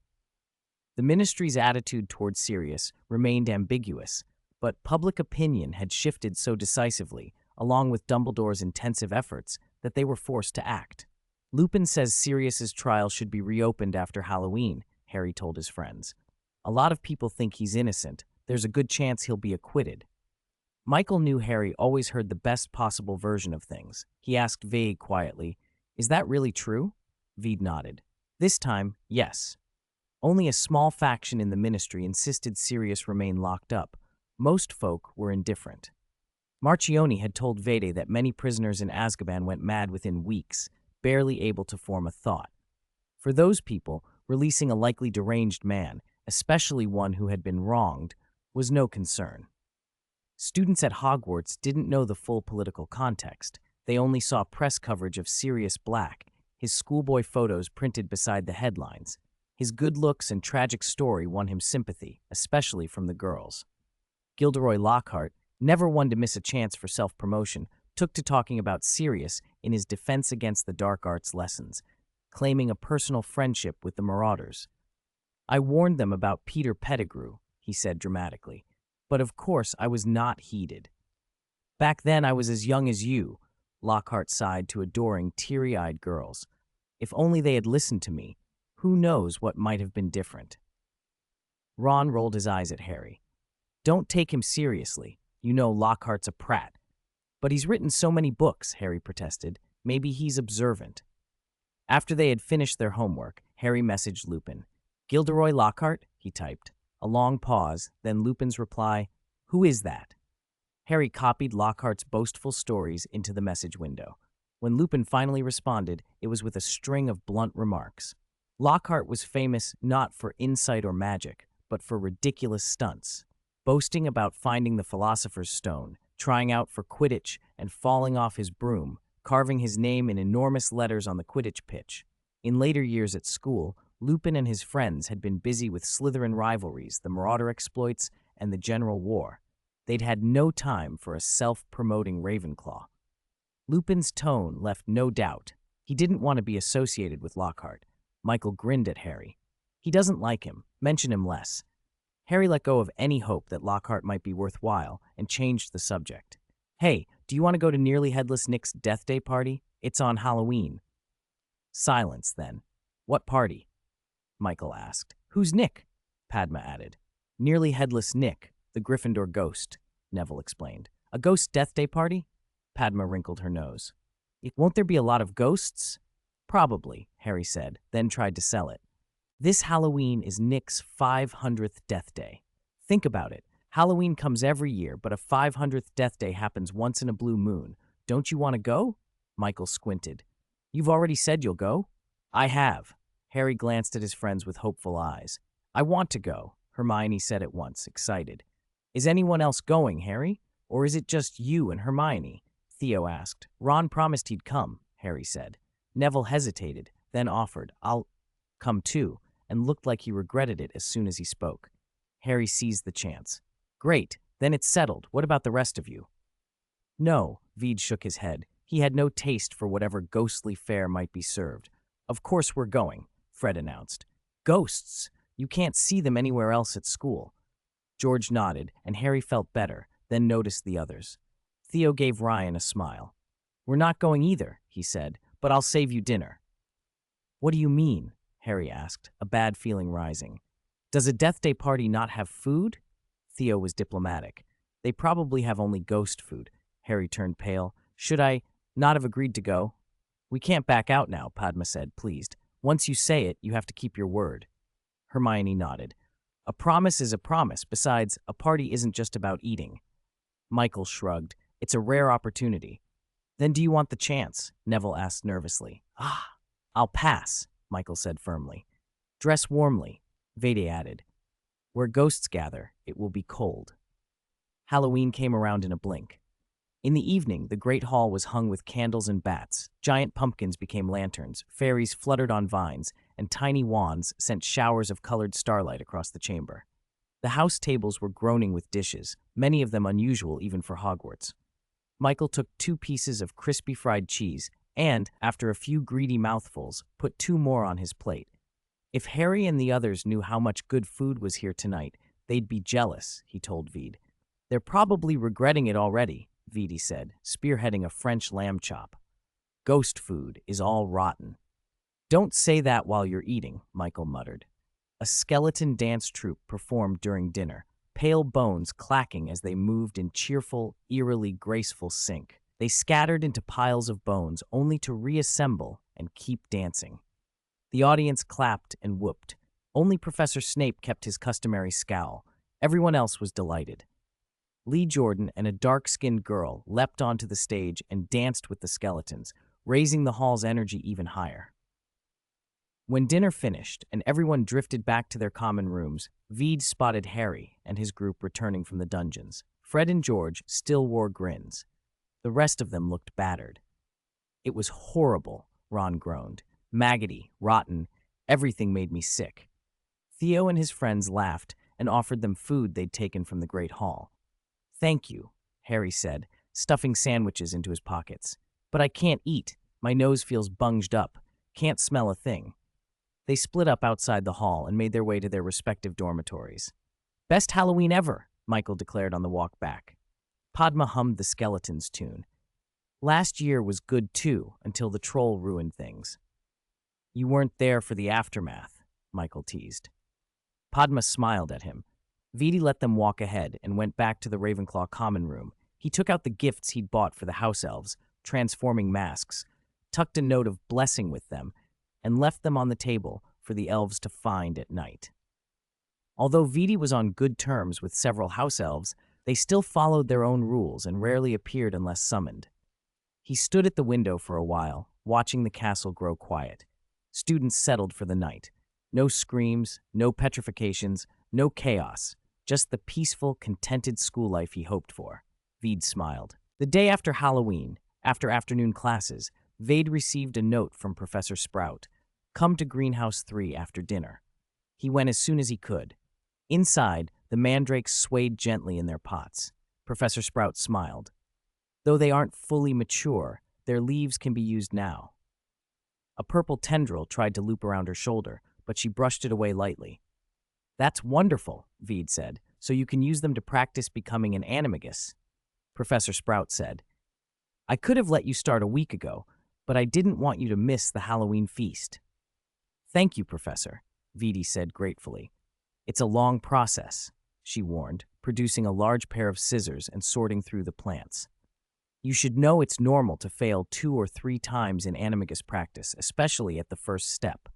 The ministry's attitude toward Sirius remained ambiguous, but public opinion had shifted so decisively, along with Dumbledore's intensive efforts, that they were forced to act. "Lupin says Sirius's trial should be reopened after Halloween," Harry told his friends. "A lot of people think he's innocent. There's a good chance he'll be acquitted." Michael knew Harry always heard the best possible version of things. He asked Vade quietly, "Is that really true?" Vade nodded. This time, yes. Only a small faction in the ministry insisted Sirius remain locked up. Most folk were indifferent. Marchione had told Vade that many prisoners in Azkaban went mad within weeks, barely able to form a thought. For those people, releasing a likely deranged man, especially one who had been wronged, was no concern. Students at Hogwarts didn't know the full political context. They only saw press coverage of Sirius Black, his schoolboy photos printed beside the headlines. His good looks and tragic story won him sympathy, especially from the girls. Gilderoy Lockhart, never one to miss a chance for self-promotion, took to talking about Sirius in his defense against the dark arts lessons, claiming a personal friendship with the Marauders. "I warned them about Peter Pettigrew," he said dramatically, "but of course I was not heeded. Back then I was as young as you," Lockhart sighed to adoring, teary-eyed girls. "If only they had listened to me, who knows what might have been different." Ron rolled his eyes at Harry. "Don't take him seriously. You know Lockhart's a prat." "But he's written so many books," Harry protested. "Maybe he's observant." After they had finished their homework, Harry messaged Lupin. "Gilderoy Lockhart?" he typed. A long pause, then Lupin's reply, "Who is that?" Harry copied Lockhart's boastful stories into the message window. When Lupin finally responded, it was with a string of blunt remarks. Lockhart was famous not for insight or magic, but for ridiculous stunts, boasting about finding the Philosopher's Stone, trying out for Quidditch and falling off his broom, carving his name in enormous letters on the Quidditch pitch. In later years at school, Lupin and his friends had been busy with Slytherin rivalries, the Marauder exploits, and the general war. They'd had no time for a self-promoting Ravenclaw. Lupin's tone left no doubt. He didn't want to be associated with Lockhart. Michael grinned at Harry. "He doesn't like him. Mention him less." Harry let go of any hope that Lockhart might be worthwhile and changed the subject. "Hey, do you want to go to Nearly Headless Nick's Death Day party? It's on Halloween." Silence, then. "What party?" Michael asked. "Who's Nick?" Padma added. "Nearly Headless Nick, the Gryffindor ghost," Neville explained. "A ghost Death Day party?" Padma wrinkled her nose. "Won't there be a lot of ghosts?" "Probably," Harry said, then tried to sell it. "This Halloween is Nick's 500th Death Day. Think about it. Halloween comes every year, but a 500th Death Day happens once in a blue moon. Don't you want to go?" Michael squinted. "You've already said you'll go?" "I have." Harry glanced at his friends with hopeful eyes. "I want to go," Hermione said at once, excited. "Is anyone else going, Harry? Or is it just you and Hermione?" Theo asked. "Ron promised he'd come," Harry said. Neville hesitated, then offered, "I'll come too," and looked like he regretted it as soon as he spoke. Harry seized the chance. "Great, then it's settled. What about the rest of you?" "No," Veed shook his head. He had no taste for whatever ghostly fare might be served. "Of course we're going," Fred announced. "Ghosts! You can't see them anywhere else at school." George nodded, and Harry felt better, then noticed the others. Theo gave Ryan a smile. "We're not going either," he said, "but I'll save you dinner." "What do you mean?" Harry asked, a bad feeling rising. "Does a Death Day party not have food?" Theo was diplomatic. "They probably have only ghost food." Harry turned pale. "Should I not have agreed to go?" "We can't back out now," Padma said, pleased. "Once you say it, you have to keep your word." Hermione nodded. "A promise is a promise. Besides, a party isn't just about eating." Michael shrugged. "It's a rare opportunity." "Then do you want the chance?" Neville asked nervously. "I'll pass," Michael said firmly. "Dress warmly," Vede added. "Where ghosts gather, it will be cold." Halloween came around in a blink. In the evening, the great hall was hung with candles and bats. Giant pumpkins became lanterns, fairies fluttered on vines, and tiny wands sent showers of colored starlight across the chamber. The house tables were groaning with dishes, many of them unusual even for Hogwarts. Michael took 2 pieces of crispy fried cheese and, after a few greedy mouthfuls, put 2 more on his plate. If Harry and the others knew how much good food was here tonight, they'd be jealous, he told Veed. "They're probably regretting it already," Veedy said, spearheading a French lamb chop. "Ghost food is all rotten." "Don't say that while you're eating," Michael muttered. A skeleton dance troupe performed during dinner, pale bones clacking as they moved in cheerful, eerily graceful sync. They scattered into piles of bones only to reassemble and keep dancing. The audience clapped and whooped. Only Professor Snape kept his customary scowl. Everyone else was delighted. Lee Jordan and a dark-skinned girl leapt onto the stage and danced with the skeletons, raising the hall's energy even higher. When dinner finished and everyone drifted back to their common rooms, Veed spotted Harry and his group returning from the dungeons. Fred and George still wore grins. The rest of them looked battered. It was horrible, Ron groaned. Maggoty, rotten, everything made me sick. Theo and his friends laughed and offered them food they'd taken from the Great Hall. Thank you, Harry said, stuffing sandwiches into his pockets. But I can't eat. My nose feels bunged up. Can't smell a thing. They split up outside the hall and made their way to their respective dormitories. Best Halloween ever, Michael declared on the walk back. Padma hummed the Skeletons tune. Last year was good too, until the troll ruined things. You weren't there for the aftermath, Michael teased. Padma smiled at him. Veedy let them walk ahead and went back to the Ravenclaw common room. He took out the gifts he'd bought for the house elves, transforming masks, tucked a note of blessing with them, and left them on the table for the elves to find at night. Although Veedy was on good terms with several house elves, they still followed their own rules and rarely appeared unless summoned. He stood at the window for a while, watching the castle grow quiet. Students settled for the night. No screams, no petrifications, no chaos, just the peaceful, contented school life he hoped for. Veed smiled. The day after Halloween, after afternoon classes, Vade received a note from Professor Sprout. Come to Greenhouse 3 after dinner. He went as soon as he could. Inside, the mandrakes swayed gently in their pots. Professor Sprout smiled. Though they aren't fully mature, their leaves can be used now. A purple tendril tried to loop around her shoulder, but she brushed it away lightly. That's wonderful, Veed said, so you can use them to practice becoming an animagus. Professor Sprout said, I could have let you start a week ago, but I didn't want you to miss the Halloween feast. Thank you, Professor, Veedy said gratefully. It's a long process, she warned, producing a large pair of scissors and sorting through the plants. You should know it's normal to fail 2 or 3 times in animagus practice, especially at the first step.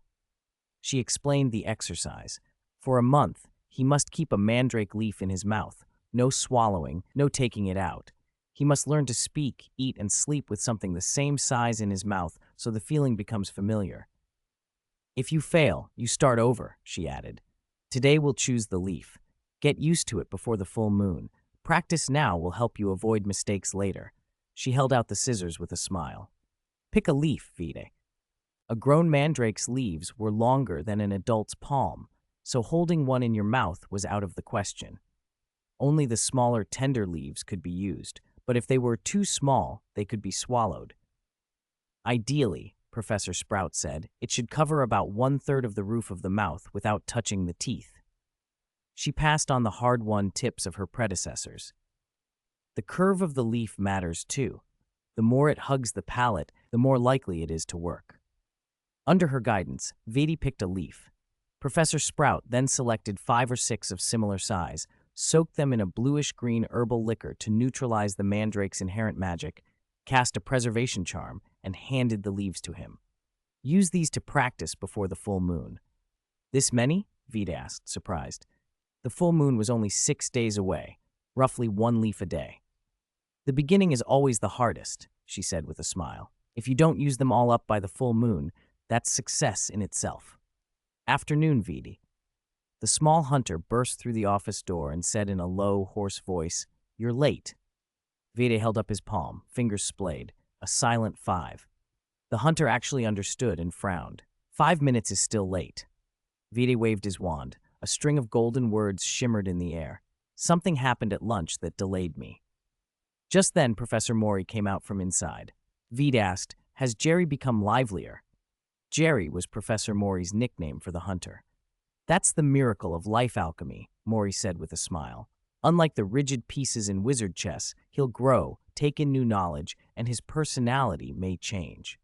She explained the exercise. For a month, he must keep a mandrake leaf in his mouth. No swallowing, no taking it out. He must learn to speak, eat, and sleep with something the same size in his mouth so the feeling becomes familiar. If you fail, you start over, she added. Today we'll choose the leaf. Get used to it before the full moon. Practice now will help you avoid mistakes later. She held out the scissors with a smile. Pick a leaf, Vide. A grown mandrake's leaves were longer than an adult's palm, so holding one in your mouth was out of the question. Only the smaller, tender leaves could be used, but if they were too small, they could be swallowed. Ideally, Professor Sprout said, it should cover about 1/3 of the roof of the mouth without touching the teeth. She passed on the hard-won tips of her predecessors. The curve of the leaf matters too. The more it hugs the palate, the more likely it is to work. Under her guidance, Vedi picked a leaf. Professor Sprout then selected 5 or 6 of similar size, soaked them in a bluish-green herbal liquor to neutralize the mandrake's inherent magic, cast a preservation charm, and handed the leaves to him. Use these to practice before the full moon. This many? Veda asked, surprised. The full moon was only 6 days away, roughly 1 leaf a day. The beginning is always the hardest, she said with a smile. If you don't use them all up by the full moon, that's success in itself. Afternoon, Vedi. The small hunter burst through the office door and said in a low, hoarse voice, You're late. Vede held up his palm, fingers splayed, a silent 5. The hunter actually understood and frowned. 5 minutes is still late. Vede waved his wand. A string of golden words shimmered in the air. Something happened at lunch that delayed me. Just then, Professor Mori came out from inside. Vede asked, Has Jerry become livelier? Jerry was Professor Mori's nickname for the hunter. That's the miracle of life alchemy, Mori said with a smile. Unlike the rigid pieces in wizard chess, he'll grow, take in new knowledge, and his personality may change.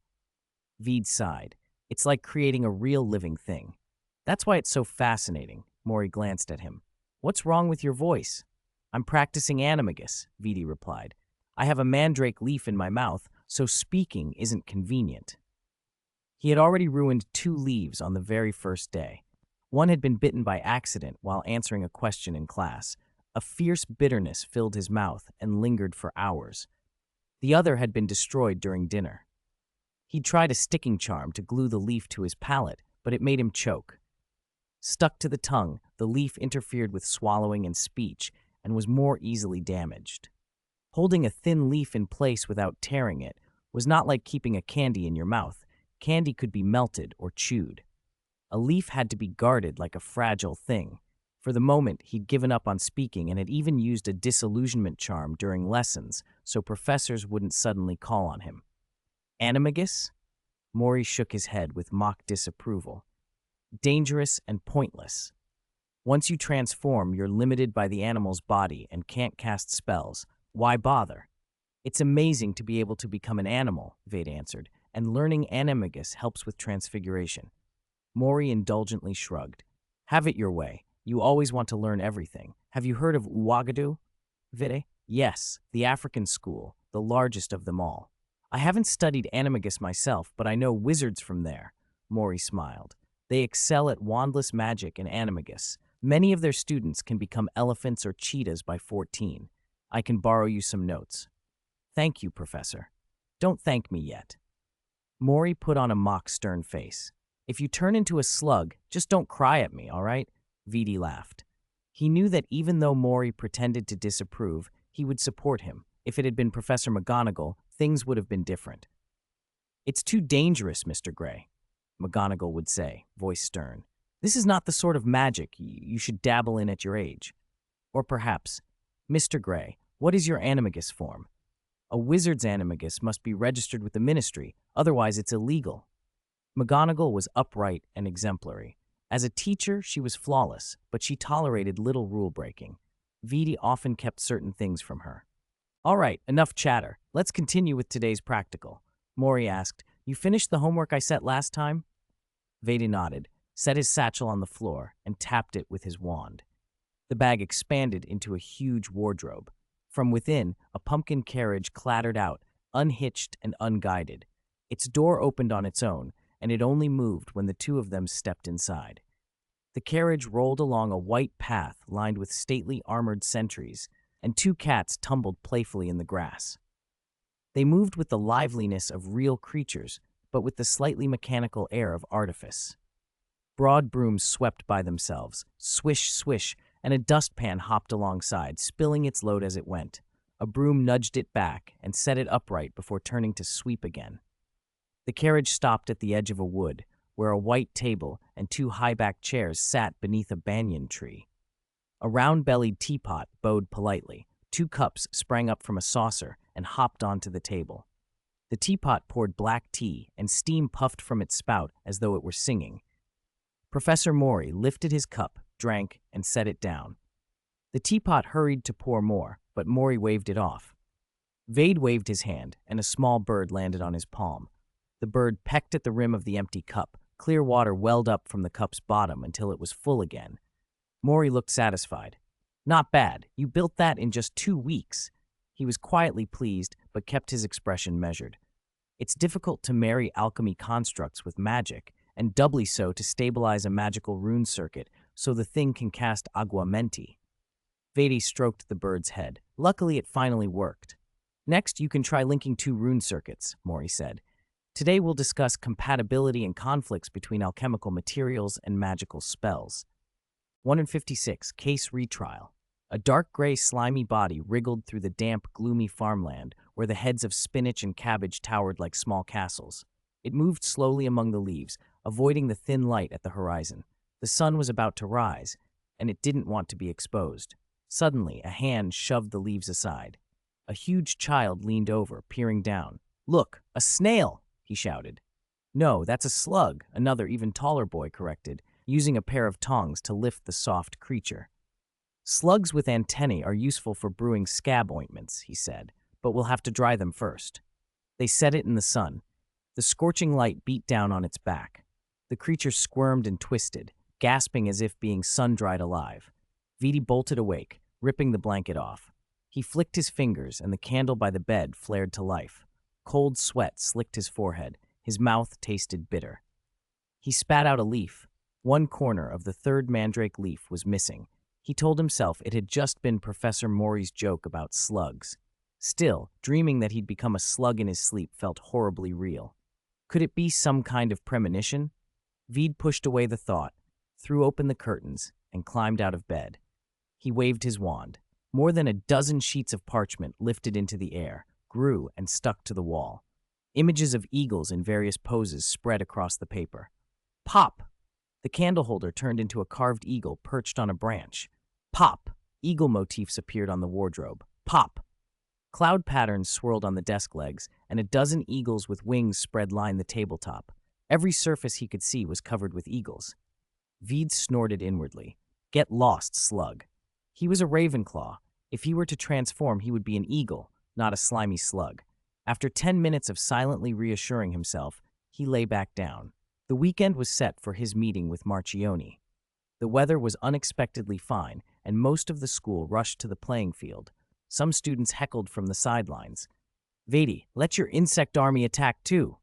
Vede sighed. It's like creating a real living thing. That's why it's so fascinating, Mori glanced at him. What's wrong with your voice? I'm practicing animagus, Vede replied. I have a mandrake leaf in my mouth, so speaking isn't convenient. He had already ruined 2 leaves on the very first day. One had been bitten by accident while answering a question in class. A fierce bitterness filled his mouth and lingered for hours. The other had been destroyed during dinner. He'd tried a sticking charm to glue the leaf to his palate, but it made him choke. Stuck to the tongue, the leaf interfered with swallowing and speech and was more easily damaged. Holding a thin leaf in place without tearing it was not like keeping a candy in your mouth. Candy could be melted or chewed. A leaf had to be guarded like a fragile thing. For the moment, he'd given up on speaking and had even used a disillusionment charm during lessons so professors wouldn't suddenly call on him. Animagus? Maury shook his head with mock disapproval. Dangerous and pointless. Once you transform, you're limited by the animal's body and can't cast spells. Why bother? It's amazing to be able to become an animal, Vade answered, and learning Animagus helps with transfiguration. Maury indulgently shrugged. Have it your way. You always want to learn everything. Have you heard of Ouagadougou, Vide? Yes, the African school, the largest of them all. I haven't studied Animagus myself, but I know wizards from there. Maury smiled. They excel at wandless magic and Animagus. Many of their students can become elephants or cheetahs by 14. I can borrow you some notes. Thank you, Professor. Don't thank me yet. Maury put on a mock stern face. If you turn into a slug, just don't cry at me, all right? Vidi laughed. He knew that even though Maury pretended to disapprove, he would support him. If it had been Professor McGonagall, things would have been different. It's too dangerous, Mr. Gray, McGonagall would say, voice stern. This is not the sort of magic you should dabble in at your age. Or perhaps, Mr. Gray, what is your Animagus form? A wizard's Animagus must be registered with the Ministry, otherwise it's illegal. McGonagall was upright and exemplary. As a teacher, she was flawless, but she tolerated little rule-breaking. Vidi often kept certain things from her. All right, enough chatter. Let's continue with today's practical. Maury asked, You finished the homework I set last time? Vedi nodded, set his satchel on the floor, and tapped it with his wand. The bag expanded into a huge wardrobe. From within, a pumpkin carriage clattered out, unhitched and unguided. Its door opened on its own, and it only moved when the two of them stepped inside. The carriage rolled along a white path lined with stately armored sentries, and two cats tumbled playfully in the grass. They moved with the liveliness of real creatures, but with the slightly mechanical air of artifice. Broad brooms swept by themselves, swish, swish, and a dustpan hopped alongside, spilling its load as it went. A broom nudged it back and set it upright before turning to sweep again. The carriage stopped at the edge of a wood, where a white table and two high-backed chairs sat beneath a banyan tree. A round-bellied teapot bowed politely. 2 cups sprang up from a saucer and hopped onto the table. The teapot poured black tea, and steam puffed from its spout as though it were singing. Professor Maury lifted his cup, drank, and set it down. The teapot hurried to pour more, but Maury waved it off. Vade waved his hand, and a small bird landed on his palm. The bird pecked at the rim of the empty cup. Clear water welled up from the cup's bottom until it was full again. Maury looked satisfied. Not bad. You built that in just 2 weeks. He was quietly pleased, but kept his expression measured. It's difficult to marry alchemy constructs with magic, and doubly so to stabilize a magical rune circuit so the thing can cast aguamenti. Vade stroked the bird's head. Luckily, it finally worked. Next, you can try linking 2 rune circuits, Maury said. Today we'll discuss compatibility and conflicts between alchemical materials and magical spells. 1 in 56, case retrial. A dark gray slimy body wriggled through the damp, gloomy farmland where the heads of spinach and cabbage towered like small castles. It moved slowly among the leaves, avoiding the thin light at the horizon. The sun was about to rise, and it didn't want to be exposed. Suddenly, a hand shoved the leaves aside. A huge child leaned over, peering down. "Look, a snail!" he shouted. "No, that's a slug," another, even taller boy corrected, using a pair of tongs to lift the soft creature. "Slugs with antennae are useful for brewing scab ointments," he said, "but we'll have to dry them first." They set it in the sun. The scorching light beat down on its back. The creature squirmed and twisted, gasping as if being sun-dried alive. Vidi bolted awake, ripping the blanket off. He flicked his fingers, and the candle by the bed flared to life. Cold sweat slicked his forehead. His mouth tasted bitter. He spat out a leaf. One corner of the 3rd mandrake leaf was missing. He told himself it had just been Professor Maury's joke about slugs. Still, dreaming that he'd become a slug in his sleep felt horribly real. Could it be some kind of premonition? Vede pushed away the thought, threw open the curtains, and climbed out of bed. He waved his wand. More than a dozen sheets of parchment lifted into the air, grew, and stuck to the wall. Images of eagles in various poses spread across the paper. Pop! The candle holder turned into a carved eagle perched on a branch. Pop! Eagle motifs appeared on the wardrobe. Pop! Cloud patterns swirled on the desk legs, and a dozen eagles with wings spread lined the tabletop. Every surface he could see was covered with eagles. Vede snorted inwardly. Get lost, slug. He was a Ravenclaw. If he were to transform, he would be an eagle, not a slimy slug. After 10 minutes of silently reassuring himself, he lay back down. The weekend was set for his meeting with Marchione. The weather was unexpectedly fine, and most of the school rushed to the playing field. Some students heckled from the sidelines. Vede, let your insect army attack too.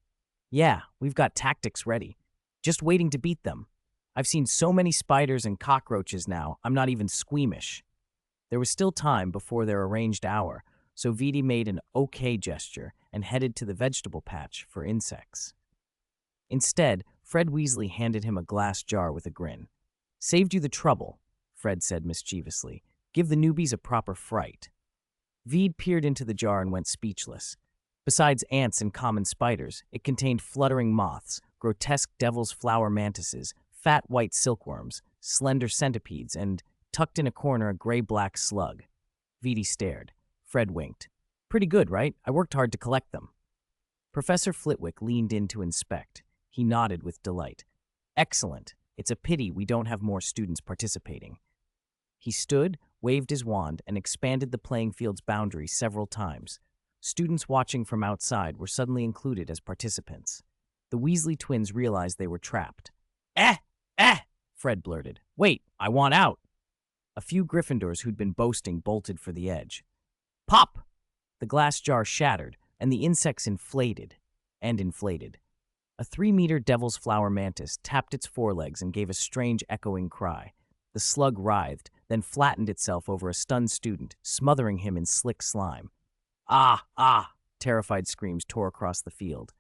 Yeah, we've got tactics ready. Just waiting to beat them. I've seen so many spiders and cockroaches now, I'm not even squeamish. There was still time before their arranged hour, so Vede made an okay gesture and headed to the vegetable patch for insects. Instead, Fred Weasley handed him a glass jar with a grin. Saved you the trouble, Fred said mischievously. Give the newbies a proper fright. Vede peered into the jar and went speechless. Besides ants and common spiders, it contained fluttering moths, grotesque devil's flower mantises, fat white silkworms, slender centipedes, and, tucked in a corner, a gray-black slug. Vede stared. Fred winked. Pretty good, right? I worked hard to collect them. Professor Flitwick leaned in to inspect. He nodded with delight. Excellent. It's a pity we don't have more students participating. He stood, waved his wand, and expanded the playing field's boundary several times. Students watching from outside were suddenly included as participants. The Weasley twins realized they were trapped. Eh! Fred blurted. Wait, I want out! A few Gryffindors who'd been boasting bolted for the edge. Pop! The glass jar shattered, and the insects inflated. A 3-meter devil's flower mantis tapped its forelegs and gave a strange echoing cry. The slug writhed, then flattened itself over a stunned student, smothering him in slick slime. Ah! Terrified screams tore across the field.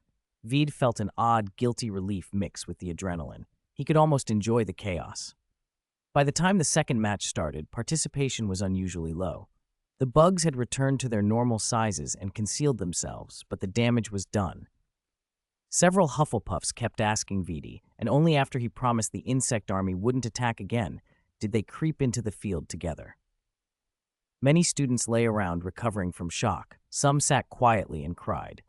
Vede felt an odd, guilty relief mix with the adrenaline. He could almost enjoy the chaos. By the time the second match started, participation was unusually low. The bugs had returned to their normal sizes and concealed themselves, but the damage was done. Several Hufflepuffs kept asking Vede, and only after he promised the insect army wouldn't attack again did they creep into the field together. Many students lay around recovering from shock. Some sat quietly and cried.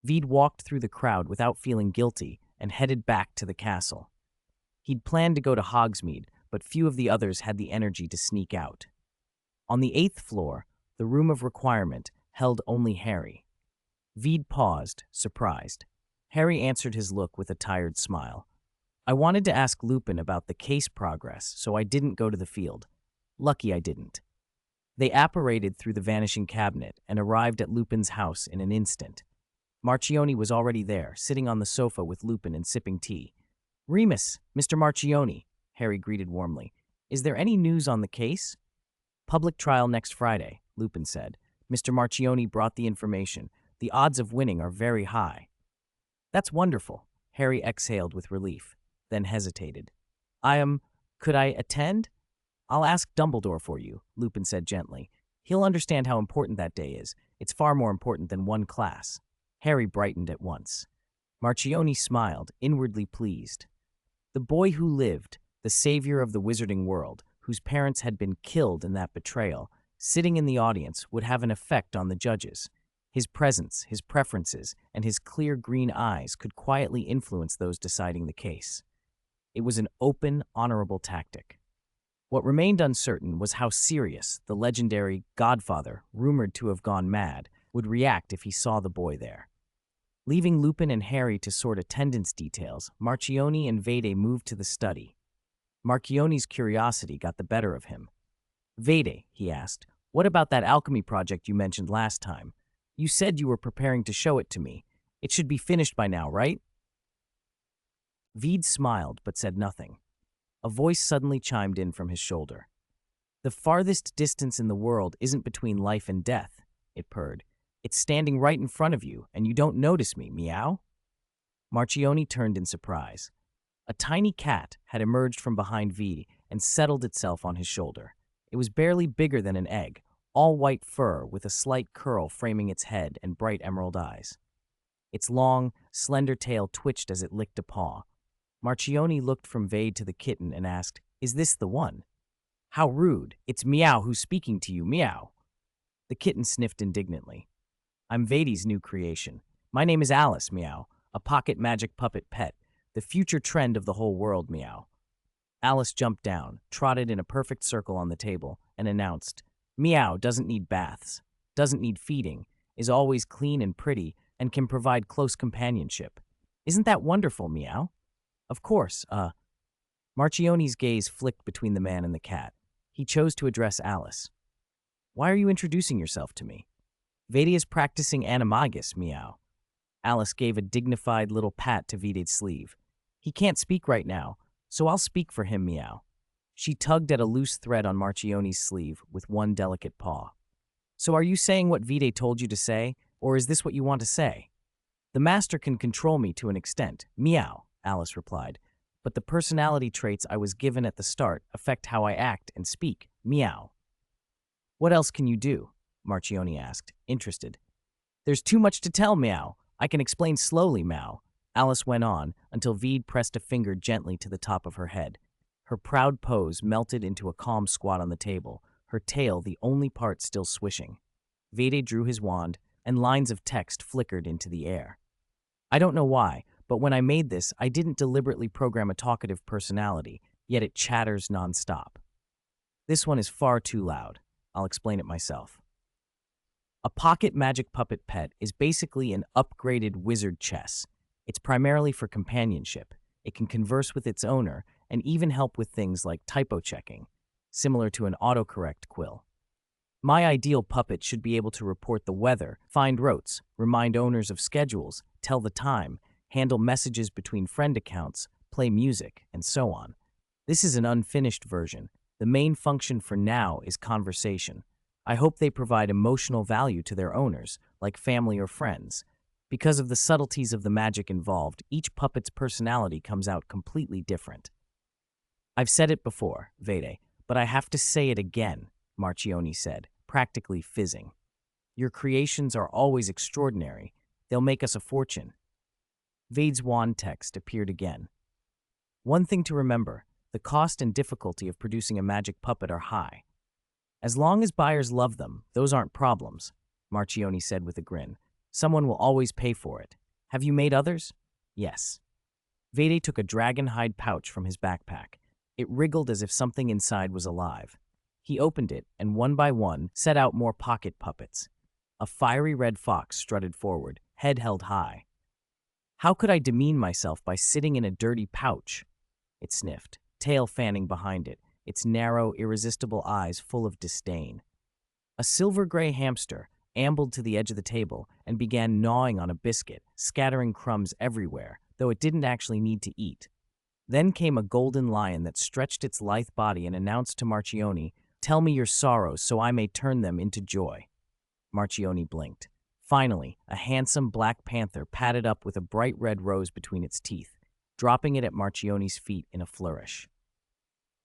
Vede walked through the crowd without feeling guilty and headed back to the castle. He'd planned to go to Hogsmeade, but few of the others had the energy to sneak out. On the 8th floor, the room of requirement held only Harry. Vede paused, surprised. Harry answered his look with a tired smile. I wanted to ask Lupin about the case progress, so I didn't go to the field. Lucky I didn't. They apparated through the vanishing cabinet and arrived at Lupin's house in an instant. Marchione was already there, sitting on the sofa with Lupin and sipping tea. Remus, Mr. Marchione, Harry greeted warmly. Is there any news on the case? Public trial next Friday, Lupin said. Mr. Marchione brought the information. The odds of winning are very high. That's wonderful, Harry exhaled with relief, then hesitated. Could I attend? I'll ask Dumbledore for you, Lupin said gently. He'll understand how important that day is. It's far more important than one class. Harry brightened at once. Marchione smiled, inwardly pleased. The boy who lived, the savior of the wizarding world, whose parents had been killed in that betrayal, sitting in the audience would have an effect on the judges. His presence, his preferences, and his clear green eyes could quietly influence those deciding the case. It was an open, honorable tactic. What remained uncertain was how Sirius, the legendary godfather, rumored to have gone mad, would react if he saw the boy there. Leaving Lupin and Harry to sort attendance details, Marchione and Vede moved to the study. Marchione's curiosity got the better of him. Vede, he asked, what about that alchemy project you mentioned last time? You said you were preparing to show it to me. It should be finished by now, right? Vede smiled but said nothing. A voice suddenly chimed in from his shoulder. The farthest distance in the world isn't between life and death, it purred. It's standing right in front of you, and you don't notice me, meow? Marchione turned in surprise. A tiny cat had emerged from behind Vede and settled itself on his shoulder. It was barely bigger than an egg, all white fur with a slight curl framing its head and bright emerald eyes. Its long, slender tail twitched as it licked a paw. Marchione looked from Vade to the kitten and asked, "Is this the one?" "How rude! It's Meow who's speaking to you, Meow." The kitten sniffed indignantly. "I'm Vade's new creation. My name is Alice, Meow, a pocket magic puppet pet, the future trend of the whole world, Meow." Alice jumped down, trotted in a perfect circle on the table, and announced, "Meow doesn't need baths, doesn't need feeding, is always clean and pretty, and can provide close companionship. Isn't that wonderful, Meow?" "Of course, Marchione's gaze flicked between the man and the cat. He chose to address Alice. "Why are you introducing yourself to me?" "Vede is practicing animagus, Meow." Alice gave a dignified little pat to Vede's sleeve. "He can't speak right now, so I'll speak for him, Meow." She tugged at a loose thread on Marchione's sleeve with one delicate paw. "So are you saying what Vede told you to say, or is this what you want to say?" "The master can control me to an extent, Meow," Alice replied, "but the personality traits I was given at the start affect how I act and speak, Meow." "What else can you do?" Marchione asked, interested. "There's too much to tell, Meow. I can explain slowly, Meow." Alice went on until Vede pressed a finger gently to the top of her head. Her proud pose melted into a calm squat on the table, her tail the only part still swishing. Vede drew his wand, and lines of text flickered into the air. "I don't know why, but when I made this, I didn't deliberately program a talkative personality, yet it chatters nonstop. This one is far too loud. I'll explain it myself." A pocket magic puppet pet is basically an upgraded wizard chess. It's primarily for companionship. It can converse with its owner and even help with things like typo checking, similar to an autocorrect quill. My ideal puppet should be able to report the weather, find routes, remind owners of schedules, tell the time, handle messages between friend accounts, play music, and so on. This is an unfinished version. The main function for now is conversation. I hope they provide emotional value to their owners, like family or friends. Because of the subtleties of the magic involved, each puppet's personality comes out completely different. "I've said it before, Vede, but I have to say it again," Marchione said, practically fizzing. "Your creations are always extraordinary. They'll make us a fortune." Vede's wand text appeared again. "One thing to remember, the cost and difficulty of producing a magic puppet are high. As long as buyers love them, those aren't problems," Marchione said with a grin. "Someone will always pay for it. Have you made others?" "Yes." Vede took a dragon hide pouch from his backpack. It wriggled as if something inside was alive. He opened it and one by one set out more pocket puppets. A fiery red fox strutted forward, head held high. "How could I demean myself by sitting in a dirty pouch?" It sniffed, tail fanning behind it, its narrow, irresistible eyes full of disdain. A silver-gray hamster ambled to the edge of the table and began gnawing on a biscuit, scattering crumbs everywhere, though it didn't actually need to eat. Then came a golden lion that stretched its lithe body and announced to Marchione, "Tell me your sorrows so I may turn them into joy." Marchione blinked. Finally, a handsome black panther padded up with a bright red rose between its teeth, dropping it at Marchione's feet in a flourish.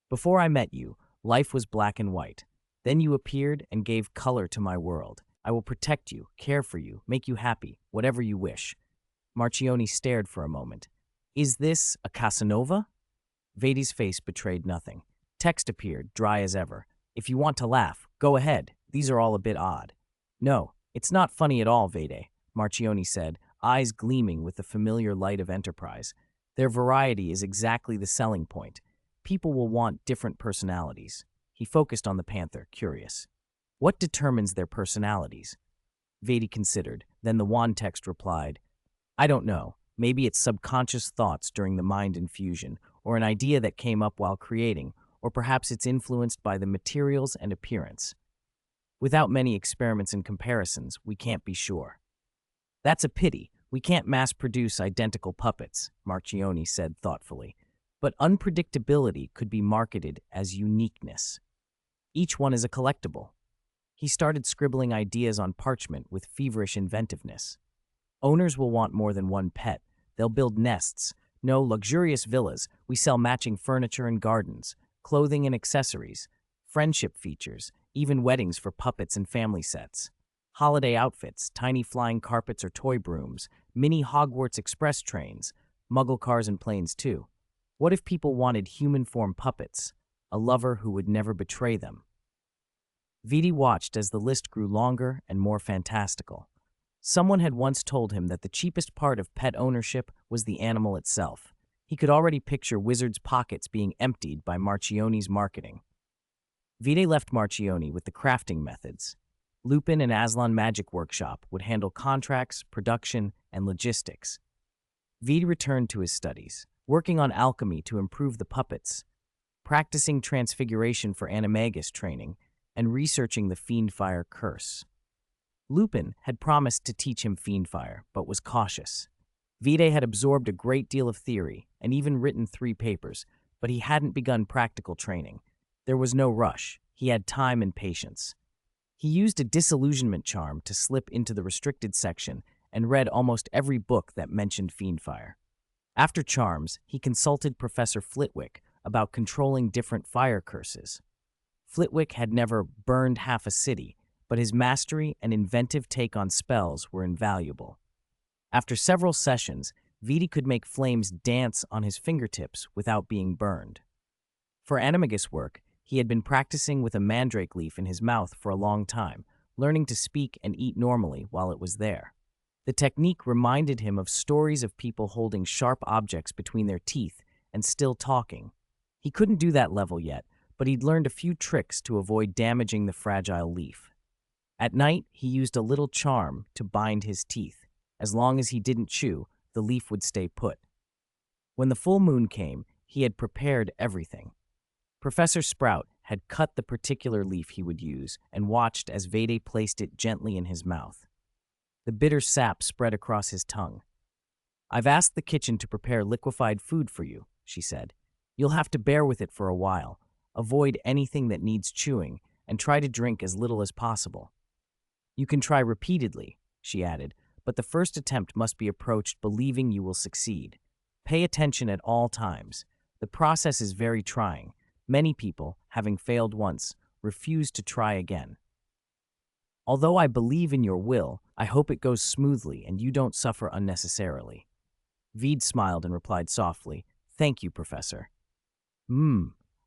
"Before I met you, life was black and white. Then you appeared and gave color to my world. I will protect you, care for you, make you happy, whatever you wish." Marchione stared for a moment. "Is this a Casanova?" Vede's face betrayed nothing. Text appeared, dry as ever. "If you want to laugh, go ahead. These are all a bit odd." "No, it's not funny at all, Vede," Marchione said, eyes gleaming with the familiar light of enterprise. "Their variety is exactly the selling point. People will want different personalities." He focused on the panther, curious. "What determines their personalities?" Vede considered, then the wand text replied, "I don't know. Maybe it's subconscious thoughts during the mind infusion, or an idea that came up while creating, or perhaps it's influenced by the materials and appearance. Without many experiments and comparisons, we can't be sure." "That's a pity. We can't mass-produce identical puppets," Marchione said thoughtfully. "But unpredictability could be marketed as uniqueness. Each one is a collectible." He started scribbling ideas on parchment with feverish inventiveness. "Owners will want more than one pet. They'll build nests, No, luxurious villas. We sell matching furniture and gardens, clothing and accessories, friendship features, even weddings for puppets and family sets. Holiday outfits, tiny flying carpets or toy brooms, mini Hogwarts express trains, muggle cars and planes too. What if people wanted human-form puppets? A lover who would never betray them. Vidi watched as the list grew longer and more fantastical. Someone had once told him that the cheapest part of pet ownership was the animal itself. He could already picture Wizard's pockets being emptied by Marchione's marketing. Vide left Marchione with the crafting methods. Lupin and Aslan Magic Workshop would handle contracts, production, and logistics. Vide returned to his studies, working on alchemy to improve the puppets, practicing transfiguration for animagus training, and researching the Fiendfire curse. Lupin had promised to teach him Fiendfire, but was cautious. Vide had absorbed a great deal of theory and even written 3 papers, but he hadn't begun practical training. There was no rush. He had time and patience. He used a disillusionment charm to slip into the restricted section and read almost every book that mentioned Fiendfire. After charms, he consulted Professor Flitwick about controlling different fire curses. Flitwick had never burned half a city, but his mastery and inventive take on spells were invaluable. After several sessions, Vidi could make flames dance on his fingertips without being burned. For animagus work, he had been practicing with a mandrake leaf in his mouth for a long time, learning to speak and eat normally while it was there. The technique reminded him of stories of people holding sharp objects between their teeth and still talking. He couldn't do that level yet, but he'd learned a few tricks to avoid damaging the fragile leaf. At night, he used a little charm to bind his teeth. As long as he didn't chew, the leaf would stay put. When the full moon came, he had prepared everything. Professor Sprout had cut the particular leaf he would use and watched as Vede placed it gently in his mouth. The bitter sap spread across his tongue. "I've asked the kitchen to prepare liquefied food for you," she said. "You'll have to bear with it for a while. Avoid anything that needs chewing and try to drink as little as possible. You can try repeatedly," she added, "but the first attempt must be approached believing you will succeed. Pay attention at all times. The process is very trying. Many people, having failed once, refuse to try again. Although I believe in your will, I hope it goes smoothly and you don't suffer unnecessarily." Vede smiled and replied softly, "Thank you, Professor."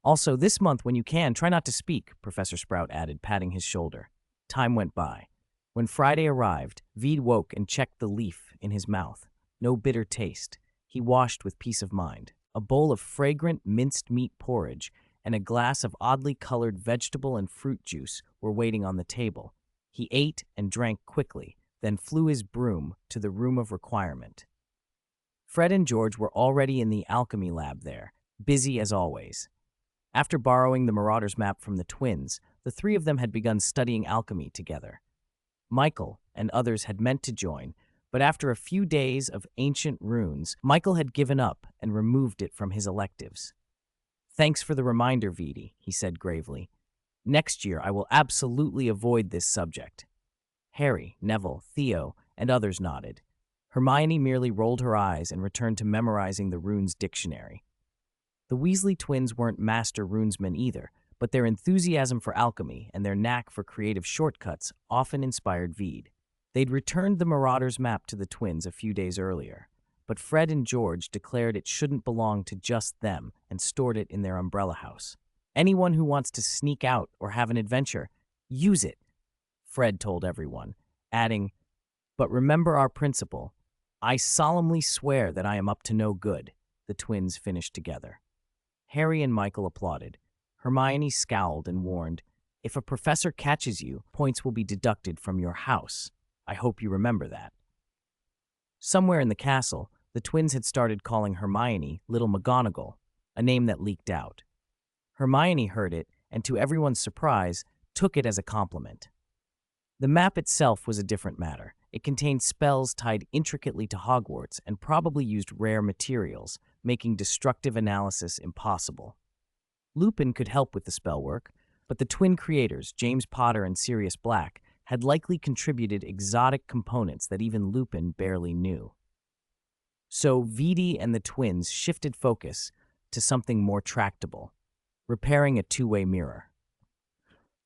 Also, this month when you can, try not to speak," Professor Sprout added, patting his shoulder. Time went by. When Friday arrived, Vede woke and checked the leaf in his mouth. No bitter taste. He washed with peace of mind. A bowl of fragrant minced meat porridge and a glass of oddly colored vegetable and fruit juice were waiting on the table. He ate and drank quickly, then flew his broom to the room of requirement. Fred and George were already in the alchemy lab there, busy as always. After borrowing the Marauder's map from the twins, the 3 of them had begun studying alchemy together. Michael and others had meant to join, but after a few days of ancient runes, Michael had given up and removed it from his electives. "Thanks for the reminder, Vidi," he said gravely. "Next year I will absolutely avoid this subject." Harry, Neville, Theo, and others nodded. Hermione merely rolled her eyes and returned to memorizing the runes dictionary. The Weasley twins weren't master runesmen either, but their enthusiasm for alchemy and their knack for creative shortcuts often inspired Vede. They'd returned the Marauder's map to the twins a few days earlier, but Fred and George declared it shouldn't belong to just them and stored it in their umbrella house. "Anyone who wants to sneak out or have an adventure, use it," Fred told everyone, adding, "But remember our principle. I solemnly swear that I am up to no good," the twins finished together. Harry and Michael applauded. Hermione scowled and warned, "If a professor catches you, points will be deducted from your house. I hope you remember that." Somewhere in the castle, the twins had started calling Hermione Little McGonagall, a name that leaked out. Hermione heard it, and to everyone's surprise, took it as a compliment. The map itself was a different matter. It contained spells tied intricately to Hogwarts and probably used rare materials, making destructive analysis impossible. Lupin could help with the spell work, but the twin creators, James Potter and Sirius Black, had likely contributed exotic components that even Lupin barely knew. So Vidi and the twins shifted focus to something more tractable, repairing a two-way mirror.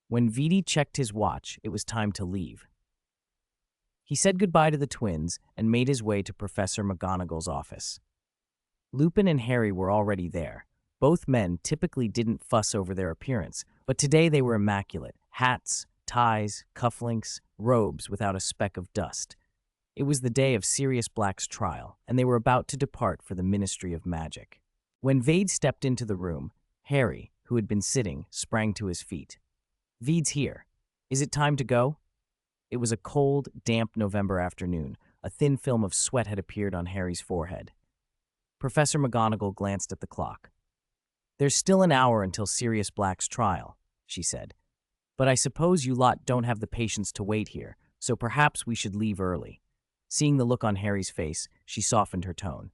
When Vidi checked his watch, it was time to leave. He said goodbye to the twins and made his way to Professor McGonagall's office. Lupin and Harry were already there. Both men typically didn't fuss over their appearance, but today they were immaculate. Hats, ties, cufflinks, robes without a speck of dust. It was the day of Sirius Black's trial, and they were about to depart for the Ministry of Magic. When Vade stepped into the room, Harry, who had been sitting, sprang to his feet. "Vede's here. Is it time to go?" It was a cold, damp November afternoon. A thin film of sweat had appeared on Harry's forehead. Professor McGonagall glanced at the clock. "There's still an hour until Sirius Black's trial," she said. "But I suppose you lot don't have the patience to wait here, so perhaps we should leave early." Seeing the look on Harry's face, she softened her tone.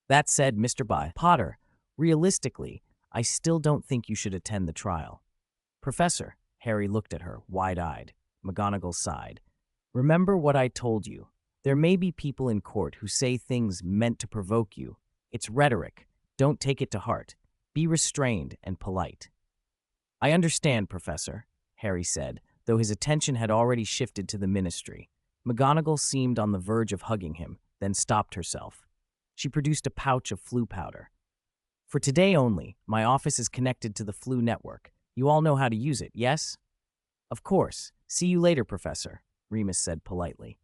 "That said, Mr. Potter, realistically, I still don't think you should attend the trial." "Professor," Harry looked at her, wide-eyed. McGonagall sighed. "Remember what I told you. There may be people in court who say things meant to provoke you. It's rhetoric. Don't take it to heart. Be restrained and polite." "I understand, Professor," Harry said, though his attention had already shifted to the ministry. McGonagall seemed on the verge of hugging him, then stopped herself. She produced a pouch of flu powder. "For today only, my office is connected to the flu network. You all know how to use it, yes?" "Of course. See you later, Professor," Remus said politely.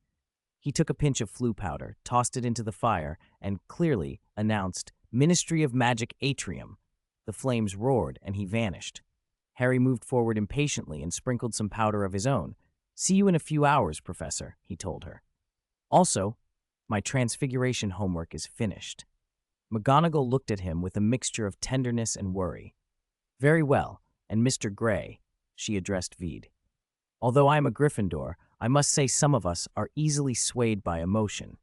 He took a pinch of flu powder, tossed it into the fire, and clearly announced, "Ministry of Magic Atrium." The flames roared, and he vanished. Harry moved forward impatiently and sprinkled some powder of his own. "See you in a few hours, Professor," he told her. "Also, my transfiguration homework is finished." McGonagall looked at him with a mixture of tenderness and worry. "Very well, and Mr. Gray," she addressed Vede. "Although I am a Gryffindor, I must say some of us are easily swayed by emotion.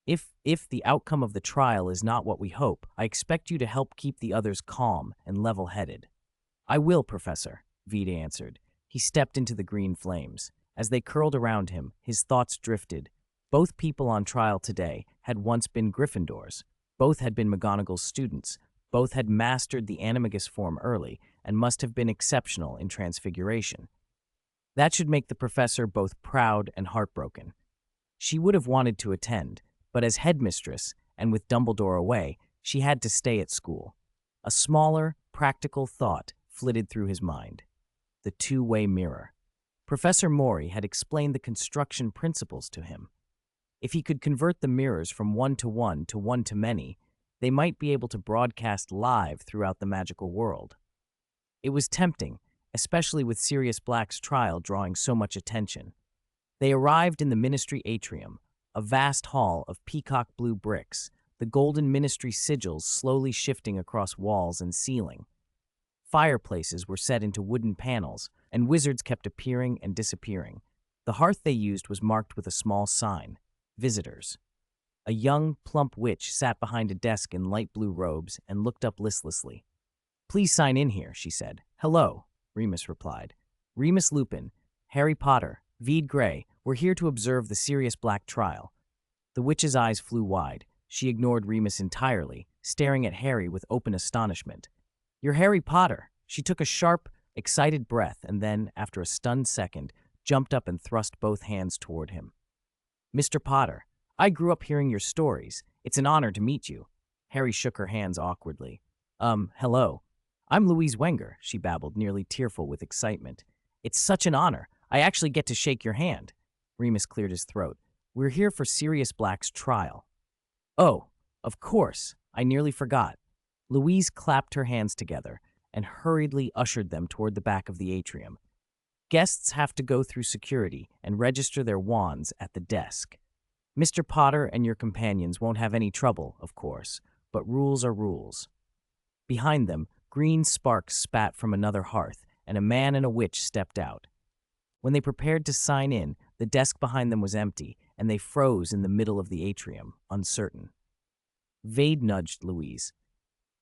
If the outcome of the trial is not what we hope, I expect you to help keep the others calm and level-headed." "I will, Professor," Vede answered. He stepped into the green flames. As they curled around him, his thoughts drifted. Both people on trial today had once been Gryffindors. Both had been McGonagall's students. Both had mastered the animagus form early and must have been exceptional in transfiguration. That should make the professor both proud and heartbroken. She would have wanted to attend, but as headmistress, and with Dumbledore away, she had to stay at school. A smaller, practical thought flitted through his mind. The two-way mirror. Professor Mori had explained the construction principles to him. If he could convert the mirrors from one-to-one to one-to-many, they might be able to broadcast live throughout the magical world. It was tempting, especially with Sirius Black's trial drawing so much attention. They arrived in the Ministry Atrium, a vast hall of peacock blue bricks, the golden ministry sigils slowly shifting across walls and ceiling. Fireplaces were set into wooden panels, and wizards kept appearing and disappearing. The hearth they used was marked with a small sign, "Visitors." A young, plump witch sat behind a desk in light blue robes and looked up listlessly. "Please sign in here," she said. "Hello," Remus replied. "Remus Lupin, Harry Potter, Vede Grey, we're here to observe the Sirius Black trial." The witch's eyes flew wide. She ignored Remus entirely, staring at Harry with open astonishment. "You're Harry Potter." She took a sharp, excited breath and then, after a stunned second, jumped up and thrust both hands toward him. "Mr. Potter, I grew up hearing your stories. It's an honor to meet you." Harry shook her hands awkwardly. Hello. I'm Louise Wenger," she babbled, nearly tearful with excitement. "It's such an honor. I actually get to shake your hand." Remus cleared his throat. "We're here for Sirius Black's trial." "Oh, of course. I nearly forgot." Louise clapped her hands together and hurriedly ushered them toward the back of the atrium. "Guests have to go through security and register their wands at the desk. Mr. Potter and your companions won't have any trouble, of course, but rules are rules." Behind them, green sparks spat from another hearth, and a man and a witch stepped out. When they prepared to sign in, the desk behind them was empty, and they froze in the middle of the atrium, uncertain. Vade nudged Louise.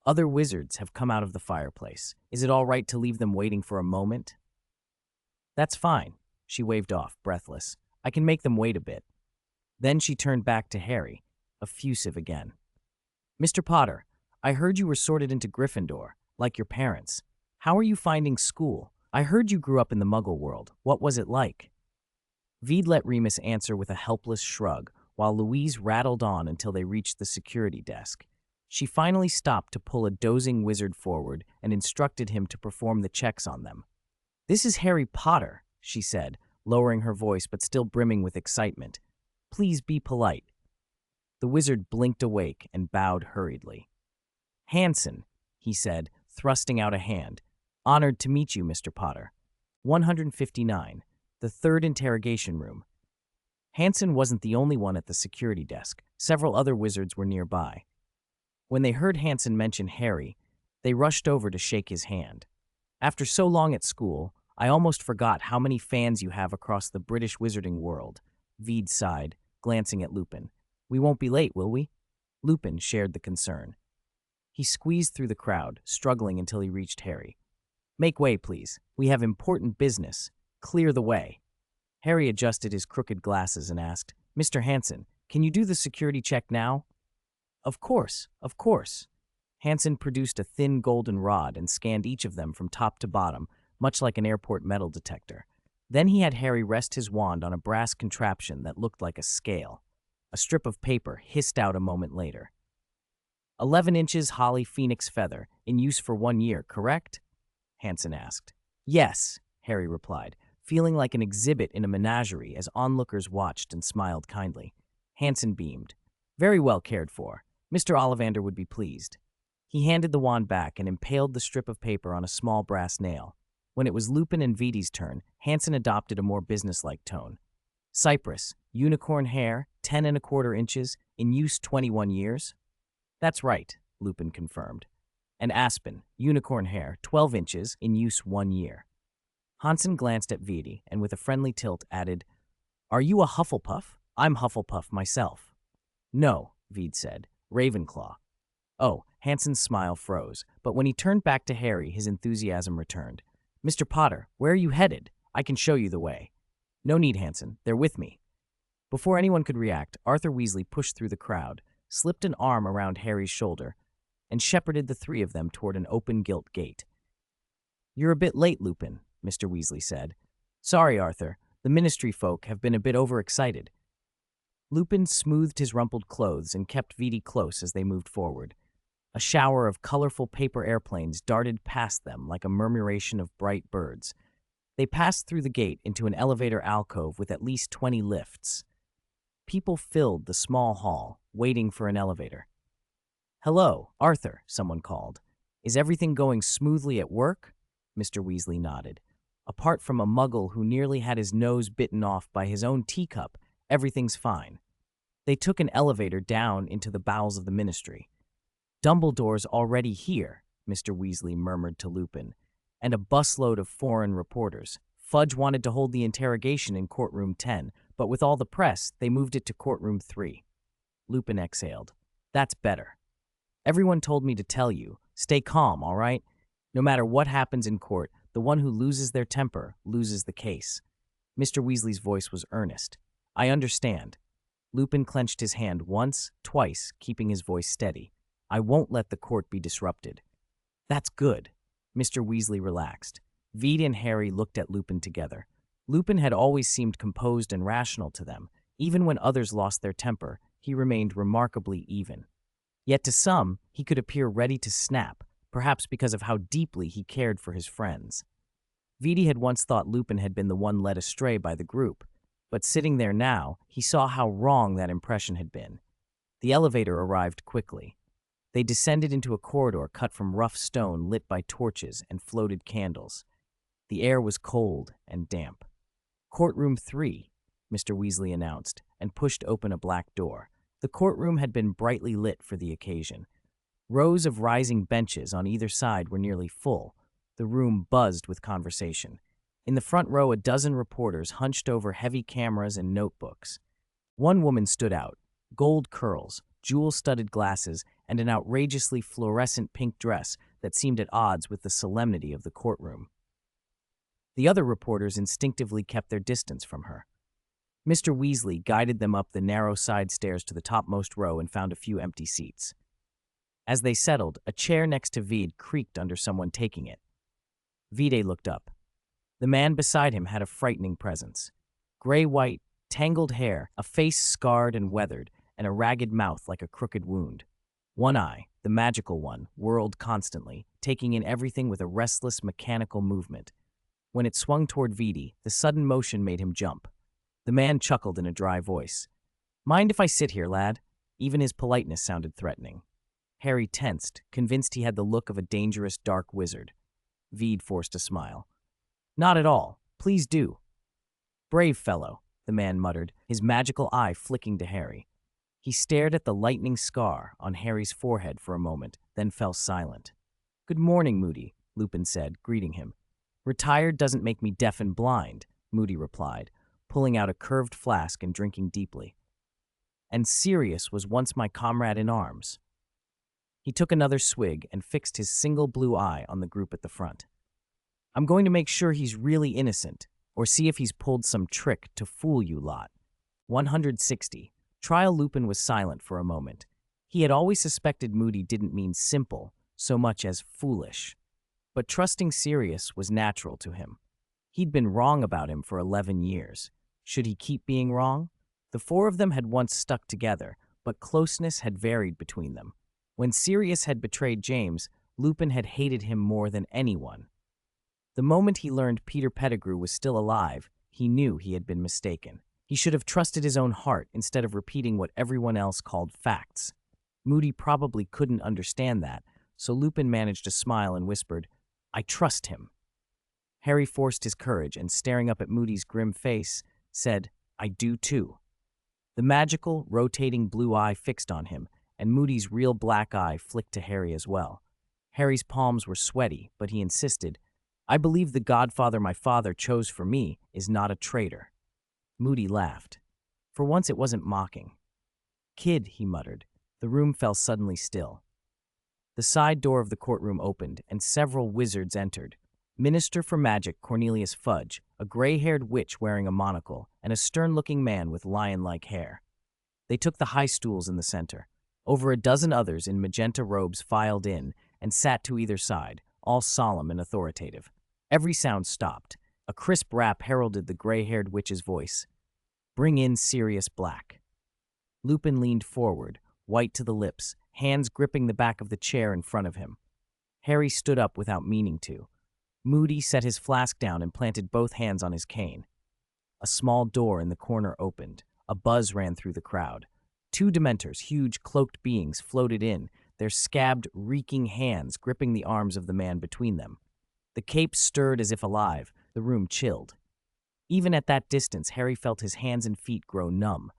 "Other wizards have come out of the fireplace. Is it all right to leave them waiting for a moment?" "That's fine," she waved off, breathless. "I can make them wait a bit." Then she turned back to Harry, effusive again. Mr. Potter, I heard you were sorted into Gryffindor, like your parents. How are you finding school? I heard you grew up in the Muggle world. What was it like? Veed let Remus answer with a helpless shrug, while Louise rattled on until they reached the security desk. She finally stopped to pull a dozing wizard forward and instructed him to perform the checks on them. "This is Harry Potter," she said, lowering her voice but still brimming with excitement. "Please be polite." The wizard blinked awake and bowed hurriedly. "Hanson," he said, thrusting out a hand. "Honored to meet you, Mr. Potter. 159, the third interrogation room." Hanson wasn't the only one at the security desk. Several other wizards were nearby. When they heard Hanson mention Harry, they rushed over to shake his hand. "After so long at school, I almost forgot how many fans you have across the British wizarding world," Veed sighed, glancing at Lupin. "We won't be late, will we?" Lupin shared the concern. He squeezed through the crowd, struggling until he reached Harry. "Make way, please. We have important business. Clear the way." Harry adjusted his crooked glasses and asked, "Mr. Hanson, can you do the security check now?" Of course, of course." Hanson produced a thin golden rod and scanned each of them from top to bottom, much like an airport metal detector. Then he had Harry rest his wand on a brass contraption that looked like a scale. A strip of paper hissed out a moment later. 11 inches holly phoenix feather, in use for 1 year, correct? Hanson asked. "Yes," Harry replied, feeling like an exhibit in a menagerie as onlookers watched and smiled kindly. Hanson beamed. "Very well cared for. Mr. Ollivander would be pleased." He handed the wand back and impaled the strip of paper on a small brass nail. When it was Lupin and Vidi's turn, Hanson adopted a more businesslike tone. "Cypress, unicorn hair, 10¼ inches, in use 21 years? "That's right," Lupin confirmed. "And aspen, unicorn hair, 12 inches, in use 1 year. Hanson glanced at Vidi and with a friendly tilt added, "Are you a Hufflepuff? I'm Hufflepuff myself." "No," Veed said. "Ravenclaw." Oh, Hanson's smile froze, but when he turned back to Harry, his enthusiasm returned. "Mr. Potter, where are you headed? I can show you the way." "No need, Hanson. They're with me." Before anyone could react, Arthur Weasley pushed through the crowd, slipped an arm around Harry's shoulder, and shepherded the three of them toward an open gilt gate. "You're a bit late, Lupin," Mr. Weasley said. "Sorry, Arthur. The Ministry folk have been a bit overexcited." Lupin smoothed his rumpled clothes and kept Vidi close as they moved forward. A shower of colorful paper airplanes darted past them like a murmuration of bright birds. They passed through the gate into an elevator alcove with at least 20 lifts. People filled the small hall, waiting for an elevator. "Hello, Arthur," someone called. "Is everything going smoothly at work?" Mr. Weasley nodded. "Apart from a muggle who nearly had his nose bitten off by his own teacup, everything's fine." They took an elevator down into the bowels of the Ministry. "Dumbledore's already here," Mr. Weasley murmured to Lupin, "and a busload of foreign reporters. Fudge wanted to hold the interrogation in courtroom 10, but with all the press, they moved it to courtroom 3. Lupin exhaled. "That's better. Everyone told me to tell you, stay calm, all right? No matter what happens in court, the one who loses their temper loses the case." Mr. Weasley's voice was earnest. "I understand." Lupin clenched his hand once, twice, keeping his voice steady. "I won't let the court be disrupted." "That's good." Mr. Weasley relaxed. Veed and Harry looked at Lupin together. Lupin had always seemed composed and rational to them. Even when others lost their temper, he remained remarkably even. Yet to some, he could appear ready to snap, perhaps because of how deeply he cared for his friends. Vidi had once thought Lupin had been the one led astray by the group, but sitting there now, he saw how wrong that impression had been. The elevator arrived quickly. They descended into a corridor cut from rough stone lit by torches and floated candles. The air was cold and damp. "Courtroom 3, Mr. Weasley announced, and pushed open a black door. The courtroom had been brightly lit for the occasion. Rows of rising benches on either side were nearly full. The room buzzed with conversation. In the front row, a dozen reporters hunched over heavy cameras and notebooks. One woman stood out, gold curls, jewel-studded glasses, and an outrageously fluorescent pink dress that seemed at odds with the solemnity of the courtroom. The other reporters instinctively kept their distance from her. Mr. Weasley guided them up the narrow side stairs to the topmost row and found a few empty seats. As they settled, a chair next to Vede creaked under someone taking it. Vide looked up. The man beside him had a frightening presence. Gray-white, tangled hair, a face scarred and weathered, and a ragged mouth like a crooked wound. One eye, the magical one, whirled constantly, taking in everything with a restless, mechanical movement. When it swung toward Vidi, the sudden motion made him jump. The man chuckled in a dry voice. "Mind if I sit here, lad?" Even his politeness sounded threatening. Harry tensed, convinced he had the look of a dangerous dark wizard. Vede forced a smile. "Not at all. Please do." "Brave fellow," the man muttered, his magical eye flicking to Harry. He stared at the lightning scar on Harry's forehead for a moment, then fell silent. "Good morning, Moody," Lupin said, greeting him. "Retired doesn't make me deaf and blind," Moody replied, pulling out a curved flask and drinking deeply. "And Sirius was once my comrade in arms." He took another swig and fixed his single blue eye on the group at the front. "I'm going to make sure he's really innocent, or see if he's pulled some trick to fool you lot." 160. Trial Lupin was silent for a moment. He had always suspected Moody didn't mean simple so much as foolish. But trusting Sirius was natural to him. He'd been wrong about him for 11 years. Should he keep being wrong? The four of them had once stuck together, but closeness had varied between them. When Sirius had betrayed James, Lupin had hated him more than anyone. The moment he learned Peter Pettigrew was still alive, he knew he had been mistaken. He should have trusted his own heart instead of repeating what everyone else called facts. Moody probably couldn't understand that, so Lupin managed a smile and whispered, "I trust him." Harry forced his courage and, staring up at Moody's grim face, said, "I do too." The magical, rotating blue eye fixed on him, and Moody's real black eye flicked to Harry as well. Harry's palms were sweaty, but he insisted, "I believe the godfather my father chose for me is not a traitor." Moody laughed. For once it wasn't mocking. "Kid," he muttered. The room fell suddenly still. The side door of the courtroom opened, and several wizards entered. Minister for Magic Cornelius Fudge, a gray-haired witch wearing a monocle, and a stern-looking man with lion-like hair. They took the high stools in the center. Over a dozen others in magenta robes filed in and sat to either side, all solemn and authoritative. Every sound stopped. A crisp rap heralded the gray-haired witch's voice. "Bring in Sirius Black." Lupin leaned forward, white to the lips, hands gripping the back of the chair in front of him. Harry stood up without meaning to. Moody set his flask down and planted both hands on his cane. A small door in the corner opened. A buzz ran through the crowd. Two Dementors, huge cloaked beings, floated in, their scabbed, reeking hands gripping the arms of the man between them. The capes stirred as if alive. The room chilled. Even at that distance, Harry felt his hands and feet grow numb.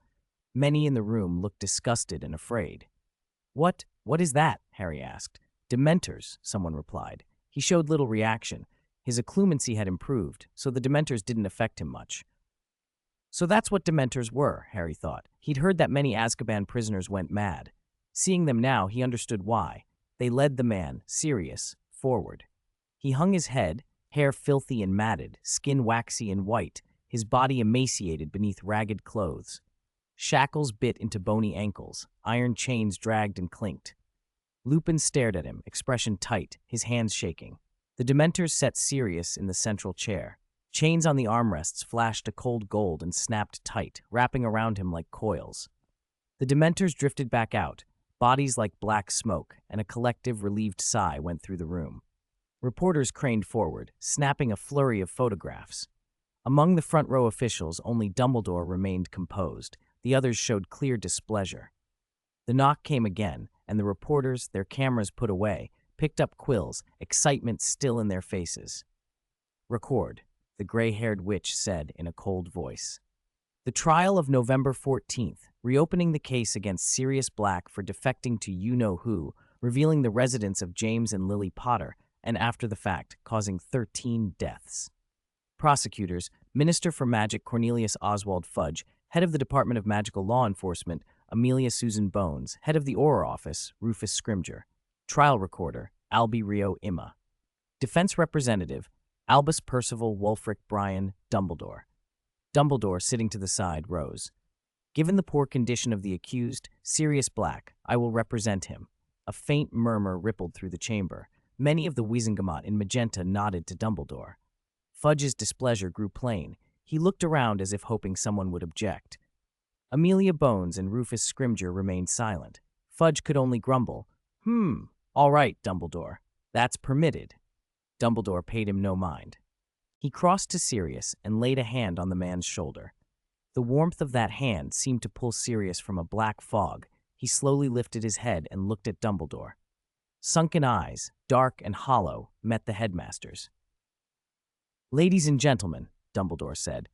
Many in the room looked disgusted and afraid. What is that?" Harry asked. "Dementors," someone replied. He showed little reaction. His occlumency had improved, so the Dementors didn't affect him much. So that's what Dementors were, Harry thought. He'd heard that many Azkaban prisoners went mad. Seeing them now, he understood why. They led the man, Sirius, forward. He hung his head, hair filthy and matted, skin waxy and white, his body emaciated beneath ragged clothes. Shackles bit into bony ankles, iron chains dragged and clinked. Lupin stared at him, expression tight, his hands shaking. The Dementors set Sirius in the central chair. Chains on the armrests flashed a cold gold and snapped tight, wrapping around him like coils. The Dementors drifted back out, bodies like black smoke, and a collective relieved sigh went through the room. Reporters craned forward, snapping a flurry of photographs. Among the front row officials, only Dumbledore remained composed. The others showed clear displeasure. The knock came again, and the reporters, their cameras put away, picked up quills, excitement still in their faces. "Record," the gray-haired witch said in a cold voice. The trial of November 14th, reopening the case against Sirius Black for defecting to you-know-who, revealing the residence of James and Lily Potter, and after the fact, causing 13 deaths. Prosecutors, Minister for Magic Cornelius Oswald Fudge, Head of the Department of Magical Law Enforcement, Amelia Susan Bones, Head of the Auror Office, Rufus Scrimger. Trial Recorder, Albie Rio Imma. Defense Representative, Albus Percival Wulfric Brian Dumbledore. Dumbledore, sitting to the side, rose. "Given the poor condition of the accused, Sirius Black, I will represent him. A faint murmur rippled through the chamber. Many of the Wizengamot in magenta nodded to Dumbledore. Fudge's displeasure grew plain. He looked around as if hoping someone would object. Amelia Bones and Rufus Scrimgeour remained silent. Fudge could only grumble. All right, Dumbledore. That's permitted." Dumbledore paid him no mind. He crossed to Sirius and laid a hand on the man's shoulder. The warmth of that hand seemed to pull Sirius from a black fog. He slowly lifted his head and looked at Dumbledore. Sunken eyes, dark and hollow, met the headmaster's. "Ladies and gentlemen," Dumbledore said,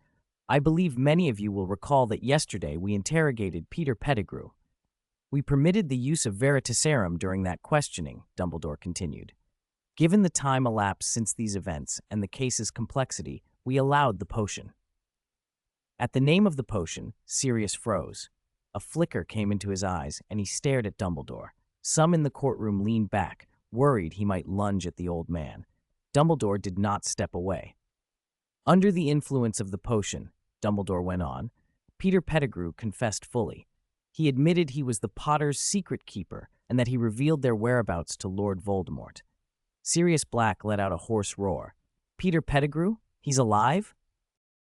"I believe many of you will recall that yesterday we interrogated Peter Pettigrew. We permitted the use of veritaserum during that questioning," Dumbledore continued. "Given the time elapsed since these events and the case's complexity, we allowed the potion." At the name of the potion, Sirius froze. A flicker came into his eyes, and he stared at Dumbledore. Some in the courtroom leaned back, worried he might lunge at the old man. Dumbledore did not step away. "Under the influence of the potion," Dumbledore went on, "Peter Pettigrew confessed fully. He admitted he was the Potter's secret keeper and that he revealed their whereabouts to Lord Voldemort." Sirius Black let out a hoarse roar. "Peter Pettigrew? He's alive?"